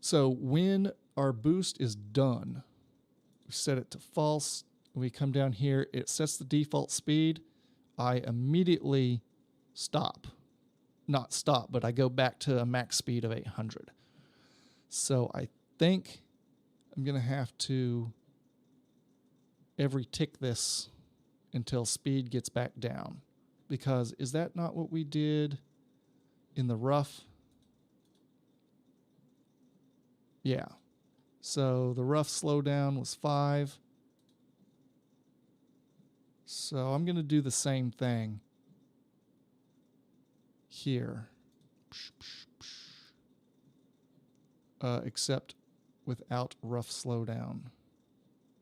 So when our boost is done, we set it to false. We come down here, it sets the default speed. I immediately stop. Not stop, but I go back to a max speed of 800. So I think I'm going to have to every tick this until speed gets back down. Because is that not what we did in the rough? Yeah. So the rough slowdown was 5. So I'm going to do the same thing here. Except without rough slowdown.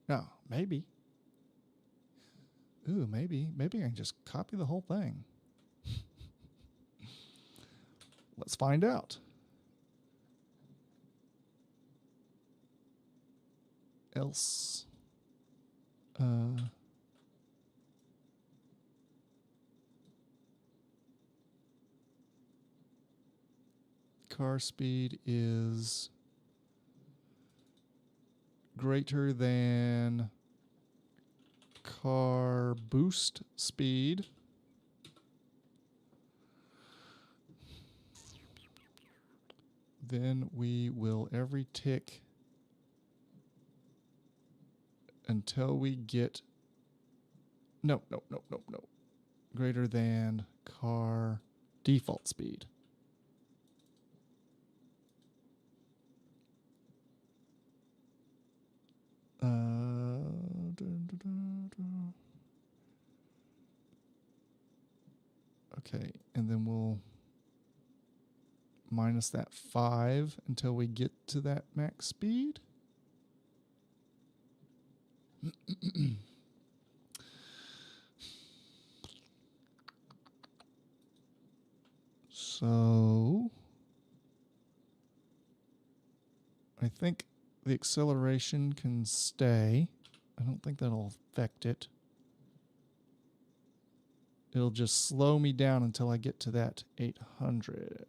No, maybe. Ooh, maybe I can just copy the whole thing. Let's find out. Else. Car speed is greater than car boost speed. Then we will every tick until we get no. Greater than car default speed. Okay, and then we'll minus that 5 until we get to that max speed. So I think the acceleration can stay. I don't think that'll affect it. it'll just slow me down until I get to that 800.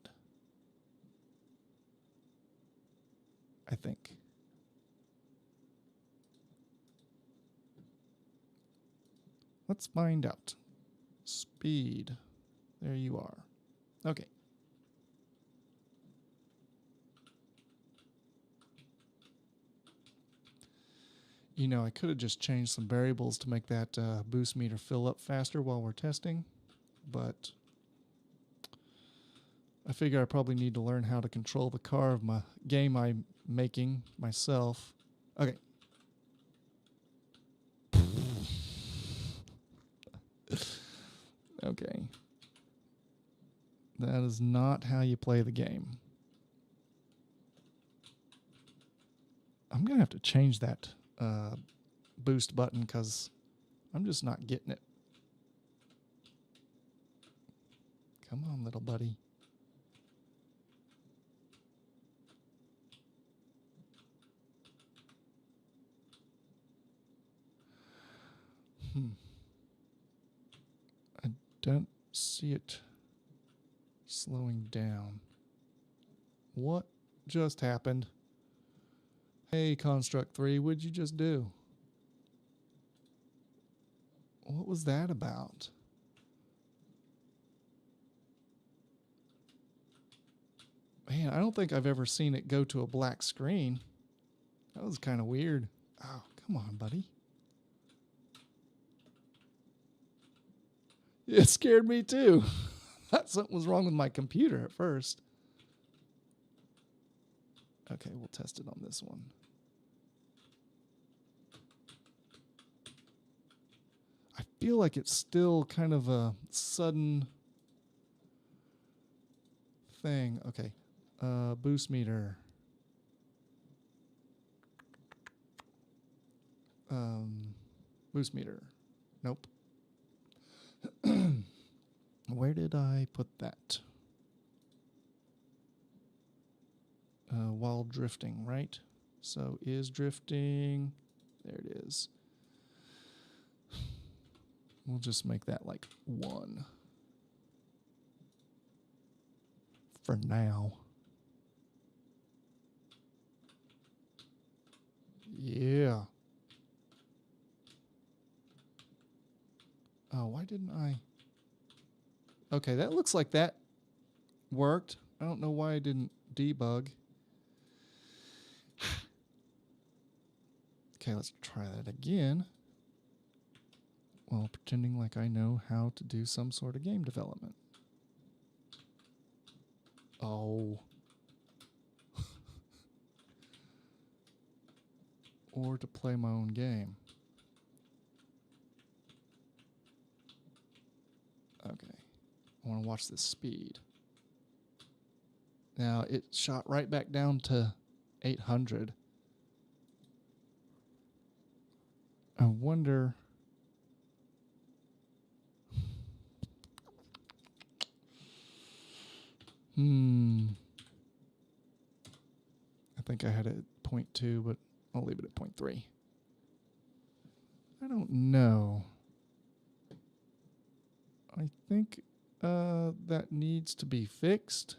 I think. Let's find out. Speed. There you are. Okay. You know, I could have just changed some variables to make that boost meter fill up faster while we're testing, but I figure I probably need to learn how to control the car of my game I'm making myself. Okay. Okay. That is not how you play the game. I'm going to have to change that boost button because I'm just not getting it. Come on, little buddy. I don't see it slowing down. What just happened? Hey, Construct 3, what'd you just do? What was that about? Man, I don't think I've ever seen it go to a black screen. That was kind of weird. Oh, come on, buddy. It scared me too. Thought something was wrong with my computer at first. Okay, we'll test it on this one. I feel like it's still kind of a sudden thing. Okay, boost meter. Boost meter. Nope. Where did I put that? While drifting, right? So is drifting. There it is. We'll just make that like 1 for now. Yeah. Oh, why didn't I? Okay, that looks like that worked. I don't know why I didn't debug. Okay, let's try that again. While pretending like I know how to do some sort of game development. Oh. Or to play my own game. Okay. I want to watch this speed. Now, it shot right back down to 800. I wonder... I think I had it at 0.2, but I'll leave it at 0.3. I don't know. I think that needs to be fixed.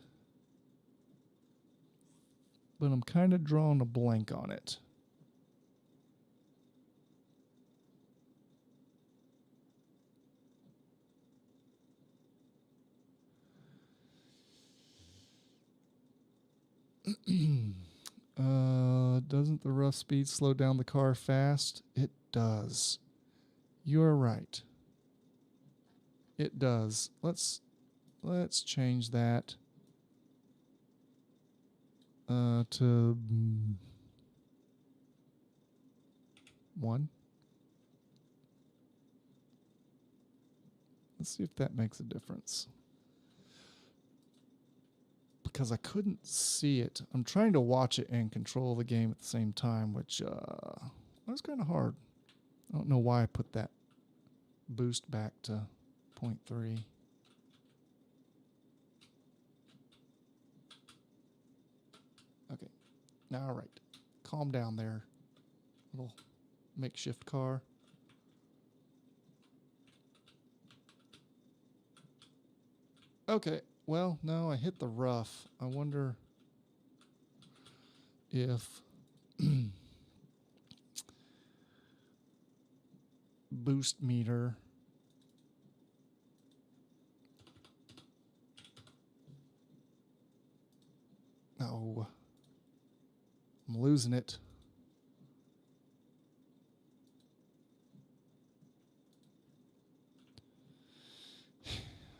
But I'm kind of drawing a blank on it. Doesn't the rough speed slow down the car fast? It does. You're right. It does. Let's change that to 1. Let's see if that makes a difference. Because I couldn't see it. I'm trying to watch it and control the game at the same time, which was kind of hard. I don't know why I put that boost back to 0.3. Okay. Now, all right. Calm down there, little makeshift car. Okay. Well, no, I hit the rough. I wonder if boost meter. Oh, I'm losing it.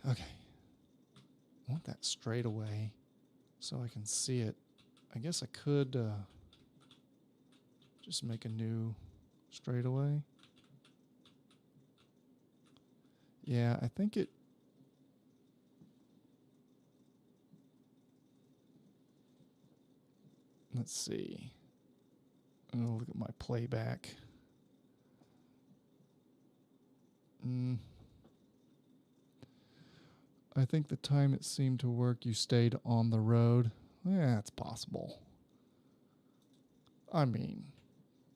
Okay. I want that straight away so I can see it. I guess I could just make a new straightaway. Yeah, I think it. Let's see. I'm gonna look at my playback. I think the time it seemed to work, you stayed on the road. Yeah, it's possible. I mean,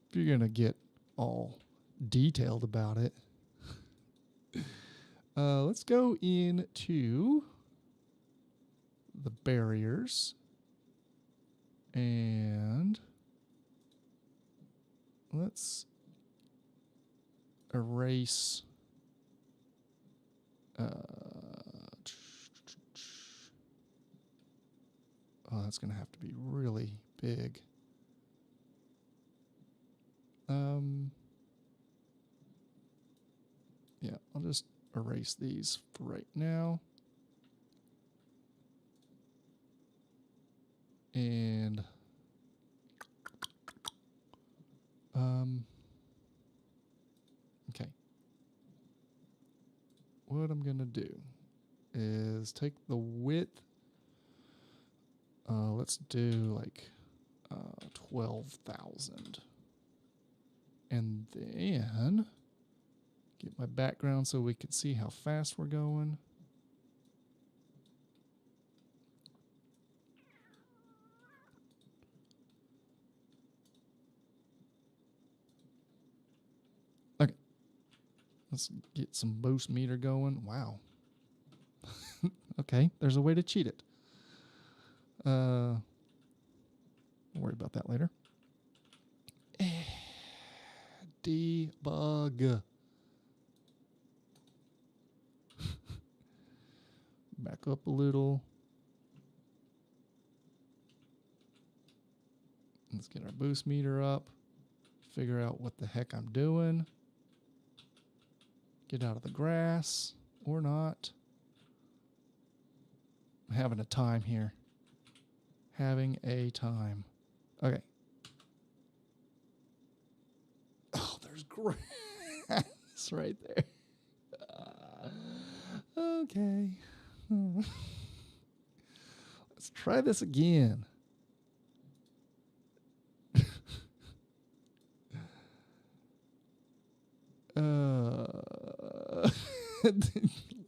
if you're gonna get all detailed about it, let's go into the barriers and let's erase. Oh, that's going to have to be really big. Yeah, I'll just erase these for right now. And okay. What I'm going to do is take the width. Let's do like 12,000. And then get my background so we can see how fast we're going. Okay. Let's get some boost meter going. Wow. Okay, there's a way to cheat it. We'll worry about that later. Debug. Back up a little. Let's get our boost meter up. Figure out what the heck I'm doing. Get out of the grass or not. I'm having a time here. Having a time. Okay. Oh, there's grass right there. Okay. Let's try this again.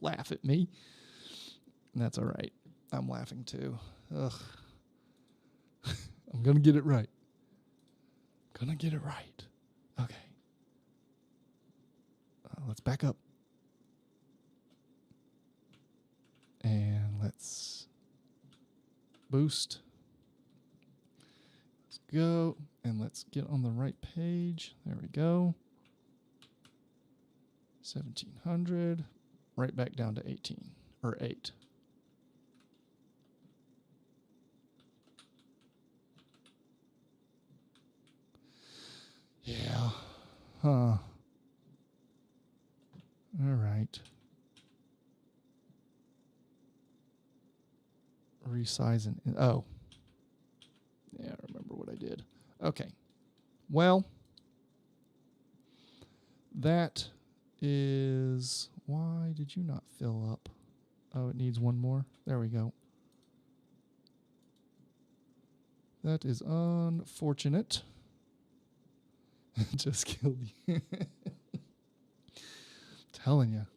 Laugh at me. That's all right. I'm laughing too. Ugh. I'm gonna get it right. Gonna get it right. Okay. Let's back up. And let's boost. Let's go. And let's get on the right page. There we go. 1700. Right back down to 18 or 8. Yeah. Huh. All right. Resizing. Oh. Yeah, I remember what I did. Okay. Well, that is... Why did you not fill up? Oh, it needs one more. There we go. That is unfortunate. Just killed you. Telling you.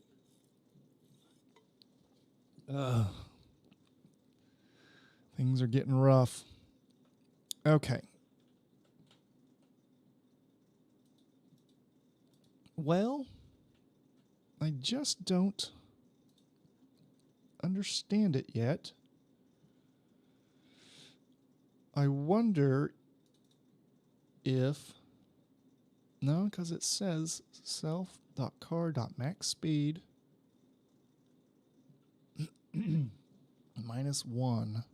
Things are getting rough. Okay. Well, I just don't understand it yet. I wonder if... No, because it says self.car.maxspeed -1.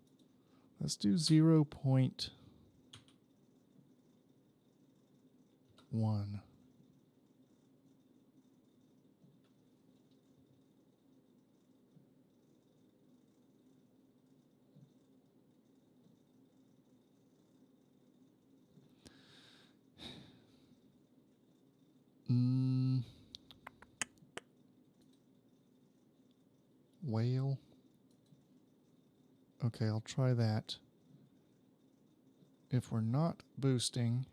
Let's do 0.1. Whale. Okay, I'll try that. If we're not boosting,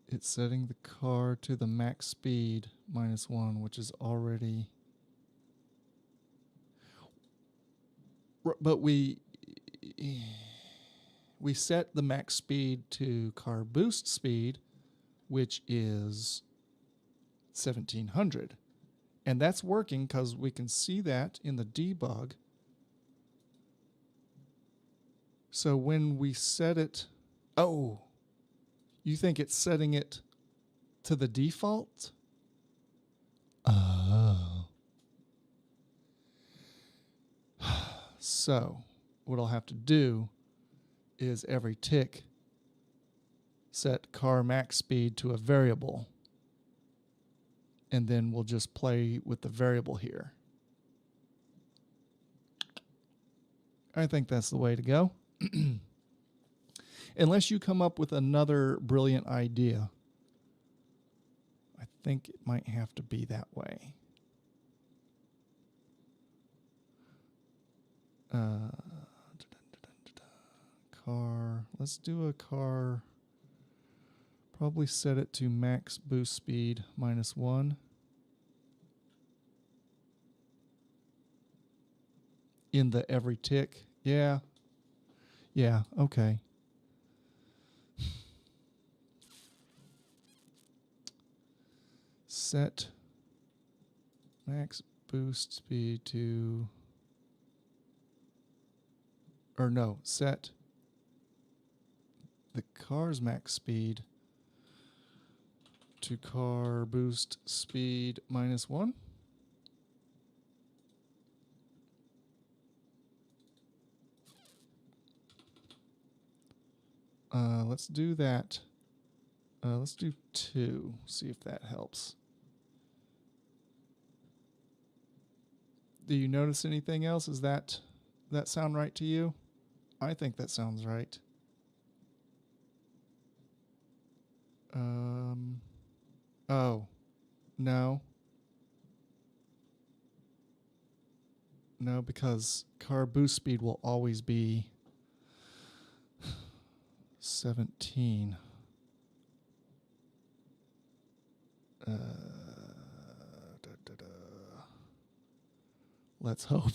it's setting the car to the max speed -1, which is already... But we set the max speed to car boost speed, which is 1700. And that's working because we can see that in the debug. So when we set it... Oh, you think it's setting it to the default? Oh. So what I'll have to do is every tick set car max speed to a variable. And then we'll just play with the variable here. I think that's the way to go. Unless you come up with another brilliant idea. I think it might have to be that way. Car. Let's do a car. Probably set it to max boost speed -1. In the every tick. Yeah. Yeah, okay. Set max boost speed to... Or no, set the car's max speed to car boost speed -1. Let's do that. Let's do 2. See if that helps. Do you notice anything else? Is that sound right to you? I think that sounds right. Oh, no. No, because car boost speed will always be 17. Let's hope.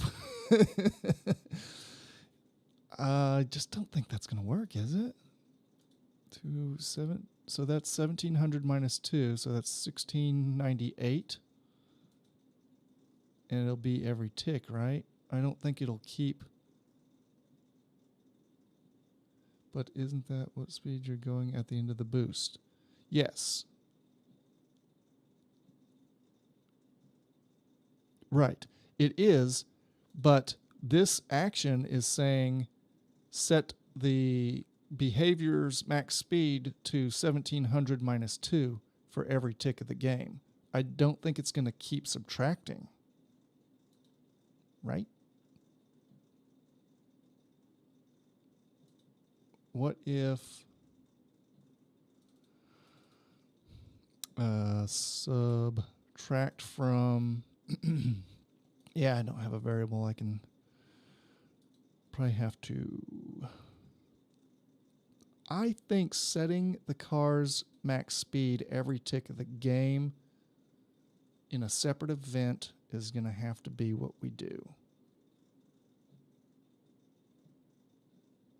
I just don't think that's going to work, is it? 7. So that's 1700 -2, so that's 1698. And it'll be every tick, right? I don't think it'll keep. But isn't that what speed you're going at the end of the boost? Yes. Right. It is, but this action is saying set the behavior's max speed to 1700 -2 for every tick of the game. I don't think it's going to keep subtracting. Right? What if subtract from... Yeah, I don't have a variable. I can probably have to... I think setting the car's max speed every tick of the game in a separate event is going to have to be what we do.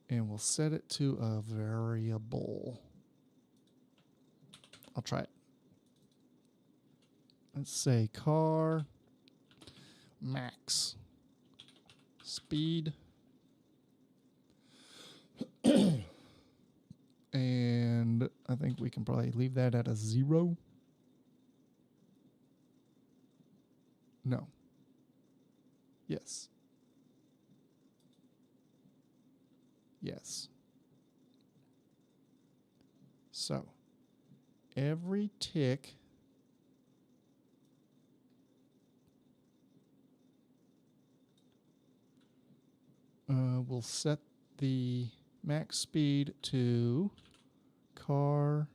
And we'll set it to a variable. I'll try it. Let's say car max speed. And I think we can probably leave that at a 0. No. Yes. Yes. So, every tick will set the max speed to car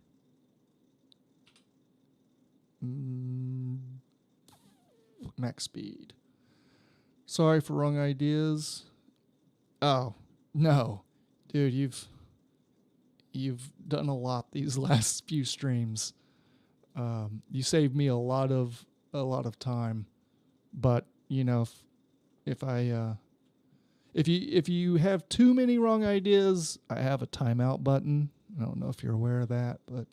max speed. Sorry for wrong ideas. Oh, no. Dude, you've done a lot these last few streams. You saved me a lot of time. But, you know, if you have too many wrong ideas, I have a timeout button. I don't know if you're aware of that, but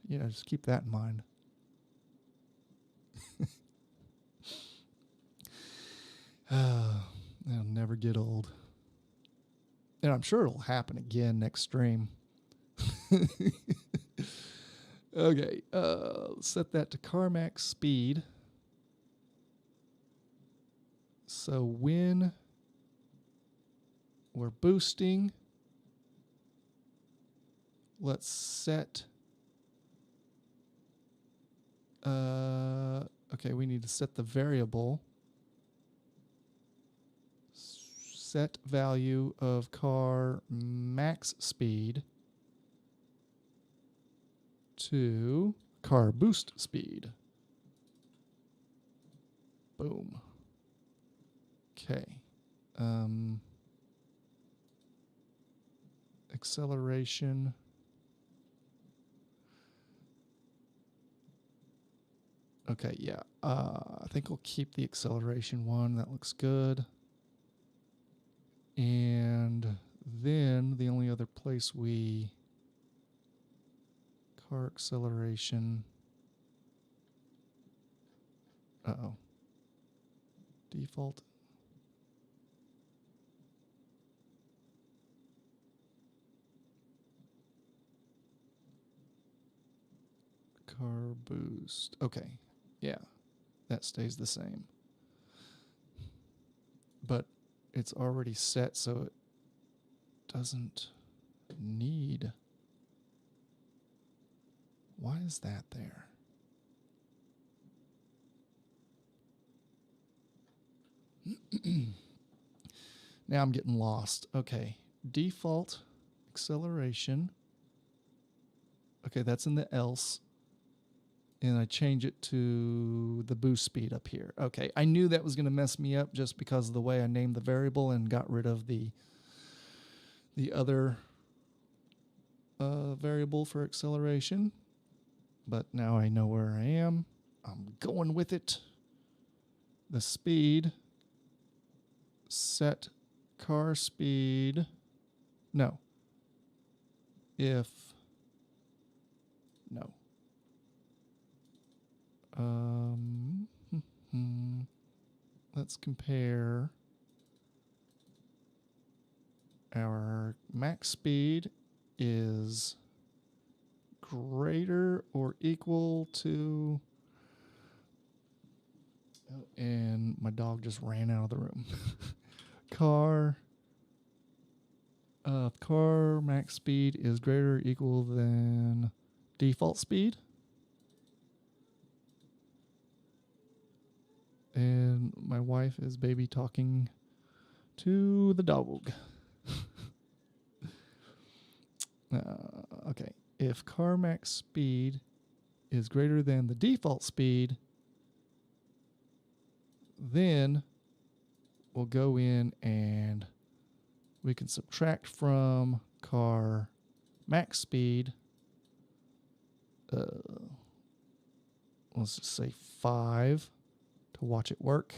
just keep that in mind. That'll never get old. And I'm sure it'll happen again next stream. Okay, set that to car max speed. So when we're boosting, let's set, okay, we need to set the variable. Set value of car max speed to car boost speed. Boom. Okay. Acceleration. Okay, yeah. I think we'll keep the acceleration one. That looks good. And then the only other place car acceleration. Uh-oh. Default. Car boost. Okay. Yeah. That stays the same. But it's already set, so it doesn't need. Why is that there? Now I'm getting lost. Okay. Default acceleration. Okay, that's in the else. And I change it to the boost speed up here. Okay, I knew that was going to mess me up just because of the way I named the variable and got rid of the other variable for acceleration. But now I know where I am. I'm going with it. The speed. Set car speed. No. No. Let's compare our max speed is greater or equal to, and my dog just ran out of the room. Car max speed is greater or equal than default speed. And my wife is baby talking to the dog. Okay. If car max speed is greater than the default speed, then we'll go in and we can subtract from car max speed. Let's just say 5 to watch it work.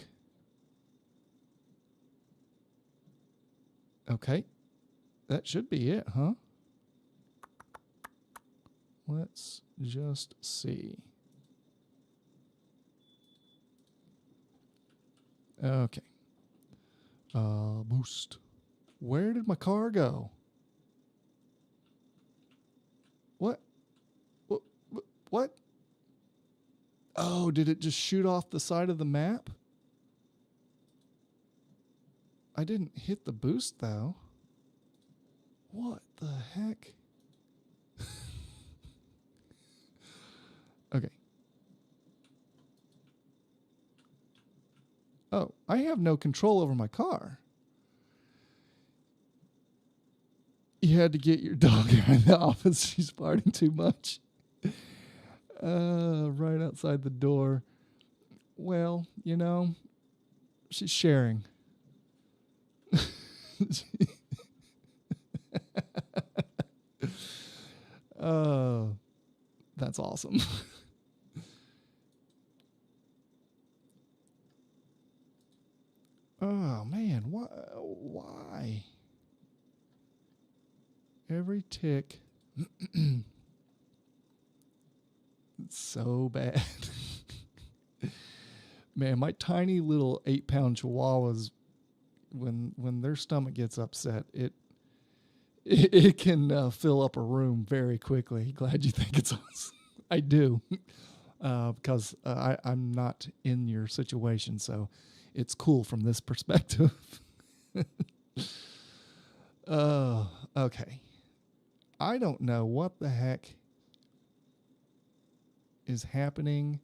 Okay. That should be it, huh? Let's just see. Okay. Boost. Where did my car go? What? What? What? Oh, did it just shoot off the side of the map? I didn't hit the boost, though. What the heck? Okay. Oh, I have no control over my car. You had to get your dog out of the office. She's farting too much. Right outside the door. Well, you know, she's sharing. Oh, that's awesome. Oh man, why? Every tick. It's so bad. Man, my tiny little 8-pound chihuahuas, when their stomach gets upset, it can fill up a room very quickly. Glad you think it's awesome. I do, because I'm not in your situation, so it's cool from this perspective. Okay. I don't know what the heck is happening.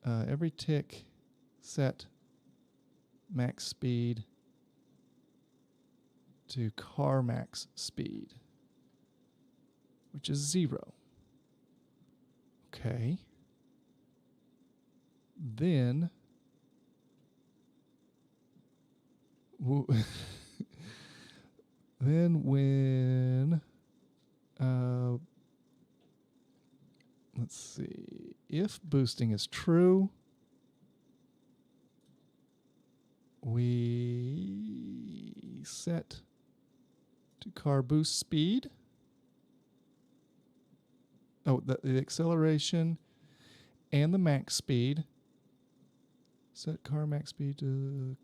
Every tick set max speed to car max speed, which is 0. Okay. Then when let's see, if boosting is true, we set to car boost speed. Oh, the acceleration and the max speed. Set car max speed to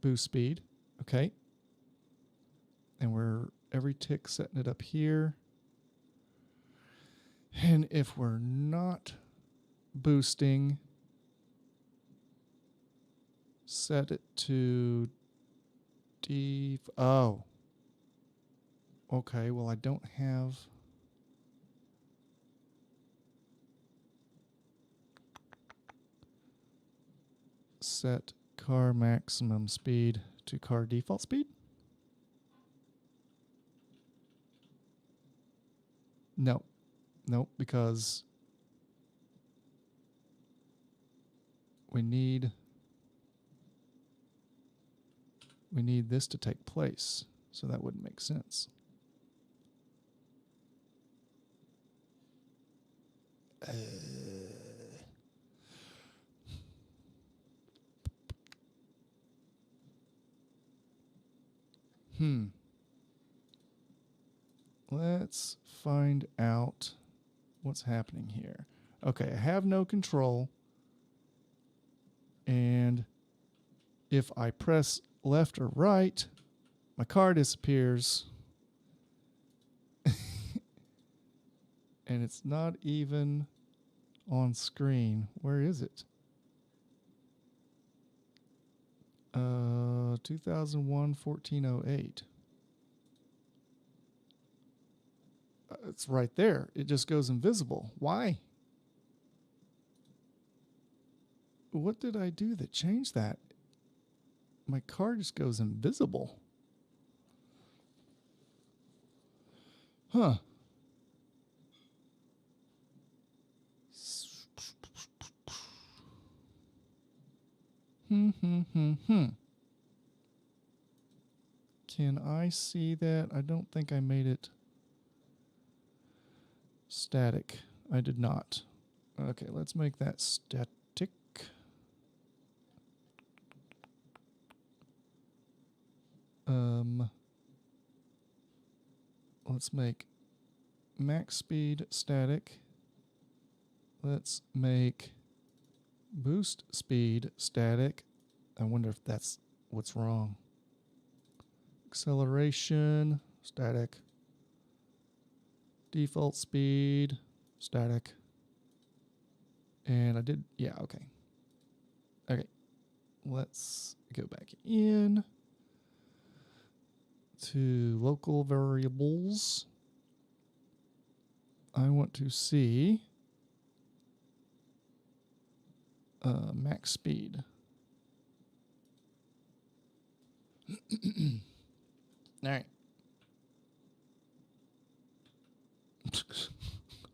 boost speed. Okay. And we're every tick setting it up here. And if we're not boosting, set it to oh. Okay, well I don't have set car maximum speed to car default speed. No. Nope, because we need this to take place, so that wouldn't make sense. Let's find out what's happening here. Okay, I have no control. And if I press left or right, my car disappears. And it's not even on screen. Where is it? 2001 1408. It's right there. It just goes invisible. Why? What did I do that changed that? My car just goes invisible. Huh. Can I see that? I don't think I made it static. I did not. Okay, let's make that static. Let's make max speed static. Let's make boost speed static. I wonder if that's what's wrong. Acceleration, static. Default speed, static. And I did, yeah, okay. Okay, let's go back in to local variables. I want to see max speed. All right.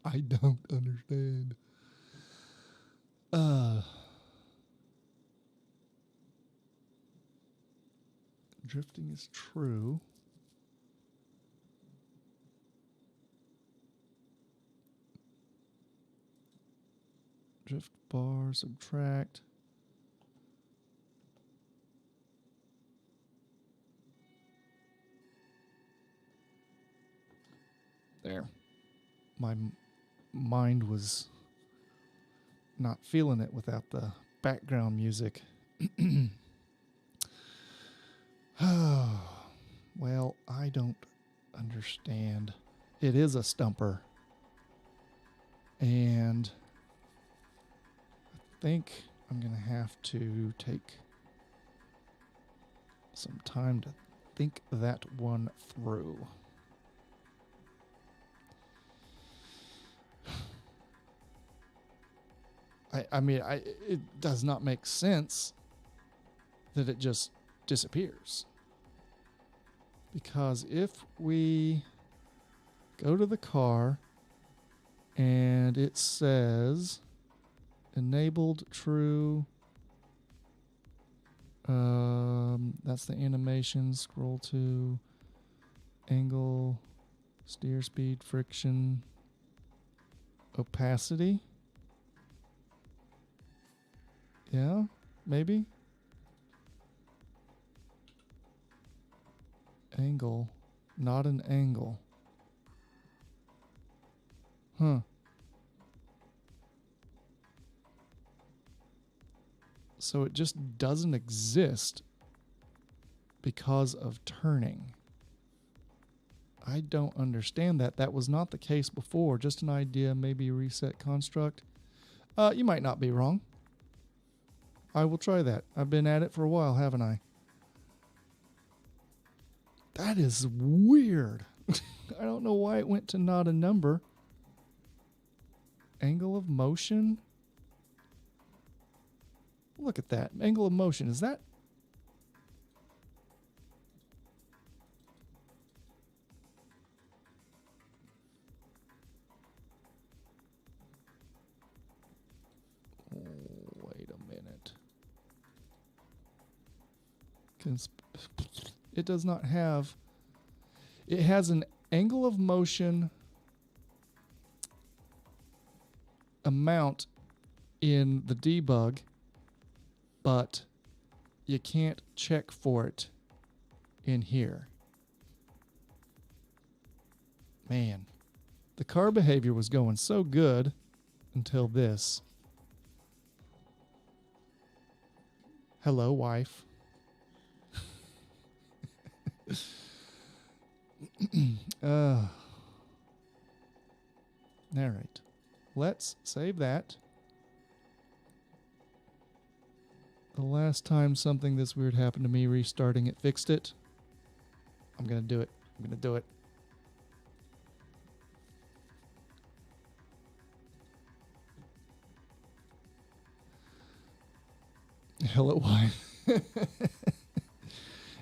I don't understand. Drifting is true. Drift bar, subtract. There. My mind was not feeling it without the background music. Oh, well, I don't understand. It is a stumper. And I think I'm going to have to take some time to think that one through. I mean, it does not make sense that it just disappears. Because if we go to the car and it says enabled true, that's the animation, scroll to angle, steer speed, friction, opacity. Yeah, maybe. Angle, not an angle. Huh. So it just doesn't exist because of turning. I don't understand that. That was not the case before. Just an idea, maybe reset construct. You might not be wrong. I will try that. I've been at it for a while, haven't I? That is weird. I don't know why it went to not a number. Angle of motion? Look at that. Angle of motion. Is that... Wait a minute. It does not have... It has an angle of motion amount in the debug, but you can't check for it in here. Man, the car behavior was going so good until this. Hello, wife. All right. Let's save that. The last time something this weird happened to me, restarting it fixed it. I'm going to do it. I'm going to do it. Hello, wife.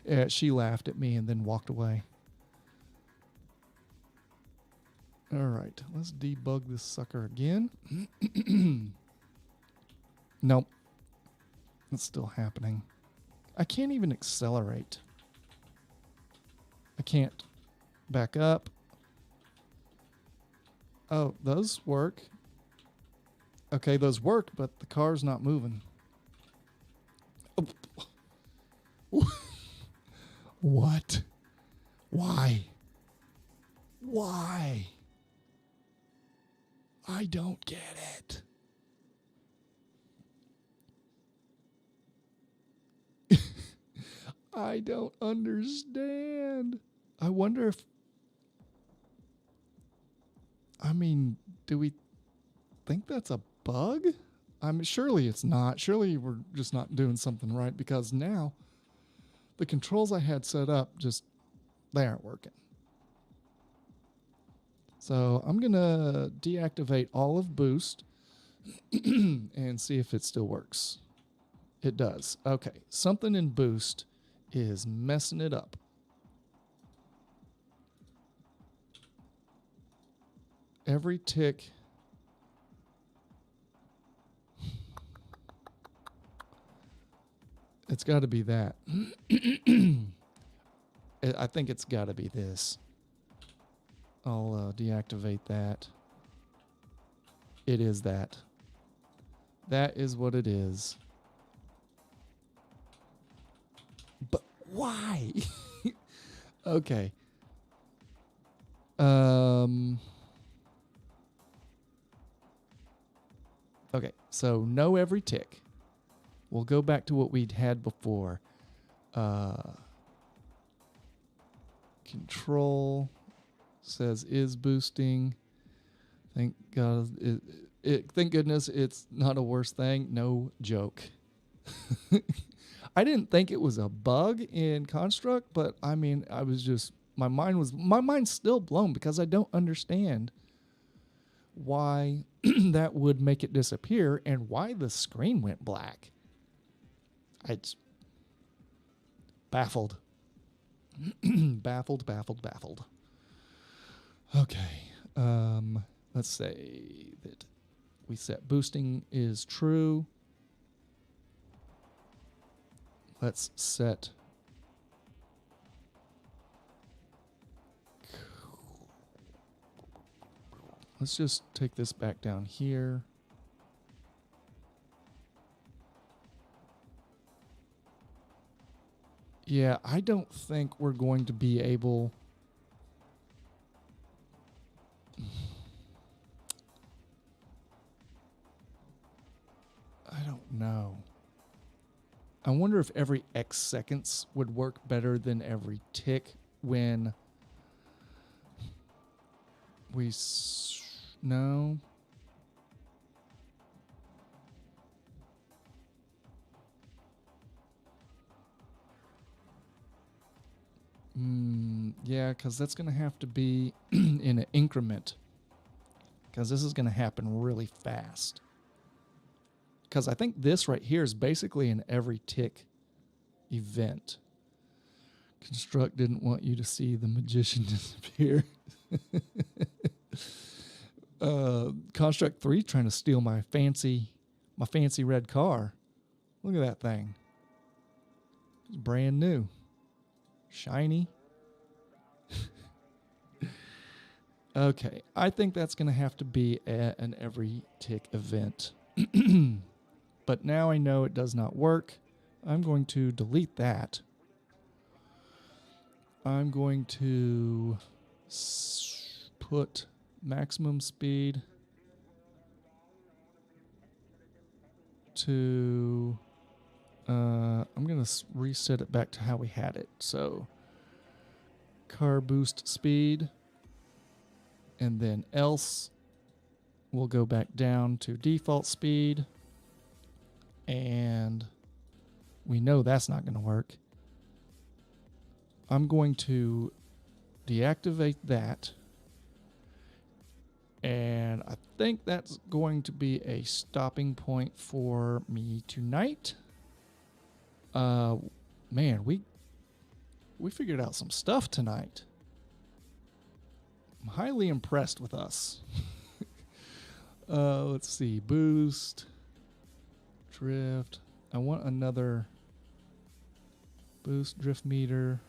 Yeah, she laughed at me and then walked away. All right, let's debug this sucker again. Nope. It's still happening. I can't even accelerate. I can't back up. Oh, those work. Okay, those work, but the car's not moving. Oh. What? Why? Why? I don't get it. I don't understand. I wonder if, I mean, do we think that's a bug? I mean, surely it's not. Surely we're just not doing something right, because now the controls I had set up just, they aren't working. So I'm going to deactivate all of Boost and see if it still works. It does. Okay, something in Boost is messing it up. Every tick. It's got to be that. I think it's got to be this. I'll deactivate that. It is that. That is what it is. But why? Okay. Okay, so know every tick. We'll go back to what we'd had before. Control says is boosting. Thank God. Thank goodness it's not a worse thing. No joke. I didn't think it was a bug in Construct, but I mean, I was just, my mind's still blown because I don't understand why that would make it disappear and why the screen went black. It's baffled. Baffled. Okay. Let's say that we set boosting is true. Let's set let's just take this back down here. Yeah, I don't think we're going to be able. I don't know. I wonder if every X seconds would work better than every tick when we no. Yeah, because that's going to have to be in an increment. Because this is going to happen really fast. Because I think this right here is basically an every tick event. Construct didn't want you to see the magician disappear. Construct 3 trying to steal my fancy red car. Look at that thing. It's brand new. Shiny. Okay, I think that's going to have to be an every tick event. But now I know it does not work. I'm going to delete that. I'm going to put maximum speed to I'm going to reset it back to how we had it. So car boost speed, and then else we'll go back down to default speed, and we know that's not going to work. I'm going to deactivate that, and I think that's going to be a stopping point for me tonight. Man, we figured out some stuff tonight. I'm highly impressed with us. Let's see, boost, drift. I want another boost drift meter.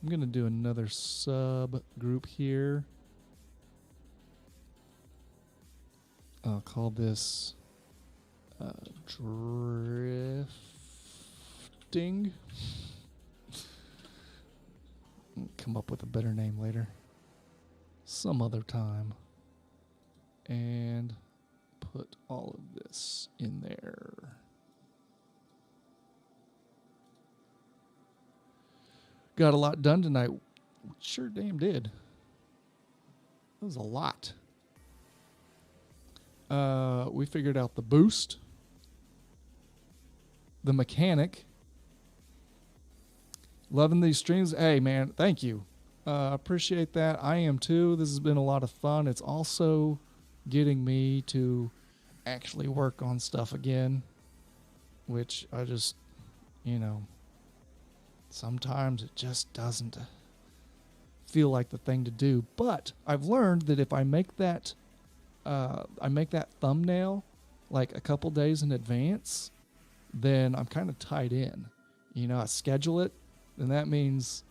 I'm going to do another sub group here. I'll call this drifting. I'll come up with a better name later. Some other time. And put all of this in there. got a lot done tonight. Sure damn did. That was a lot. We figured out the boost, the mechanic. Loving these streams. Hey, man, thank you. Appreciate that. I am too. This has been a lot of fun. It's also getting me to actually work on stuff again, which I just, sometimes it just doesn't feel like the thing to do. But I've learned that if I make that thumbnail like a couple days in advance, then I'm kind of tied in. I schedule it, and that means,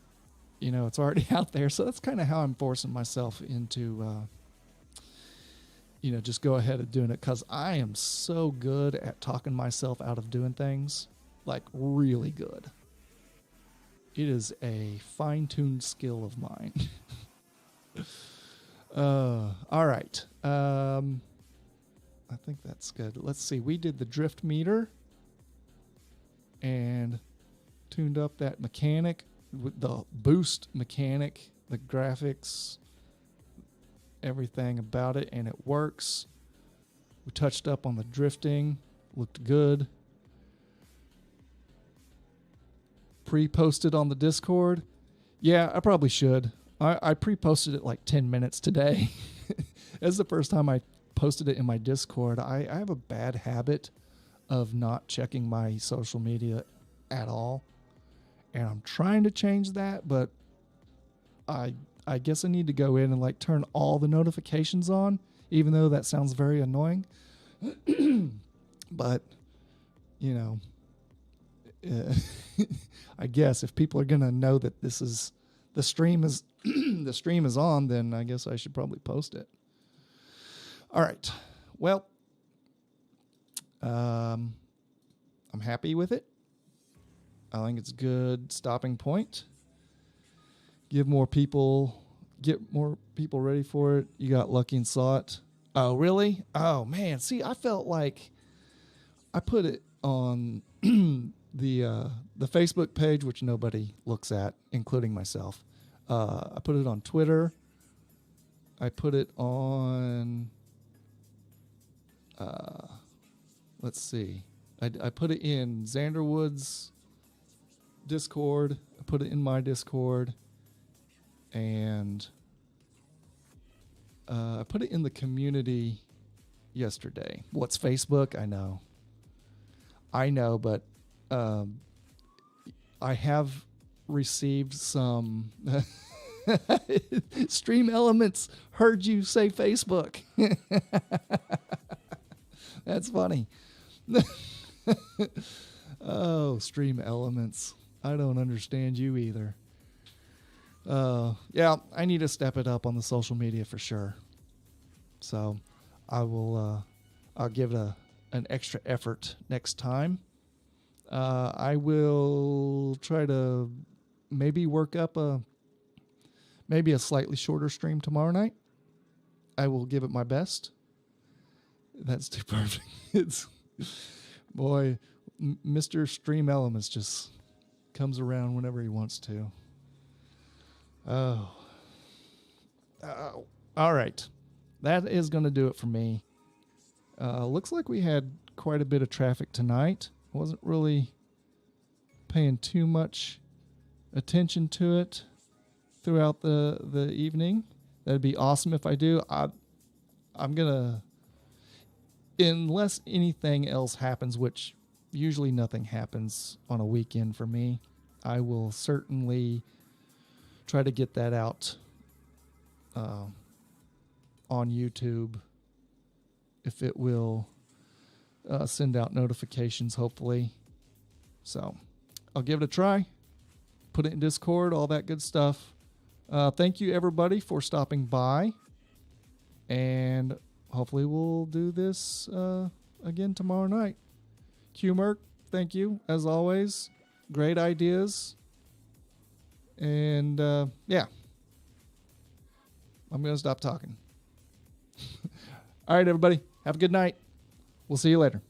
it's already out there. So that's kind of how I'm forcing myself into, just go ahead and doing it, because I am so good at talking myself out of doing things, like really good. It is a fine-tuned skill of mine. All right. I think that's good. Let's see. We did the drift meter and tuned up that mechanic with the boost mechanic, the graphics, everything about it, and it works. We touched up on the drifting, looked good. Pre-posted on the Discord. Yeah, I probably should. I pre-posted it like 10 minutes today. That's the first time I posted it in my Discord. I have a bad habit of not checking my social media at all, and I'm trying to change that, but I guess I need to go in and like turn all the notifications on, even though that sounds very annoying. But I guess if people are gonna know that this is the stream is the stream is on, then I guess I should probably post it. All right. Well, I'm happy with it. I think it's a good stopping point. Get more people ready for it. You got lucky and saw it. Oh, really? Oh, man. See, I felt like I put it on the Facebook page, which nobody looks at, including myself. I put it on Twitter. I put it on, let's see. I put it in Xanderwood's Discord. I put it in my Discord. And I put it in the community yesterday. What's Facebook? I know, but I have received some Stream Elements heard you say Facebook. That's funny. Oh, Stream Elements. I don't understand you either. Yeah, I need to step it up on the social media for sure. So I will, I'll give it an extra effort next time. I will try to maybe work up maybe a slightly shorter stream tomorrow night. I will give it my best. That's too perfect. It's, boy, Mr. Stream Elements just comes around whenever he wants to. Oh. All right. That is going to do it for me. Looks like we had quite a bit of traffic tonight. I wasn't really paying too much attention to it throughout the evening. That'd be awesome if I do. I'm going to, unless anything else happens, which usually nothing happens on a weekend for me, I will certainly try to get that out on YouTube, if it will send out notifications, hopefully. So I'll give it a try, put it in Discord, all that good stuff. Thank you, everybody, for stopping by, and hopefully we'll do this again tomorrow night. Q-Merc, thank you, as always. Great ideas. And, yeah. I'm going to stop talking. All right, everybody. Have a good night. We'll see you later.